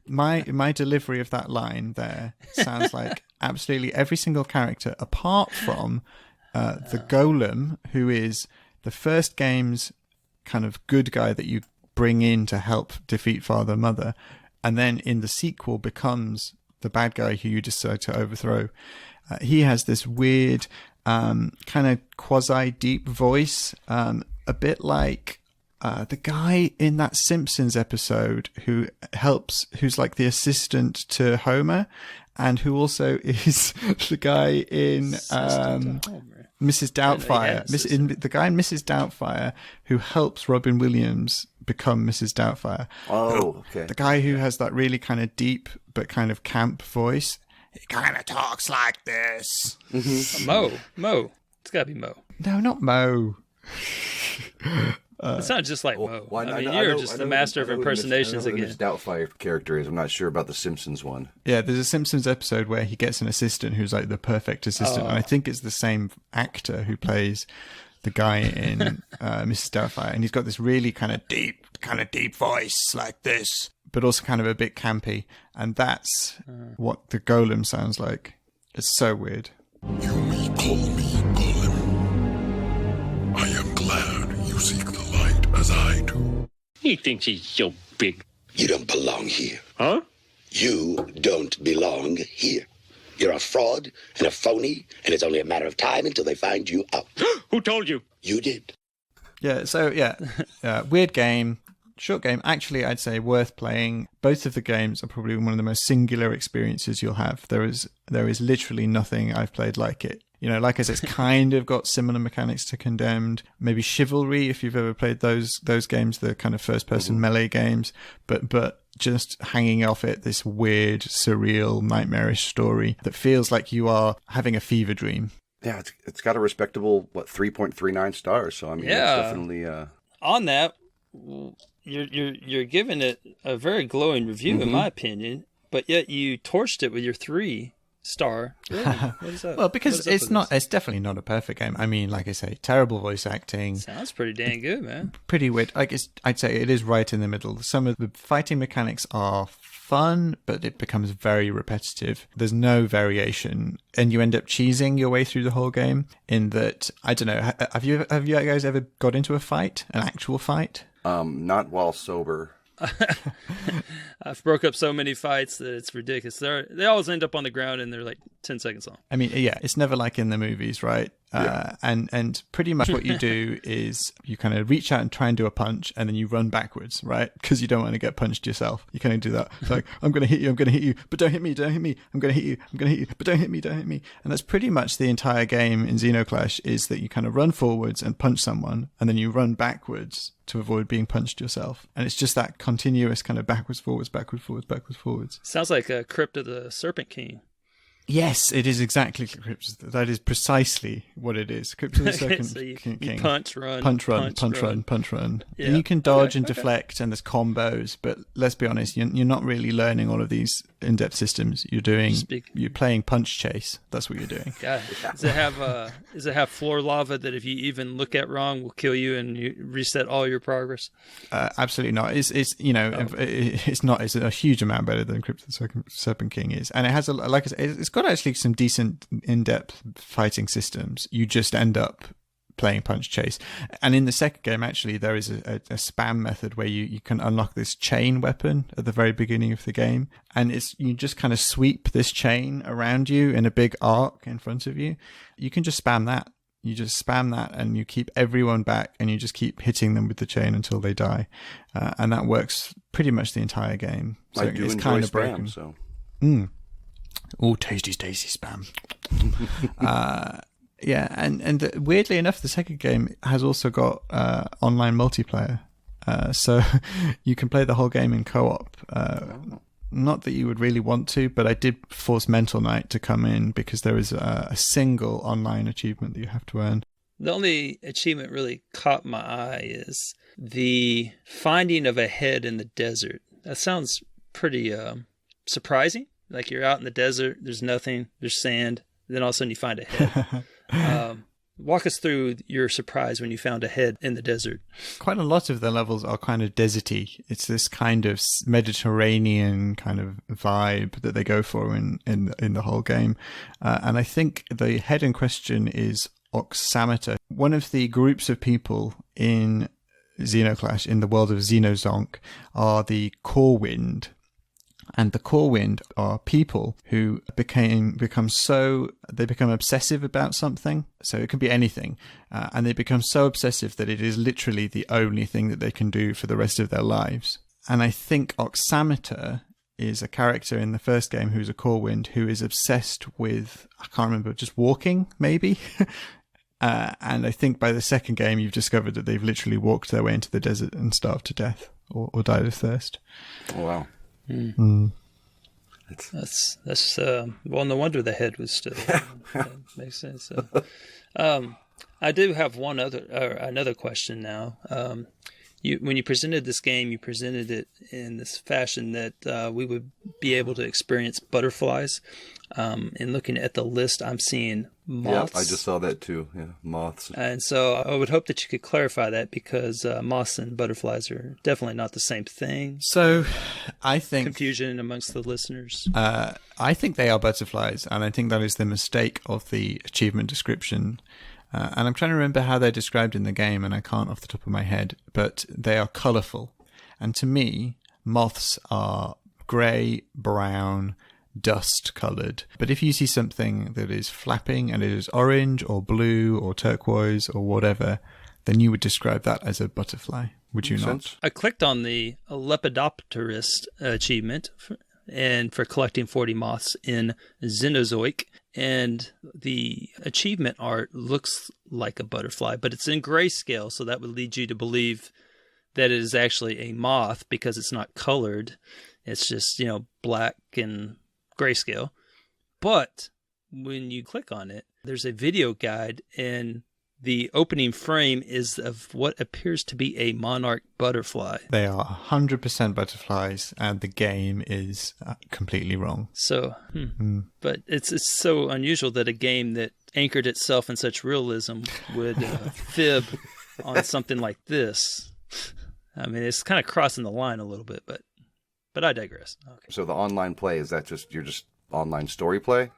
my delivery of that line there sounds like absolutely every single character, apart from the golem, who is the first game's kind of good guy that you bring in to help defeat Father Mother, and then in the sequel becomes the bad guy who you decide to overthrow. He has this weird kind of quasi-deep voice, a bit like the guy in that Simpsons episode who's like the assistant to Homer, and who also is the guy in Mrs. Doubtfire, the guy in Mrs. Doubtfire who helps Robin Williams become Mrs. Doubtfire. Oh, okay. The guy who has that really kind of deep but kind of camp voice. He kind of talks like this. Mm-hmm. Mo. It's got to be Mo. No, not Mo. It's not just like Mo. You're just the master of impersonations again. Mrs. Doubtfire character is. I'm not sure about the Simpsons one. Yeah, there's a Simpsons episode where he gets an assistant who's like the perfect assistant. And I think it's the same actor who plays the guy in Mrs. Doubtfire. And he's got this really kind of deep voice like this, but also kind of a bit campy. And that's what the golem sounds like. It's so weird. You may call me Golem. I am glad you seek the light as I do. He thinks he's so big. You don't belong here. Huh? You don't belong here. You're a fraud and a phony, and it's only a matter of time until they find you out. Who told you? You did. Yeah, so weird game, short game. Actually, I'd say worth playing. Both of the games are probably one of the most singular experiences you'll have. There is literally nothing I've played like it. You know, like I said, it's kind of got similar mechanics to Condemned. Maybe Chivalry, if you've ever played those games, the kind of first-person melee games. But just hanging off it, this weird, surreal, nightmarish story that feels like you are having a fever dream. Yeah, it's got a respectable 3.39 stars. So I mean, Yeah. it's definitely On that, you're giving it a very glowing review, in my opinion, but yet you torched it with your 3-star. Really? What is that? Well, because What is up with this? it's definitely not a perfect game. I mean, like I say, terrible voice acting. Sounds pretty dang good, man. Pretty weird. I'd say it is right in the middle. Some of the fighting mechanics are fun, but it becomes very repetitive. There's no variation, and you end up cheesing your way through the whole game. In that, I don't know. Have you guys ever got into a fight, an actual fight? not while sober. I've broke up so many fights that it's ridiculous. They always end up on the ground and they're like 10 seconds long. I mean, yeah, it's never like in the movies, right? Yeah. And pretty much what you do is you kind of reach out and try and do a punch, and then you run backwards, right? Because you don't want to get punched yourself. You kind of do that. It's like, I'm going to hit you, but don't hit me. I'm going to hit you, but don't hit me. And that's pretty much the entire game in Xenoclash, is that you kind of run forwards and punch someone, and then you run backwards to avoid being punched yourself. And it's just that continuous kind of backwards, forwards. Sounds like a Crypt of the Serpent King. Yes, it is exactly Crypt. That is precisely what it is. Crypt of the Second So you King. punch, run. Yeah. And you can dodge and deflect, and there's combos. But let's be honest, you're not really learning all of these in-depth systems. You're playing punch chase. That's what you're doing. God, does it have floor lava that if you even look at wrong will kill you and you reset all your progress? Absolutely not. It's not. It's a huge amount better than Crypt of the Serpent King is, and it has like I said, it's got actually some decent in-depth fighting systems. You just end up playing punch chase. And in the second game, actually, there is a spam method where you can unlock this chain weapon at the very beginning of the game, and you just kind of sweep this chain around you in a big arc in front of you. You can just spam that. You just spam that, and you keep everyone back, and you just keep hitting them with the chain until they die, and that works pretty much the entire game. So I do it's enjoy kind of spam, broken. so. Oh, tasty spam. Yeah, and weirdly enough, the second game has also got online multiplayer. So you can play the whole game in co-op. Not that you would really want to, but I did force Mental Knight to come in because there is a single online achievement that you have to earn. The only achievement really caught my eye is the finding of a head in the desert. That sounds pretty surprising. Like you're out in the desert, there's nothing, there's sand, then all of a sudden you find a head. Walk us through your surprise when you found a head in the desert. Quite a lot of the levels are kind of deserty. It's this kind of Mediterranean kind of vibe that they go for in the whole game. And I think the head in question is Oxameter, one of the groups of people in Xenoclash, in the world of Xenozonk, are the Corwind. And the Corwind are people who become obsessive about something. So it can be anything. And they become so obsessive that it is literally the only thing that they can do for the rest of their lives. And I think Oxameter is a character in the first game who's a Corwind who is obsessed with, I can't remember, just walking, maybe? And I think by the second game, you've discovered that they've literally walked their way into the desert and starved to death or died of thirst. Oh, wow. That's well, no wonder the head was still. That makes sense. I do have another question now. when you presented this game, you presented it in this fashion that we would be able to experience butterflies. And looking at the list, I'm seeing moths. Yeah, I just saw that too. Yeah, moths. And so I would hope that you could clarify that, because moths and butterflies are definitely not the same thing. So I think Confusion amongst the listeners. I think they are butterflies, and I think that is the mistake of the achievement description. And I'm trying to remember how they're described in the game, and I can't off the top of my head, but they are colourful. And to me, moths are grey, brown, dust coloured. But if you see something that is flapping and it is orange or blue or turquoise or whatever, then you would describe that as a butterfly, would you not? I clicked on the Lepidopterist achievement for collecting 40 moths in Xenozoic, and the achievement art looks like a butterfly, but it's in grayscale, so that would lead you to believe that it is actually a moth because it's not colored. It's just, black and grayscale. But when you click on it, there's a video guide, and the opening frame is of what appears to be a monarch butterfly. They are 100% butterflies, and the game is completely wrong. So, but it's so unusual that a game that anchored itself in such realism would fib on something like this. I mean, it's kind of crossing the line a little bit, but I digress. Okay. So the online play, is that you're just online story play?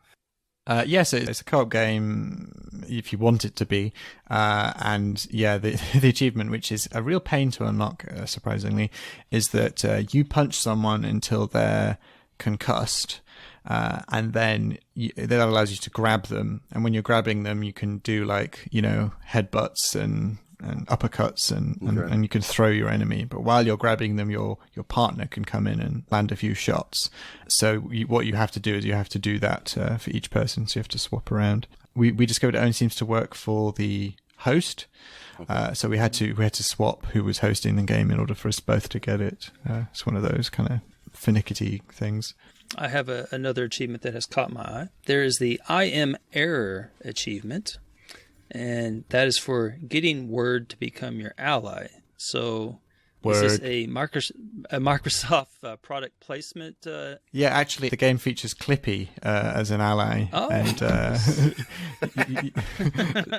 Yes, it's a co-op game if you want it to be. And yeah, the achievement, which is a real pain to unlock, surprisingly, is that you punch someone until they're concussed. And then that allows you to grab them. And when you're grabbing them, you can do headbutts and uppercuts and you can throw your enemy. But while you're grabbing them, your partner can come in and land a few shots. So what you have to do is you have to do that for each person. So you have to swap around. We discovered it only seems to work for the host. Okay. So we had to swap who was hosting the game in order for us both to get it. It's one of those kind of finicky things. I have another achievement that has caught my eye. There is the I Am Error achievement. And that is for getting Word to become your ally. So, Word. Is this a Microsoft product placement? Yeah, actually, the game features Clippy as an ally. Oh. And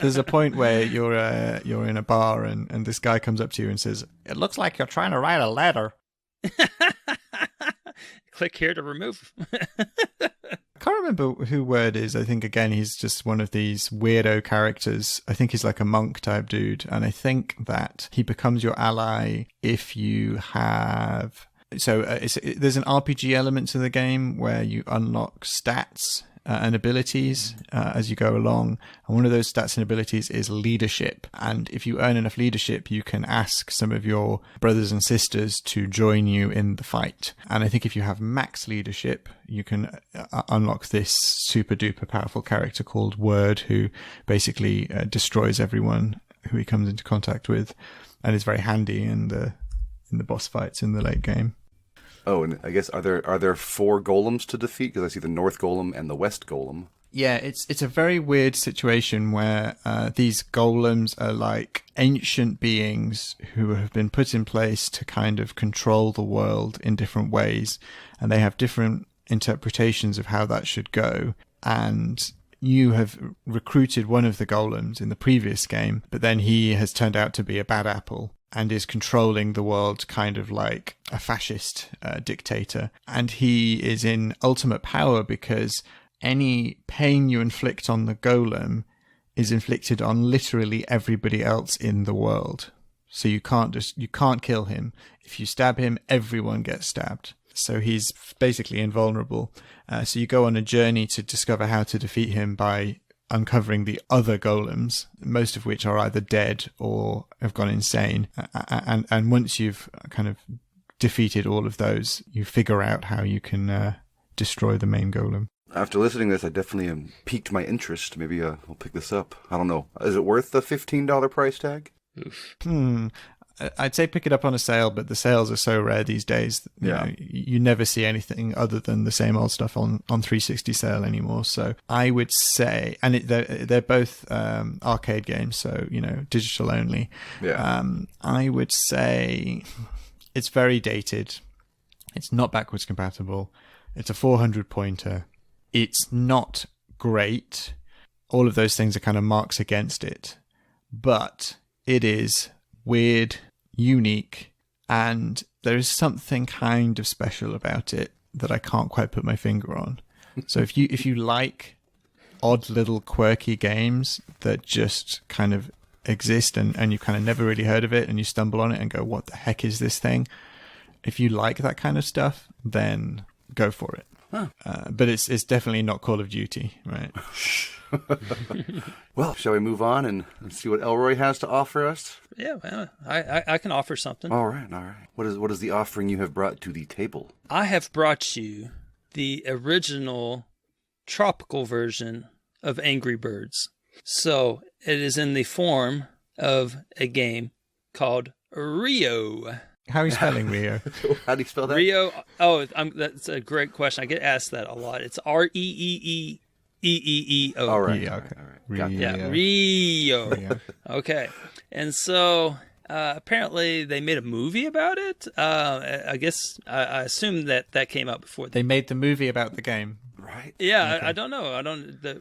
there's a point where you're in a bar and this guy comes up to you and says, "It looks like you're trying to write a letter." Click here to remove. I can't remember who Word is. I think, again, he's just one of these weirdo characters. I think he's like a monk type dude. And I think that he becomes your ally if you have... So there's an RPG element to the game where you unlock stats and abilities as you go along. And one of those stats and abilities is leadership. And if you earn enough leadership, you can ask some of your brothers and sisters to join you in the fight. And I think if you have max leadership, you can unlock this super duper powerful character called Word, who basically destroys everyone who he comes into contact with, and is very handy in the boss fights in the late game. Oh, and I guess are there 4 golems to defeat? Because I see the North Golem and the West Golem. Yeah, it's a very weird situation where these golems are like ancient beings who have been put in place to kind of control the world in different ways, and they have different interpretations of how that should go. And you have recruited one of the golems in the previous game, but then he has turned out to be a bad apple and is controlling the world kind of like a fascist dictator. And he is in ultimate power because any pain you inflict on the golem is inflicted on literally everybody else in the world. So you can't kill him. If you stab him, everyone gets stabbed. So he's basically invulnerable. So you go on a journey to discover how to defeat him by uncovering the other golems, most of which are either dead or have gone insane. And once you've kind of defeated all of those, you figure out how you can destroy the main golem. After listening to this, I definitely piqued my interest. Maybe I'll pick this up. I don't know. Is it worth the $15 price tag? I'd say pick it up on a sale, but the sales are so rare these days. You know, you never see anything other than the same old stuff on 360 sale anymore. So I would say, and they're both arcade games, so you know, digital only. Yeah. I would say it's very dated. It's not backwards compatible. It's a 400 pointer. It's not great. All of those things are kind of marks against it, but it is weird, unique, and there is something kind of special about it that I can't quite put my finger on. So if you like odd little quirky games that just kind of exist and you kind of never really heard of it and you stumble on it and go, what the heck is this thing? If you like that kind of stuff, then go for it. Huh. But it's definitely not Call of Duty, right? Well, shall we move on and see what Elroy has to offer us? Yeah, well, I can offer something. All right. What is the offering you have brought to the table? I have brought you the original tropical version of Angry Birds. So it is in the form of a game called Rio. How are you spelling Rio? How do you spell that? Rio. Oh, that's a great question. I get asked that a lot. It's Reeeeo. All right. Yeah, okay. All right. Yeah, Rio. Okay. And so apparently they made a movie about it. I guess I assume that came out before. They made the movie about the game. Right. Yeah, Okay. I don't know.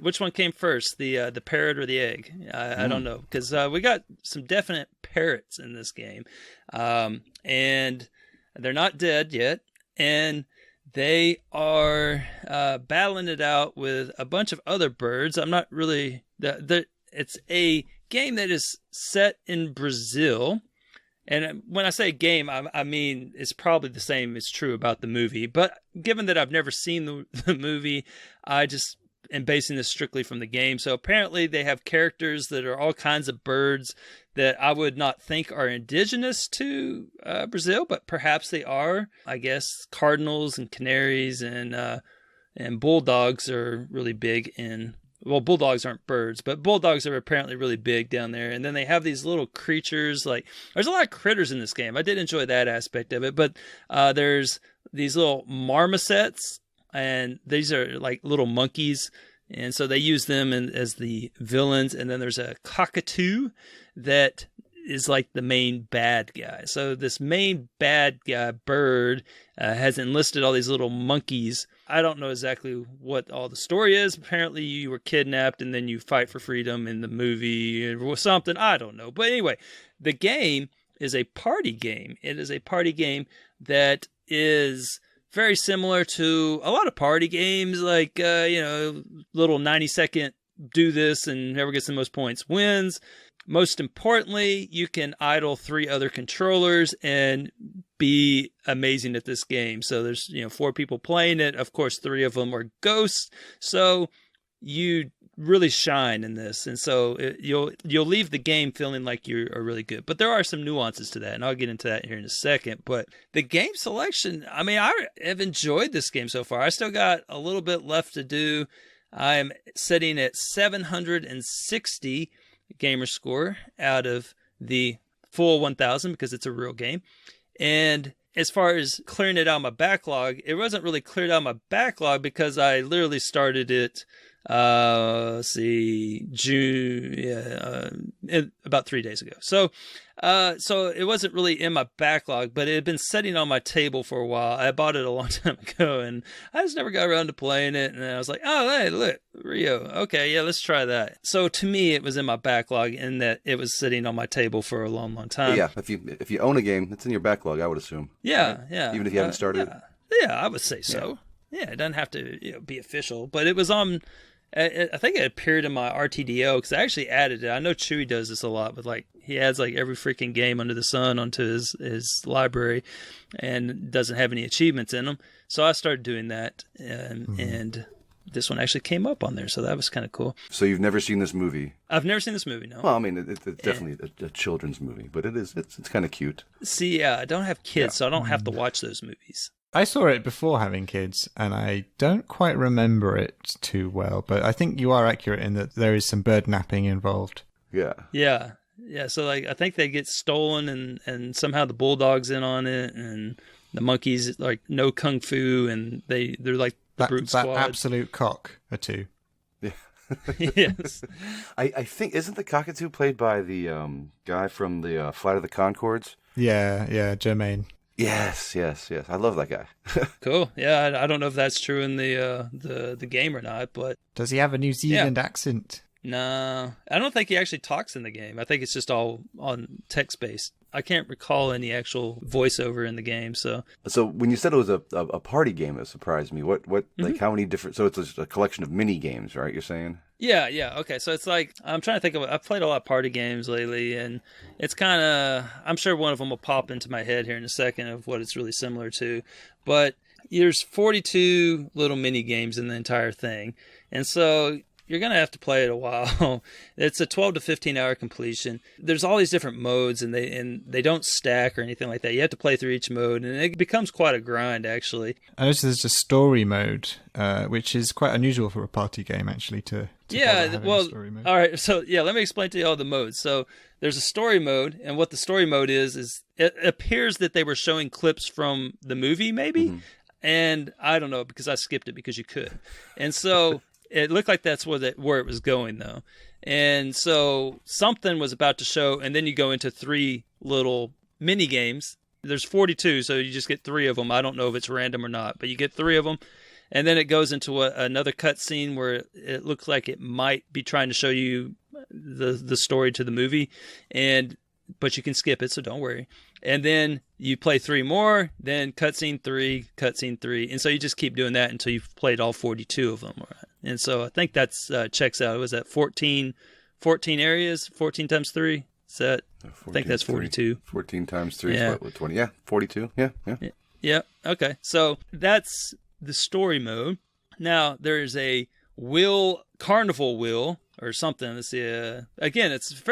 Which one came first, the parrot or the egg? I don't know, because we got some definite parrots in this game, and they're not dead yet, and they are battling it out with a bunch of other birds. I'm not really. It's a game that is set in Brazil. And when I say game, I mean it's probably the same is true about the movie. But given that I've never seen the movie, I just am basing this strictly from the game. So apparently they have characters that are all kinds of birds that I would not think are indigenous to Brazil, but perhaps they are. I guess cardinals and canaries and bulldogs are really big in. Well, bulldogs aren't birds, but bulldogs are apparently really big down there. And then they have these little creatures, like there's a lot of critters in this game. I did enjoy that aspect of it, but there's these little marmosets, and these are like little monkeys. And so they use them as the villains. And then there's a cockatoo that is like the main bad guy. So this main bad guy bird has enlisted all these little monkeys. I don't know exactly what all the story is. Apparently you were kidnapped and then you fight for freedom in the movie or something. I don't know. But anyway, the game is a party game. It is a party game that is very similar to a lot of party games, like, little 90-second do this and whoever gets the most points wins. Most importantly, you can idle 3 other controllers and be amazing at this game. So there's 4 people playing it. Of course, 3 of them are ghosts. So you really shine in this, and so you'll leave the game feeling like you are really good. But there are some nuances to that, and I'll get into that here in a second. But the game selection, I mean, I have enjoyed this game so far. I still got a little bit left to do. I'm sitting at 760 gamer score out of the full 1000 because it's a real game. And as far as clearing it out of my backlog, it wasn't really cleared out of my backlog because I literally started it about 3 days ago. So it wasn't really in my backlog, but it had been sitting on my table for a while. I bought it a long time ago and I just never got around to playing it. And I was like, oh, hey, look, Rio. Okay, yeah, let's try that. So to me, it was in my backlog in that it was sitting on my table for a long, long time. Yeah, if you own a game, it's in your backlog, I would assume. Yeah, right? Yeah. Even if you haven't started it. Yeah, I would say so. Yeah, it doesn't have to be official, but it was on. I think it appeared in my RTDO because I actually added it. I know Chewie does this a lot, but like he adds like every freaking game under the sun onto his library, and doesn't have any achievements in them. So I started doing that, and this one actually came up on there, so that was kind of cool. So you've never seen this movie? I've never seen this movie, no. Well, I mean, it's definitely a children's movie, but it's kind of cute. See, yeah, I don't have kids, so I don't have to watch those movies. I saw it before having kids, and I don't quite remember it too well, but I think you are accurate in that there is some bird napping involved. Yeah. Yeah. Yeah, so like I think they get stolen, and somehow the bulldog's in on it, and the monkeys like no kung fu, and they're like the brute that squad. absolute cock are two. Yes. I think, isn't the cockatoo played by the guy from the Flight of the Conchords? Yeah, Jermaine. Yes. I love that guy. Cool. Yeah, I don't know if that's true in the game or not, but Does he have a New Zealand accent? no, I don't think he actually talks in the game. I think it's just all on text based. I can't recall any actual voiceover in the game. So when you said it was a party game, it surprised me. What like how many different? So it's just a collection of mini games, right? You're saying? Yeah. Okay, so it's like I'm trying to think of. I've played a lot of party games lately, and it's kind of. I'm sure one of them will pop into my head here in a second of what it's really similar to, but there's 42 little mini games in the entire thing, and so you're going to have to play it a while. It's a 12 to 15 hour completion. There's all these different modes, and they don't stack or anything like that. You have to play through each mode, and it becomes quite a grind, actually. I noticed there's a story mode, which is quite unusual for a party game, actually, to well, story mode. All right. So, let me explain to you all the modes. So there's a story mode, and what the story mode is it appears that they were showing clips from the movie, maybe, and I don't know, because I skipped it because you could. And so... It looked like that's where it was going, though. And so something was about to show, and then you go into 3 little mini games. There's 42, so you just get 3 of them. I don't know if it's random or not, but you get 3 of them. And then it goes into another cutscene where it looks like it might be trying to show you the story to the movie, but you can skip it, so don't worry. And then you play 3 more, then cutscene 3, and so you just keep doing that until you've played all 42 of them. And so I think that's checks out. Was that 14 areas? 14 times 3? Is that? 14, I think that's 42. 14 times 3 is what, 20? Yeah, 42. Yeah. Yeah. Okay. So that's the story mode. Now there's a carnival wheel or something. Let's see. Again, it's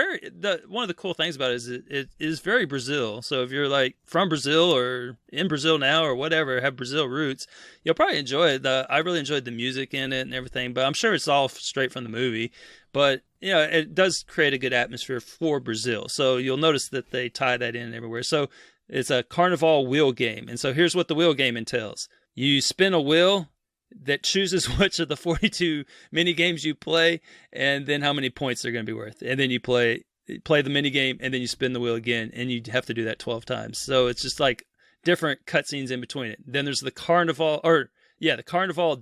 one of the cool things about it is it is very Brazil. So if you're like from Brazil or in Brazil now or whatever, have Brazil roots, you'll probably enjoy it. I really enjoyed the music in it and everything, but I'm sure it's all straight from the movie. But it does create a good atmosphere for Brazil. So you'll notice that they tie that in everywhere. So it's a carnival wheel game, and so here's what the wheel game entails: you spin a wheel that chooses which of the 42 mini games you play, and then how many points they're going to be worth. And then you play the mini game, and then you spin the wheel again, and you have to do that 12 times. So it's just like different cutscenes in between it. Then there's the carnival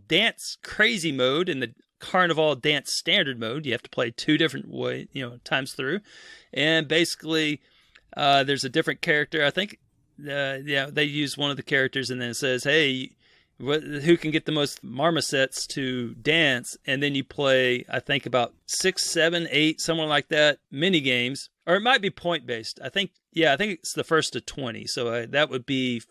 dance crazy mode and the carnival dance standard mode. You have to play 2 different times through, and basically there's a different character. I think they use one of the characters, and then it says, hey, who can get the most marmosets to dance, and then you play, I think, about 6, 7, 8, somewhere like that, mini games, or it might be point based. I think it's the first to 20, so that would be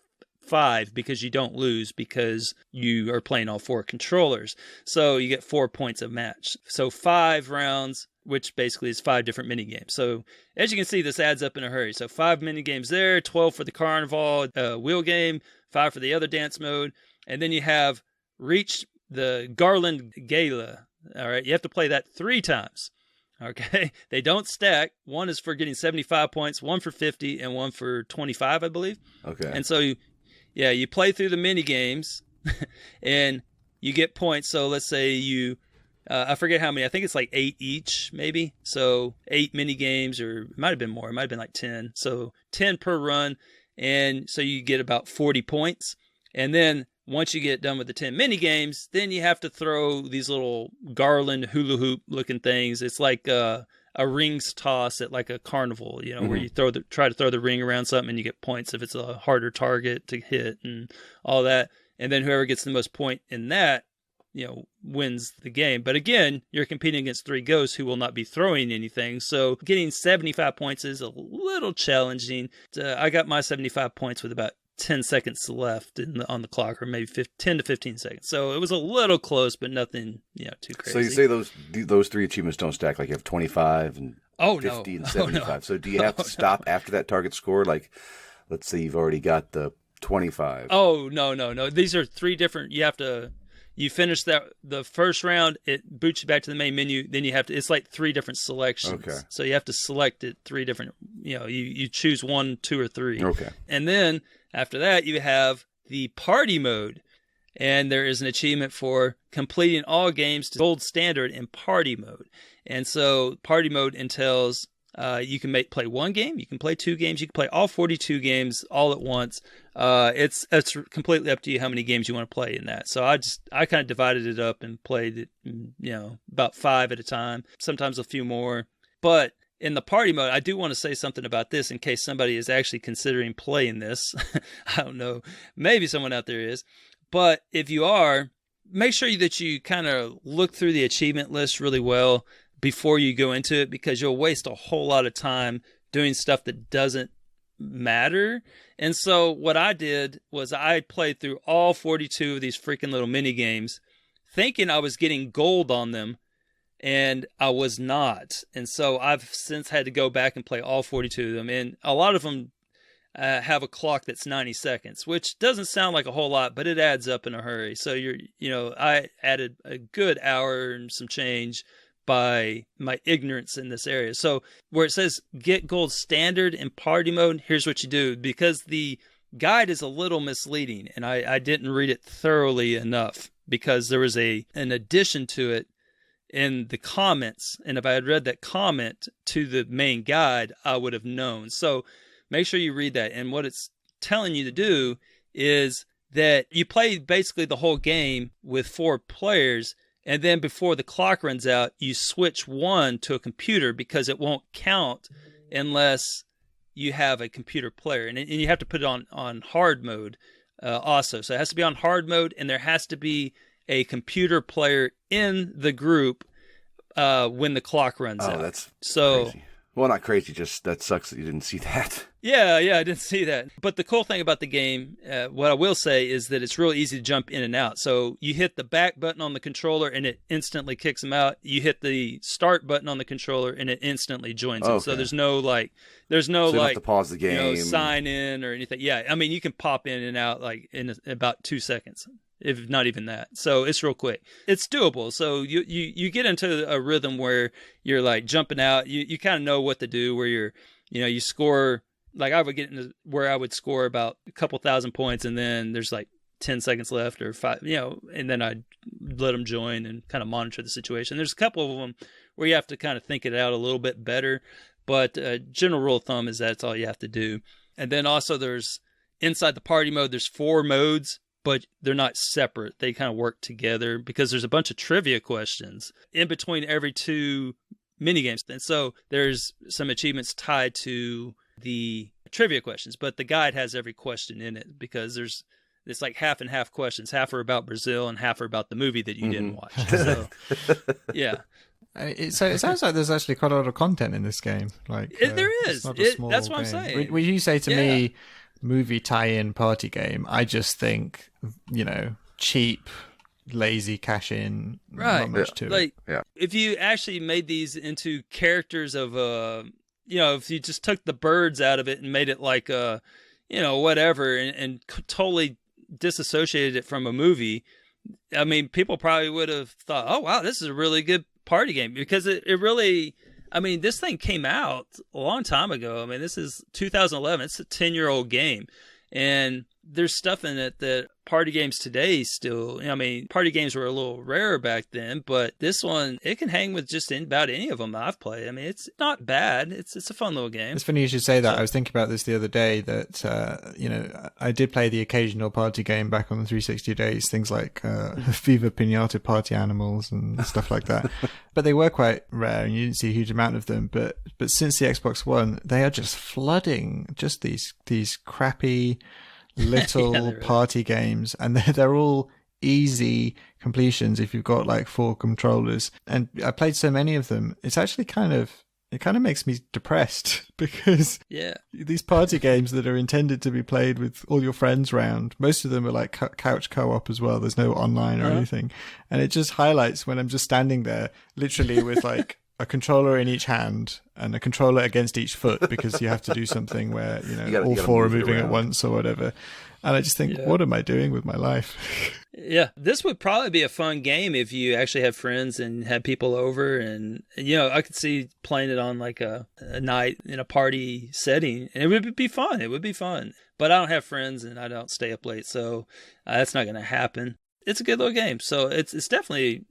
5 because you don't lose because you are playing all 4 controllers, so you get 4 points a match. So 5 rounds, which basically is 5 different mini games. So as you can see, this adds up in a hurry. So 5 mini games there, 12 for the carnival wheel game, 5 for the other dance mode. And then you have reach the Garland Gala. All right, you have to play that 3 times. Okay, they don't stack. One is for getting 75 points, one for 50, and one for 25, I believe. Okay. And so you play through the mini games, and you get points. So let's say I forget how many. I think it's like 8 each, maybe. So 8 mini games, or it might have been more. It might have been like 10. So 10 per run, and so you get about 40 points. And then once you get done with the 10 mini games, then you have to throw these little garland hula hoop looking things. It's like a rings toss at like a carnival, where you try to throw the ring around something and you get points if it's a harder target to hit and all that. And then whoever gets the most point in that, wins the game. But again, you're competing against 3 ghosts who will not be throwing anything. So getting 75 points is a little challenging. I got my 75 points with about 10 seconds left on the clock, or maybe 10 to 15 seconds. So it was a little close, but nothing, too crazy. So you say those 3 achievements don't stack, like you have 25 and 50 and 75. No. So do you have to stop after that target score? Like, let's say you've already got the 25. Oh, no. These are 3 different, you have you finish the first round, it boots you back to the main menu. Then you have to, it's like 3 different selections. Okay. So you have to select it 3 different, you choose 1, 2, or 3. Okay. And then after that, you have the party mode. And there is an achievement for completing all games to gold standard in party mode. And so party mode entails you can play 1 game, you can play 2 games, you can play all 42 games all at once. It's completely up to you how many games you want to play in that. So I kind of divided it up and played it, about 5 at a time, sometimes a few more. But in the party mode, I do want to say something about this in case somebody is actually considering playing this. I don't know, maybe someone out there is. But if you are, make sure that you kind of look through the achievement list really well before you go into it, because you'll waste a whole lot of time doing stuff that doesn't matter. And so what I did was I played through all 42 of these freaking little mini games thinking I was getting gold on them, and I was not. And so I've since had to go back and play all 42 of them. And a lot of them have a clock that's 90 seconds, which doesn't sound like a whole lot, but it adds up in a hurry. So I added a good hour and some change by my ignorance in this area. So where it says get gold standard in party mode, here's what you do, because the guide is a little misleading and I didn't read it thoroughly enough, because there was an addition to it in the comments. And if I had read that comment to the main guide, I would have known. So make sure you read that. And what it's telling you to do is that you play basically the whole game with 4 players. And then before the clock runs out, you switch one to a computer, because it won't count unless you have a computer player. And you have to put it on hard mode also. So it has to be on hard mode, and there has to be a computer player in the group when the clock runs out. Oh, that's so crazy. Well, not crazy, just that sucks that you didn't see that. Yeah, I didn't see that. But the cool thing about the game, what I will say, is that it's real easy to jump in and out. So you hit the back button on the controller and it instantly kicks them out. You hit the start button on the controller and it instantly joins them. So there's no so you don't have to pause the game, sign in or anything. Yeah, I mean, you can pop in and out like in about 2 seconds, if not even that. So it's real quick. It's doable. So you get into a rhythm where you're like jumping out. You kind of know what to do, where you score. Like I would get into where I would score about a couple thousand points, and then there's like 10 seconds left or 5, and then I'd let them join and kind of monitor the situation. There's a couple of them where you have to kind of think it out a little bit better, but general rule of thumb is that's all you have to do. And then also there's inside the party mode, there's 4 modes, but they're not separate. They kind of work together because there's a bunch of trivia questions in between every 2 mini games. And so there's some achievements tied to the trivia questions, but the guide has every question in it, because it's like half and half questions. Half are about Brazil and half are about the movie that you didn't watch. So, yeah. So it sounds like there's actually quite a lot of content in this game. Like there is. It's not a small That's what game. I'm saying. When you say to me, movie tie-in party game, I just think, cheap, lazy cash in. Right. Not much to it. If you actually made these into characters of if you just took the birds out of it and made it like whatever, and totally disassociated it from a movie, I mean, people probably would have thought, oh wow, this is a really good party game, because it really, I mean, this thing came out a long time ago. I mean, this is 2011. It's a 10-year-old game, and there's stuff in it that party games today still, party games were a little rarer back then, but this one, it can hang with just about any of them I've played. I mean, it's not bad. It's a fun little game. It's funny you should say that. I was thinking about this the other day, that, I did play the occasional party game back on the 360 days, things like Viva Pinata Party Animals and stuff like that. But they were quite rare and you didn't see a huge amount of them. But since the Xbox One, they are just flooding just these crappy little party games, and they're all easy completions if you've got like 4 controllers. And I played so many of them, it's actually kind of makes me depressed, because these party games that are intended to be played with all your friends round, most of them are like couch co-op as well. There's no online or anything, and it just highlights when I'm just standing there literally with like a controller in each hand and a controller against each foot, because you have to do something where all 4 are moving at once or whatever. And I just think, what am I doing with my life? Yeah, this would probably be a fun game if you actually have friends and had people over, and I could see playing it on like a night in a party setting, and it would be fun. It would be fun, but I don't have friends and I don't stay up late, so that's not going to happen. It's a good little game, so it's definitely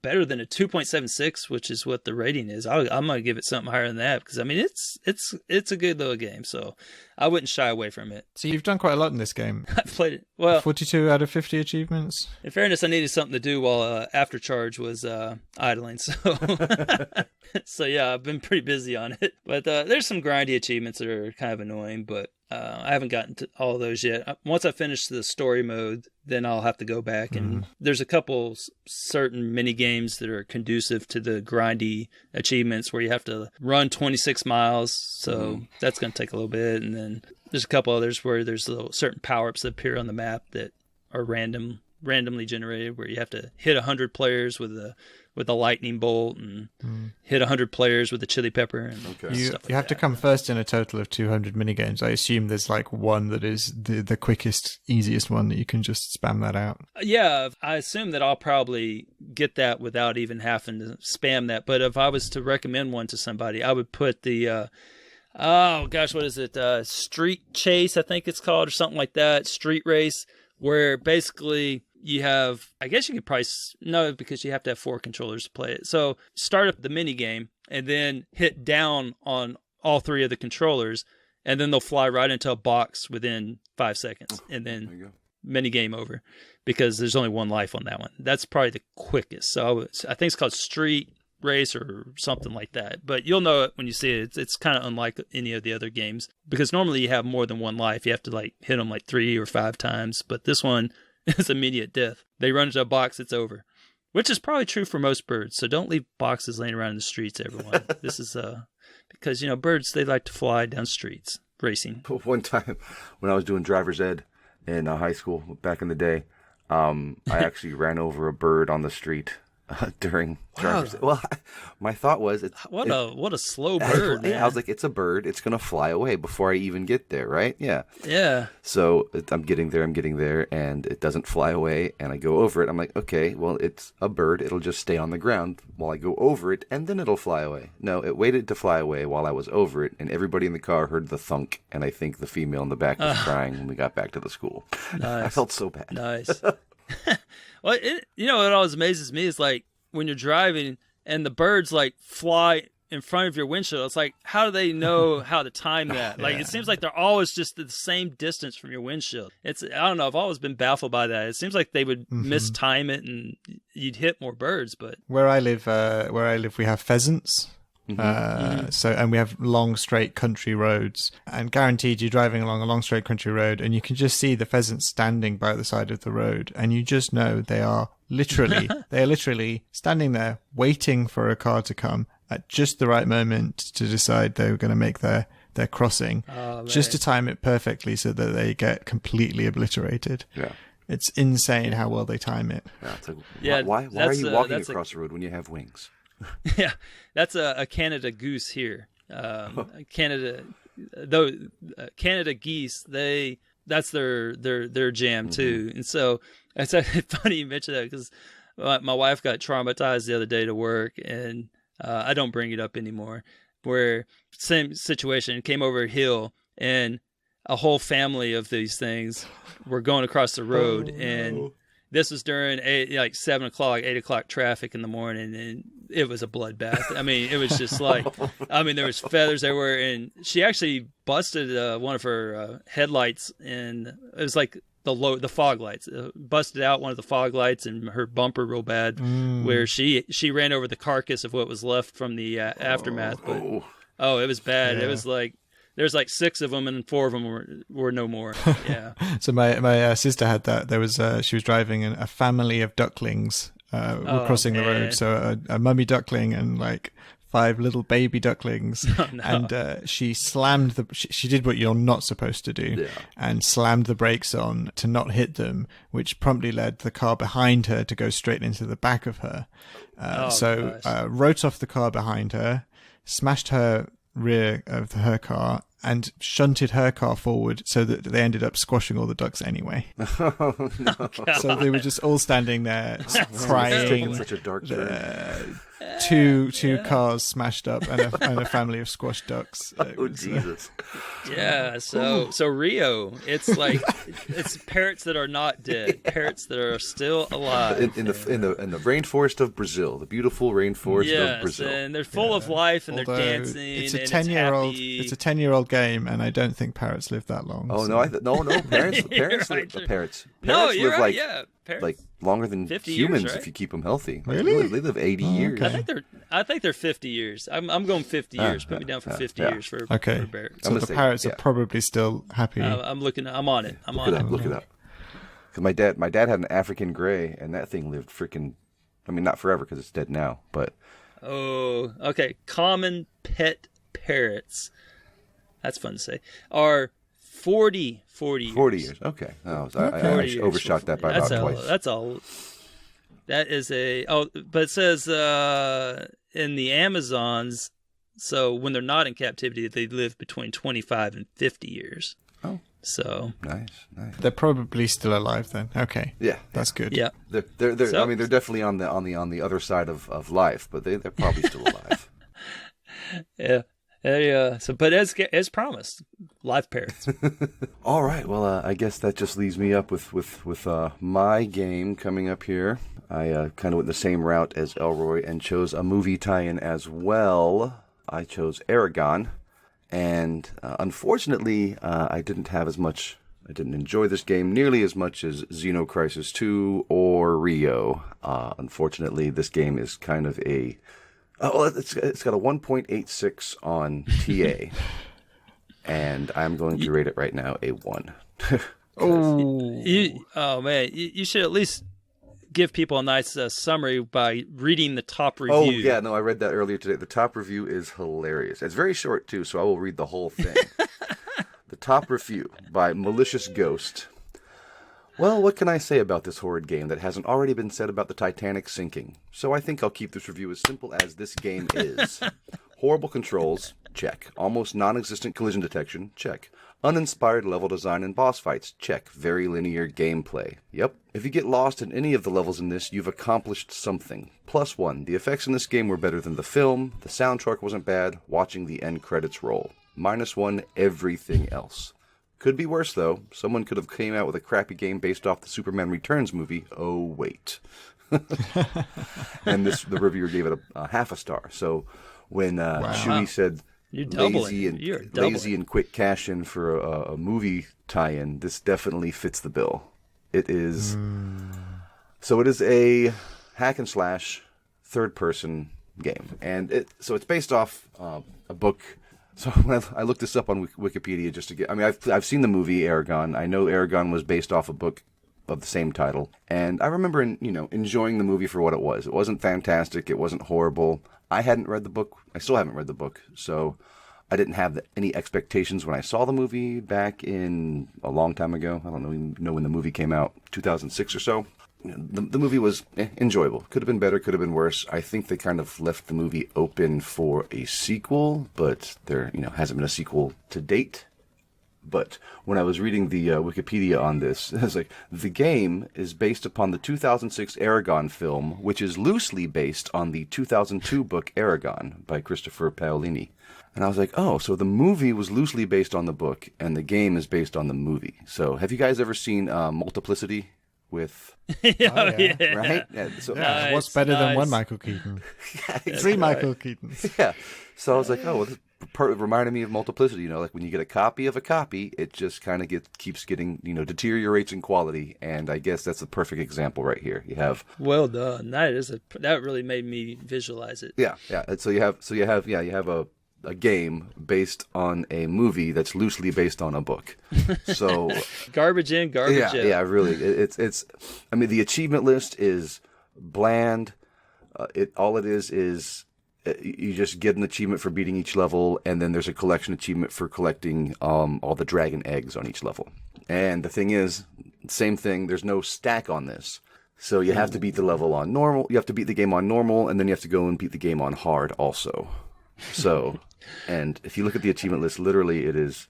better than a 2.76, which is what the rating is. I'm gonna give it something higher than that because I mean it's a good little game, so I wouldn't shy away from it. So you've done quite a lot in this game. I've played it well. 42 out of 50 achievements. In fairness, I needed something to do while Aftercharge was idling, so so yeah, I've been pretty busy on it. But there's some grindy achievements that are kind of annoying, but I haven't gotten to all of those yet. Once I finish the story mode, then I'll have to go back. And there's a couple certain mini games that are conducive to the grindy achievements where you have to run 26 miles. So that's going to take a little bit. And then there's a couple others where there's certain power-ups that appear on the map that are randomly generated, where you have to hit 100 players with a lightning bolt and hit 100 players with a chili pepper. And you have to come first in a total of 200 minigames. I assume there's like one that is the quickest, easiest one that you can just spam that out. Yeah, I assume that I'll probably get that without even having to spam that. But if I was to recommend one to somebody, I would put the, what is it? Street Chase, I think it's called, or something like that. Street Race, where basically you have, I guess you could probably, no, because you have to have 4 controllers to play it. So start up the mini game and then hit down on all 3 of the controllers, and then they'll fly right into a box within 5 seconds, and then mini game over, because there's only 1 life on that one. That's probably the quickest. So I think it's called Street Race or something like that, but you'll know it when you see it. It's kind of unlike any of the other games, because normally you have more than 1 life. You have to like hit them like 3 or 5 times, but this one is immediate death. They run into a box, it's over, which is probably true for most birds. So don't leave boxes laying around in the streets, everyone. This is because birds, they like to fly down streets racing. One time when I was doing driver's ed in high school back in the day, I actually ran over a bird on the street during driver's ed. Well, my thought was, what a slow bird, man. I was like, it's a bird, it's gonna fly away before I even get there, right? Yeah. So I'm getting there, and it doesn't fly away, and I go over it. I'm like, okay, well, it's a bird, it'll just stay on the ground while I go over it, and then it'll fly away. No, it waited to fly away while I was over it, and everybody in the car heard the thunk, and I think the female in the back was crying when we got back to the school. Nice. I felt so bad. Nice. Well, what always amazes me is like when you're driving and the birds like fly in front of your windshield. It's like, how do they know how to time that? Like, it seems like they're always just the same distance from your windshield. I don't know. I've always been baffled by that. It seems like they would mistime it and you'd hit more birds. But where I live, we have pheasants. So, and we have long straight country roads, and guaranteed you're driving along a long straight country road and you can just see the pheasants standing by the side of the road, and you just know they are literally standing there waiting for a car to come at just the right moment to decide they were going to make their crossing, just to time it perfectly so that they get completely obliterated. It's insane how well they time it. It's like, why are you walking across the road when you have wings? Yeah, that's a Canada goose here. Canada geese, that's their jam too. And so it's funny you mention that, because my wife got traumatized the other day to work, and I don't bring it up anymore. Where same situation, came over a hill, and a whole family of these things were going across the road, and this was during 7 o'clock, 8 o'clock traffic in the morning, and it was a bloodbath. I mean, it was just like, there was feathers everywhere, and she actually busted one of her headlights, and it was like the fog lights. Busted out one of the fog lights and her bumper real bad, where she ran over the carcass of what was left from the aftermath. But it was bad. Yeah. It was like, there's like 6 of them, and 4 of them were no more. Yeah. So my sister had that. There was she was driving, and a family of ducklings were crossing the road. So a mummy duckling and like 5 little baby ducklings. And she slammed she did what you're not supposed to do, and slammed the brakes on to not hit them, which promptly led the car behind her to go straight into the back of her. Wrote off the car behind her, smashed her rear of her car, and shunted her car forward so that they ended up squashing all the ducks anyway. Oh, no. So they were just all standing there crying. Taking such a dark turn. Two cars smashed up and a family of squashed ducks. Oh, Jesus. Yeah, so Rio, it's like it's parrots that are not dead, parrots that are still alive. In the rainforest of Brazil, the beautiful rainforest of Brazil. Yes, and they're full of life and they're dancing. It's a and 10-year-old. happy. It's a 10-year-old game, and I don't think parrots live that long. Oh so. no, Parrots right. parrots No, you're live right. like yeah, parrots. like longer than 50 humans years, right? if you keep them healthy. Like, Really? They live 80 years. okay. I think they're 50 years. I'm going 50 years. Put me down for 50 years for Okay. for parrots. So gonna the say, parrots yeah. are probably still happy. I'm looking. I'm on it. I'm on it. Look it up. Because my dad had an African gray, and that thing lived freaking. I mean, not forever because it's dead now, but Oh, okay. Common pet parrots. That's fun to say. Are 40 years. 40 years. Okay. Oh, I 40 years. overshot that by about twice. That's all. That is but it says in the Amazons, so when they're not in captivity, they live between 25 and 50 years. Oh. So. Nice. They're probably still alive then. Okay. Yeah. That's good. Yeah. They're So- I mean, they're definitely on the other side of life, but they're probably still alive. Yeah. So, but as promised, live parrots. All right. Well, I guess that just leaves me up with my game coming up here. I kind of went the same route as Elroy and chose a movie tie-in as well. I chose Aragon, and unfortunately, I didn't enjoy this game nearly as much as Xenocrisis 2 or Rio. Unfortunately, this game is kind of a... it's got a 1.86 on TA, and I'm going to rate it right now a 1. Oh man, you should at least give people a nice summary by reading the top review. Oh, yeah, no, I read that earlier today. The top review is hilarious. It's very short, too, so I will read the whole thing. The top review by Malicious Ghost. Well, what can I say about this horrid game that hasn't already been said about the Titanic sinking? So I think I'll keep this review as simple as this game is. Horrible controls, check. Almost non-existent collision detection, check. Uninspired level design and boss fights, check. Very linear gameplay, yep. If you get lost in any of the levels in this, you've accomplished something. +1, the effects in this game were better than the film, the soundtrack wasn't bad, watching the end credits roll. -1, everything else. Could be worse, though. Someone could have came out with a crappy game based off the Superman Returns movie. Oh, wait. And the reviewer gave it a half a star. So when Chewie said lazy and quick cash-in for a movie tie-in, this definitely fits the bill. It is... So it is a hack-and-slash third-person game. And it's based off a book... So when I looked this up on Wikipedia just to get... I mean, I've seen the movie Aragon. I know Aragon was based off a book of the same title. And I remember, enjoying the movie for what it was. It wasn't fantastic. It wasn't horrible. I hadn't read the book. I still haven't read the book. So I didn't have any expectations when I saw the movie back in a long time ago. I don't know when the movie came out, 2006 or so. The movie was enjoyable. Could have been better, could have been worse. I think they kind of left the movie open for a sequel, but there hasn't been a sequel to date. But when I was reading the Wikipedia on this, I was like, the game is based upon the 2006 Aragon film, which is loosely based on the 2002 book Aragon by Christopher Paolini. And I was like, oh, so the movie was loosely based on the book, and the game is based on the movie. So have you guys ever seen Multiplicity? With yeah. Right? Yeah, so, Nice, what's better than nice. one Michael Keaton? exactly. 3 Michael Keatons. Yeah. So I was like, oh, well, this reminded me of Multiplicity. Like when you get a copy of a copy, it just kind of keeps getting, deteriorates in quality. And I guess that's the perfect example right here. You have Well done. That really made me visualize it. yeah. And so you have a game based on a movie that's loosely based on a book. So Garbage in, garbage out. yeah, really. It's. I mean, the achievement list is bland. All it is you just get an achievement for beating each level, and then there's a collection achievement for collecting all the dragon eggs on each level. And the thing is, same thing. There's no stack on this. So you have to beat the level on normal. You have to beat the game on normal, and then you have to go and beat the game on hard also. So, and if you look at the achievement list, literally it is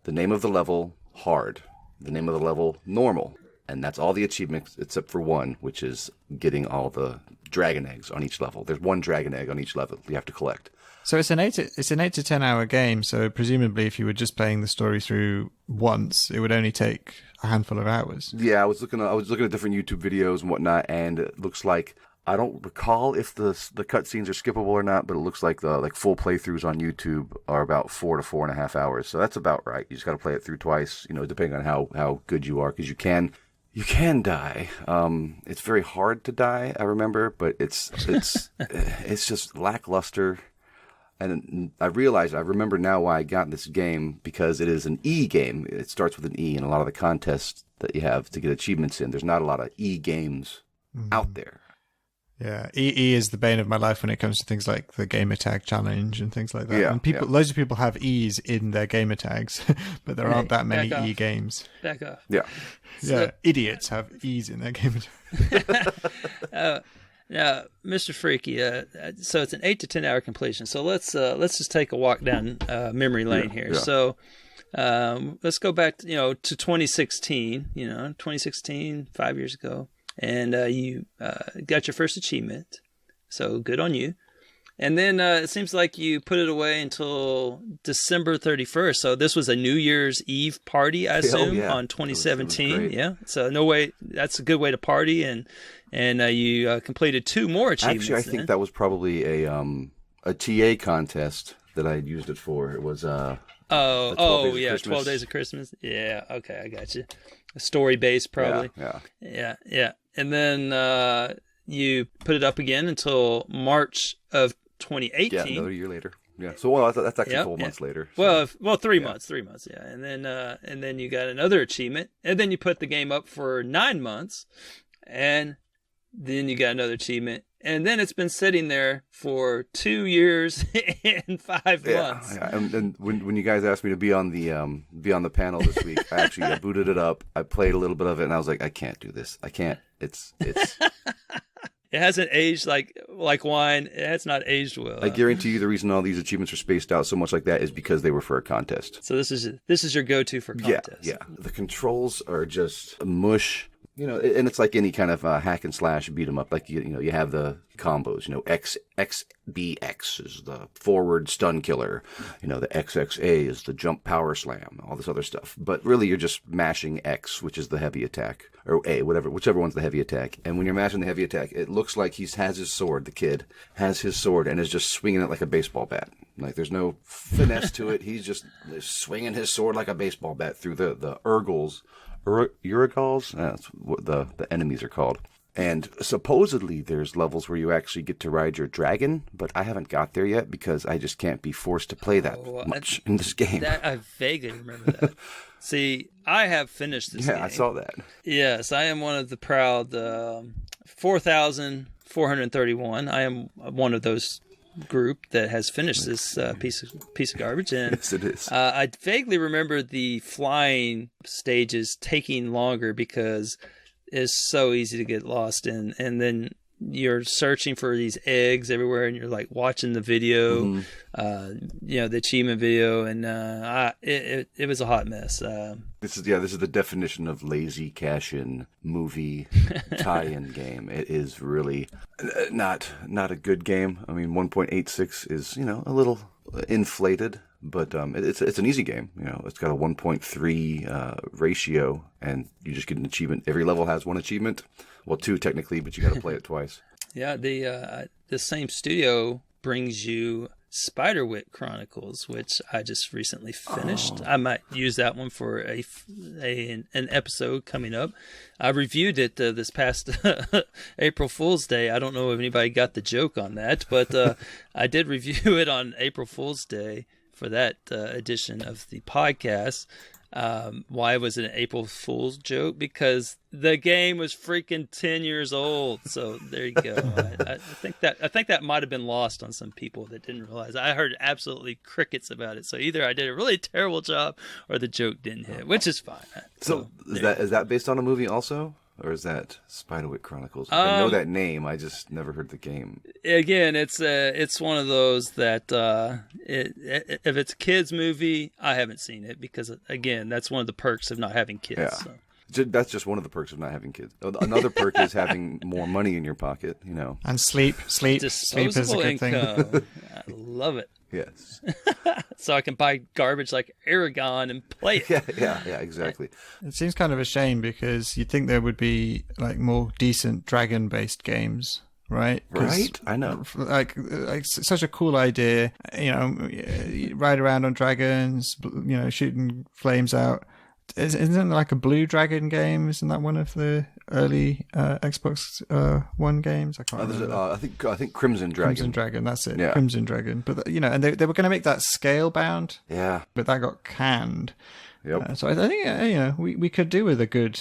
the name of the level, hard, the name of the level, normal. And that's all the achievements except for one, which is getting all the dragon eggs on each level. There's one dragon egg on each level you have to collect. So it's an 8 to 10 hour game. So presumably, if you were just playing the story through once, it would only take a handful of hours. Yeah, I was looking at different YouTube videos and whatnot, and it looks like, I don't recall if the cutscenes are skippable or not, but it looks like the full playthroughs on YouTube are about 4 to 4.5 hours. So that's about right. You just got to play it through twice, depending on how good you are, because you can die. It's very hard to die, I remember, but it's it's just lackluster. And I remember now why I got this game, because it is an E game. It starts with an E, and a lot of the contests that you have to get achievements in, there's not a lot of E games out there. Yeah, EE is the bane of my life when it comes to things like the gamer tag challenge and things like that. Yeah, and loads of people have E's in their gamer tags, but there aren't that many E games. Back off. Yeah. Yeah, idiots have E's in their gamer tag. Now, Mr. Freaky, so it's an 8 to 10 hour completion. So let's just take a walk down memory lane here. Yeah. So let's go back to 2016. 2016, 5 years ago, and you got your first achievement. So good on you. And then it seems like you put it away until December 31st. So this was a New Year's Eve party, I assume, on 2017. It was yeah. So no way. That's a good way to party. And you completed 2 more achievements. Actually, I think that was probably a TA contest that I had used it for. It was 12 Days of Christmas. Yeah. Okay, I got you. Story based, probably. Yeah. And then you put it up again until March of 2018. Yeah, another year later. Yeah. So that's actually 4 months later. So. Well, 3 months. 3 months. Yeah. And then you got another achievement, and then you put the game up for 9 months, and then you got another achievement, and then it's been sitting there for 2 years and 5 months. Yeah. And when you guys asked me to be on the panel this week, I booted it up. I played a little bit of it, and I was like, I can't do this. I can't. It's. It hasn't aged like wine. It has not aged well. I guarantee you the reason all these achievements are spaced out so much like that is because they were for a contest. So this is your go-to for contests. Yeah. The controls are just mush. And it's like any kind of hack and slash beat 'em up. Like you have the combos. XBX is the forward stun killer. The XXA is the jump power slam. All this other stuff. But really, you're just mashing X, which is the heavy attack, or A, whichever one's the heavy attack. And when you're mashing the heavy attack, it looks like he has his sword. The kid has his sword and is just swinging it like a baseball bat. Like there's no finesse to it. He's just swinging his sword like a baseball bat through the Urgles. Uragals? That's what the enemies are called. And supposedly there's levels where you actually get to ride your dragon, but I haven't got there yet because I just can't be forced to play that much in this game. I vaguely remember that. See, I have finished this game. Yeah, I saw that. Yes, I am one of the proud 4,431. I am one of those group that has finished this piece of garbage, and yes, it is. I vaguely remember the flying stages taking longer because it's so easy to get lost in, and then you're searching for these eggs everywhere, and you're like watching the video, the achievement video, and it was a hot mess. This is the definition of lazy cash-in movie tie-in game. It is really not a good game. I mean, 1.86 is a little inflated, but it's an easy game. It's got a 1.3 ratio, and you just get an achievement. Every level has one achievement. Well, 2 technically, but you got to play it twice. Yeah, the same studio brings you Spiderwick Chronicles, which I just recently finished. I might use that one for an episode coming up. I reviewed it this past April Fool's Day. I don't know if anybody got the joke on that, but I did review it on April Fool's Day for that edition of the podcast. Why was it an April Fool's joke? Because the game was freaking 10 years old. So there you go. I think that might have been lost on some people that didn't realize. I heard absolutely crickets about it. So either I did a really terrible job or the joke didn't hit, which is fine. So is that based on a movie also? Or is that Spiderwick Chronicles? I know that name. I just never heard the game. Again, it's one of those that if it's a kids movie, I haven't seen it because again, that's one of the perks of not having kids. Yeah. So. That's just one of the perks of not having kids. Another perk is having more money in your pocket, And sleep. Sleep is a Disposable good income. thing. I love it. Yes. So I can buy garbage like Aragon and play it. Yeah, exactly. It seems kind of a shame because you'd think there would be like more decent dragon-based games, right? 'Cause, Right? I know. Like such a cool idea. You ride around on dragons, shooting flames out. Isn't it like a Blue Dragon game? Isn't that one of the early Xbox One games? I can't remember. I think Crimson Dragon. Crimson Dragon, that's it. Yeah. Crimson Dragon. But and they were going to make that scale bound. Yeah. But that got canned. Yep. So I think we could do with a good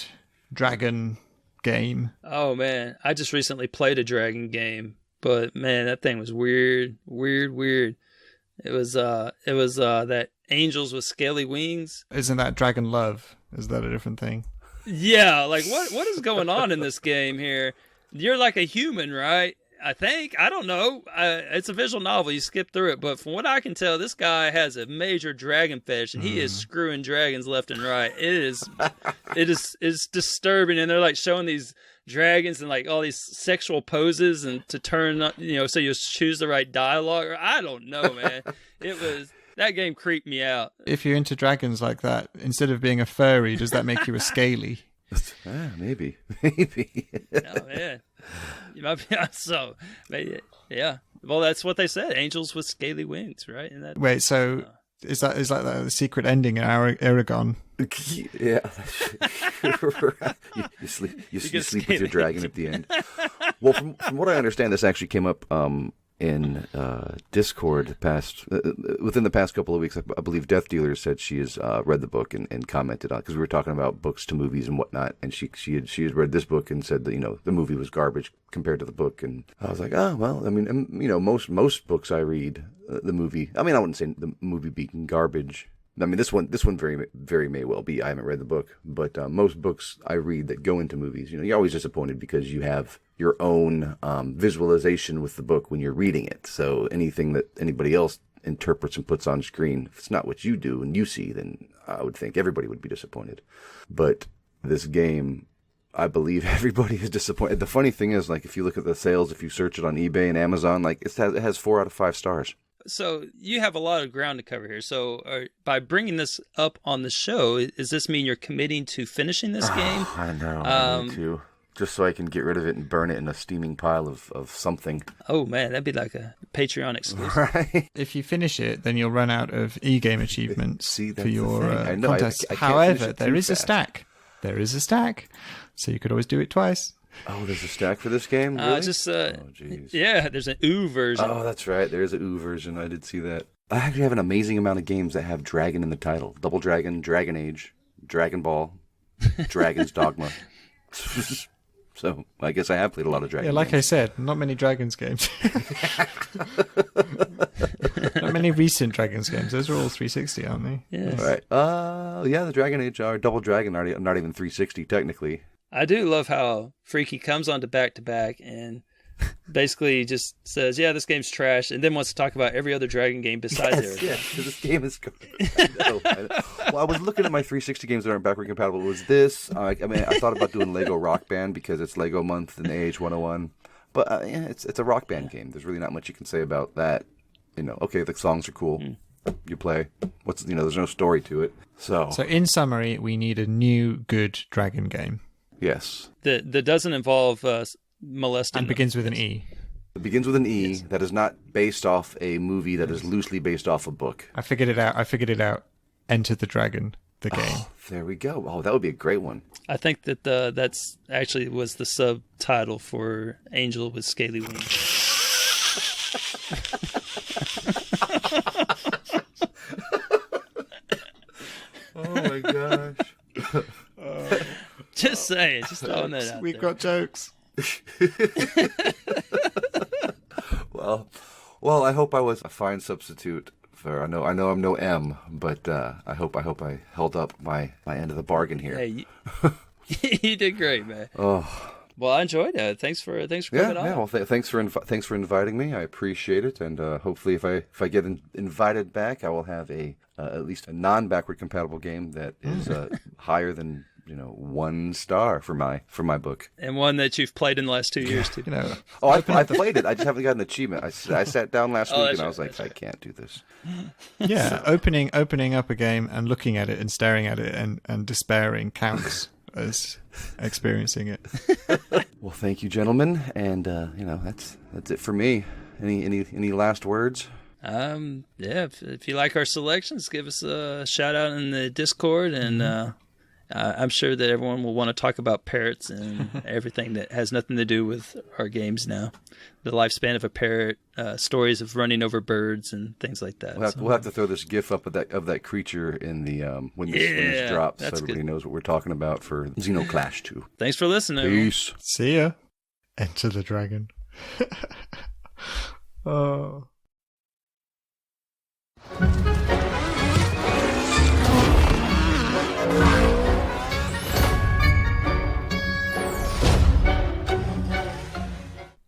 dragon game. Oh man, I just recently played a dragon game, but man, that thing was weird. It was that angels with scaly wings. Isn't that Dragon Love? Is that a different thing? Yeah, like what is going on in this game here? You're like a human, right? I think. I don't know. It's a visual novel. You skip through it, but from what I can tell, this guy has a major dragon fetish, and he is screwing dragons left and right. It's disturbing, and they're like showing these dragons and like all these sexual poses, and to turn, so you choose the right dialogue. Or I don't know, man. That game creeped me out. If you're into dragons like that, instead of being a furry, does that make you a scaly? Maybe. Oh man, you might be so. Yeah. Well, that's what they said. Angels with scaly wings, right? And that. Wait, so is that the secret ending in Aragon? Yeah. you sleep with your dragon at the end. Well, from what I understand, this actually came up in Discord within the past couple of weeks. I believe Death Dealer said she has read the book and commented on, because we were talking about books to movies and whatnot, and she had read this book and said that the movie was garbage compared to the book, and I was like, oh well, I mean, most books I read, the movie, I mean, I wouldn't say the movie being garbage. I mean, this one very, very may well be. I haven't read the book, but most books I read that go into movies, you're always disappointed because you have your own visualization with the book when you're reading it. So anything that anybody else interprets and puts on screen, if it's not what you do and you see, then I would think everybody would be disappointed. But this game, I believe everybody is disappointed. The funny thing is, like, if you look at the sales, if you search it on eBay and Amazon, like it has 4 out of 5 stars. So you have a lot of ground to cover here. So by bringing this up on the show, does this mean you're committing to finishing this game? I know. I need to. Just so I can get rid of it and burn it in a steaming pile of something. Oh, man, that'd be like a Patreon exclusive. Right. If you finish it, then you'll run out of e-game achievements for your contest. I can't However, it there is fast. a stack. There is a stack. So you could always do it twice. Oh, there's a stack for this game? Really? Jeez. Yeah, there's an OO version. Oh, that's right. There is an OO version. I did see that. I actually have an amazing amount of games that have dragon in the title. Double Dragon, Dragon Age, Dragon Ball, Dragon's Dogma. So I guess I have played a lot of Dragon Yeah, like games. I said, not many Dragons games. Not many recent Dragons games. Those are all 360, aren't they? Yes. All right. Yeah, the Dragon Age are Double Dragon, not even 360 technically. I do love how Freaky comes on to back and basically just says, yeah, this game's trash, and then wants to talk about every other Dragon game besides it. Yeah, because this game is I know. Well, I was looking at my 360 games that aren't backward compatible. It was this. I thought about doing Lego Rock Band because it's Lego month in AH 101. But yeah, it's a Rock Band game. There's really not much you can say about that. Okay, the songs are cool. You play. There's no story to it. So in summary, we need a new good Dragon game. Yes. That doesn't involve molesting. And begins with an E. It begins with an E. Yes. That is not based off a movie that is loosely based off a book. I figured it out. Enter the Dragon, the game. Oh, there we go. Oh, that would be a great one. I think that that's actually was the subtitle for Angel with Scaly Wings. Oh my gosh. Just saying, just throwing that out We've there. got jokes. Well, I hope I was a fine substitute for. I know I'm no M, but I hope I held up my end of the bargain here. Hey, You did great, man. Oh. Well, I enjoyed that. Thanks for coming on. Yeah. Well, thanks for inviting me. I appreciate it, and hopefully, if I get invited back, I will have at least a non-backward compatible game that is higher than 1 star for my book, and one that you've played in the last 2 years too. I played it. I just haven't got an achievement. I sat down last week and I was like, I can't do this. Yeah, opening up a game and looking at it and staring at it and despairing counts as experiencing it. Well, thank you, gentlemen, and that's it for me. Any last words? If you like our selections, give us a shout out in the Discord, and I'm sure that everyone will want to talk about parrots and everything that has nothing to do with our games now. The lifespan of a parrot, stories of running over birds, and things like that. We'll have to throw this GIF up of that creature in the when this drops, so everybody knows what we're talking about for Xenoclash 2. Thanks for listening. Peace. See ya. Enter the Dragon. Oh.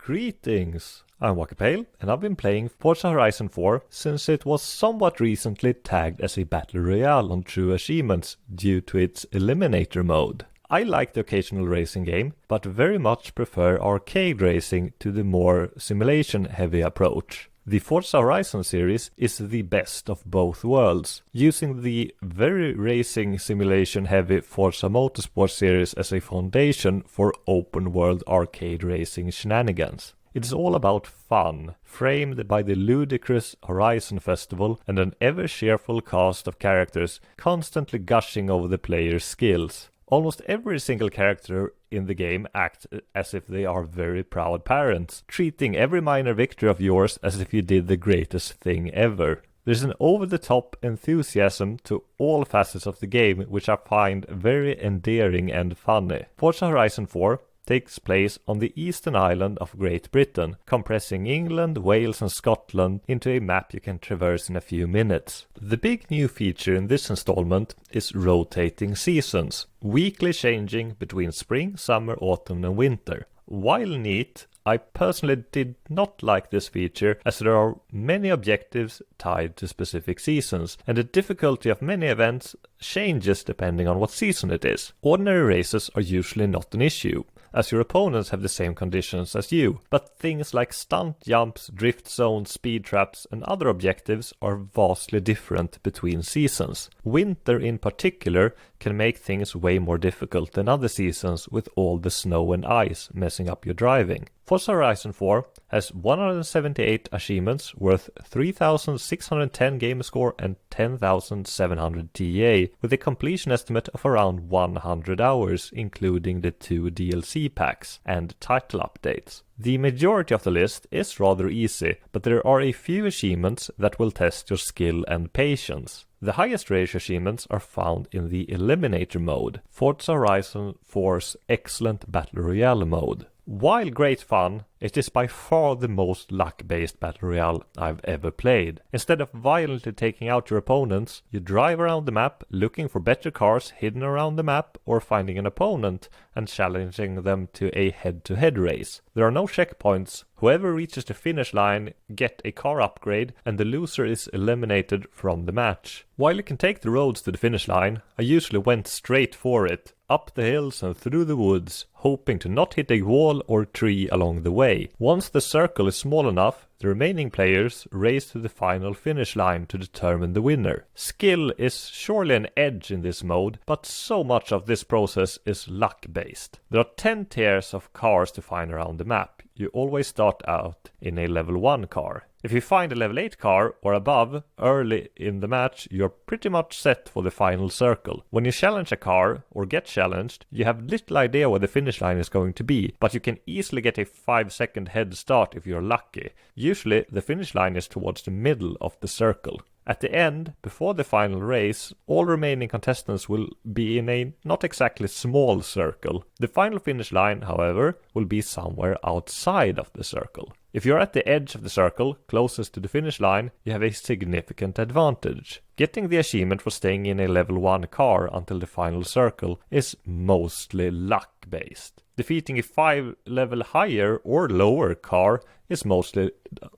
Greetings, I'm Wakapeil, and I've been playing Forza Horizon 4 since it was somewhat recently tagged as a Battle Royale on True Achievements due to its Eliminator mode. I like the occasional racing game, but very much prefer arcade racing to the more simulation-heavy approach. The Forza Horizon series is the best of both worlds, using the very racing simulation-heavy Forza Motorsport series as a foundation for open-world arcade racing shenanigans. It is all about fun, framed by the ludicrous Horizon Festival and an ever-cheerful cast of characters constantly gushing over the player's skills. Almost every single character in the game acts as if they are very proud parents, treating every minor victory of yours as if you did the greatest thing ever. There's an over-the-top enthusiasm to all facets of the game, which I find very endearing and funny. Forza Horizon 4 takes place on the eastern island of Great Britain, compressing England, Wales and Scotland into a map you can traverse in a few minutes. The big new feature in this installment is rotating seasons, weekly changing between spring, summer, autumn and winter. While neat, I personally did not like this feature, as there are many objectives tied to specific seasons, and the difficulty of many events changes depending on what season it is. Ordinary races are usually not an issue, as your opponents have the same conditions as you, but things like stunt jumps, drift zones, speed traps and other objectives are vastly different between seasons. Winter in particular can make things way more difficult than other seasons, with all the snow and ice messing up your driving. Forza Horizon 4 has 178 achievements worth 3,610 gamer score and 10,700 TA, with a completion estimate of around 100 hours, including the 2 DLC packs and title updates. The majority of the list is rather easy, but there are a few achievements that will test your skill and patience. The highest ratio achievements are found in the Eliminator mode, Forza Horizon 4's excellent Battle Royale mode. While great fun, it is by far the most luck-based Battle Royale I've ever played. Instead of violently taking out your opponents, you drive around the map looking for better cars hidden around the map, or finding an opponent and challenging them to a head-to-head race. There are no checkpoints. Whoever reaches the finish line get a car upgrade, and the loser is eliminated from the match. While you can take the roads to the finish line, I usually went straight for it, up the hills and through the woods, hoping to not hit a wall or tree along the way. Once the circle is small enough, the remaining players race to the final finish line to determine the winner. Skill is surely an edge in this mode, but so much of this process is luck-based. There are 10 tiers of cars to find around the map. You always start out in a level 1 car. If you find a level 8 car or above early in the match, you're pretty much set for the final circle. When you challenge a car or get challenged, you have little idea where the finish line is going to be, but you can easily get a 5-second head start if you're lucky. Usually the finish line is towards the middle of the circle. At the end, before the final race, all remaining contestants will be in a not exactly small circle. The final finish line, however, will be somewhere outside of the circle. If you're at the edge of the circle, closest to the finish line, you have a significant advantage. Getting the achievement for staying in a level 1 car until the final circle is mostly luck-based. Defeating a 5 level higher or lower car is mostly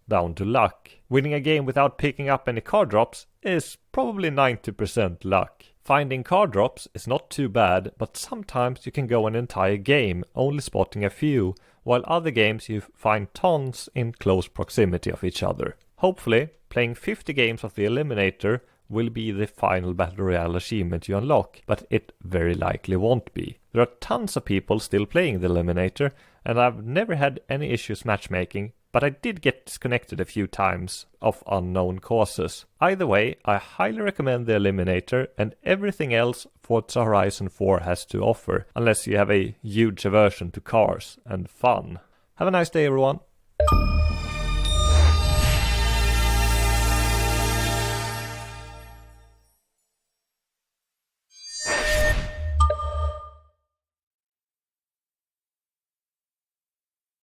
down to luck. Winning a game without picking up any car drops is probably 90% luck. Finding car drops is not too bad, but sometimes you can go an entire game only spotting a few, while other games you find tons in close proximity of each other. Hopefully, playing 50 games of the Eliminator will be the final Battle Royale achievement you unlock, but it very likely won't be. There are tons of people still playing the Eliminator, and I've never had any issues matchmaking, but I did get disconnected a few times of unknown causes. Either way, I highly recommend the Eliminator and everything else Forza Horizon 4 has to offer, unless you have a huge aversion to cars and fun. Have a nice day, everyone.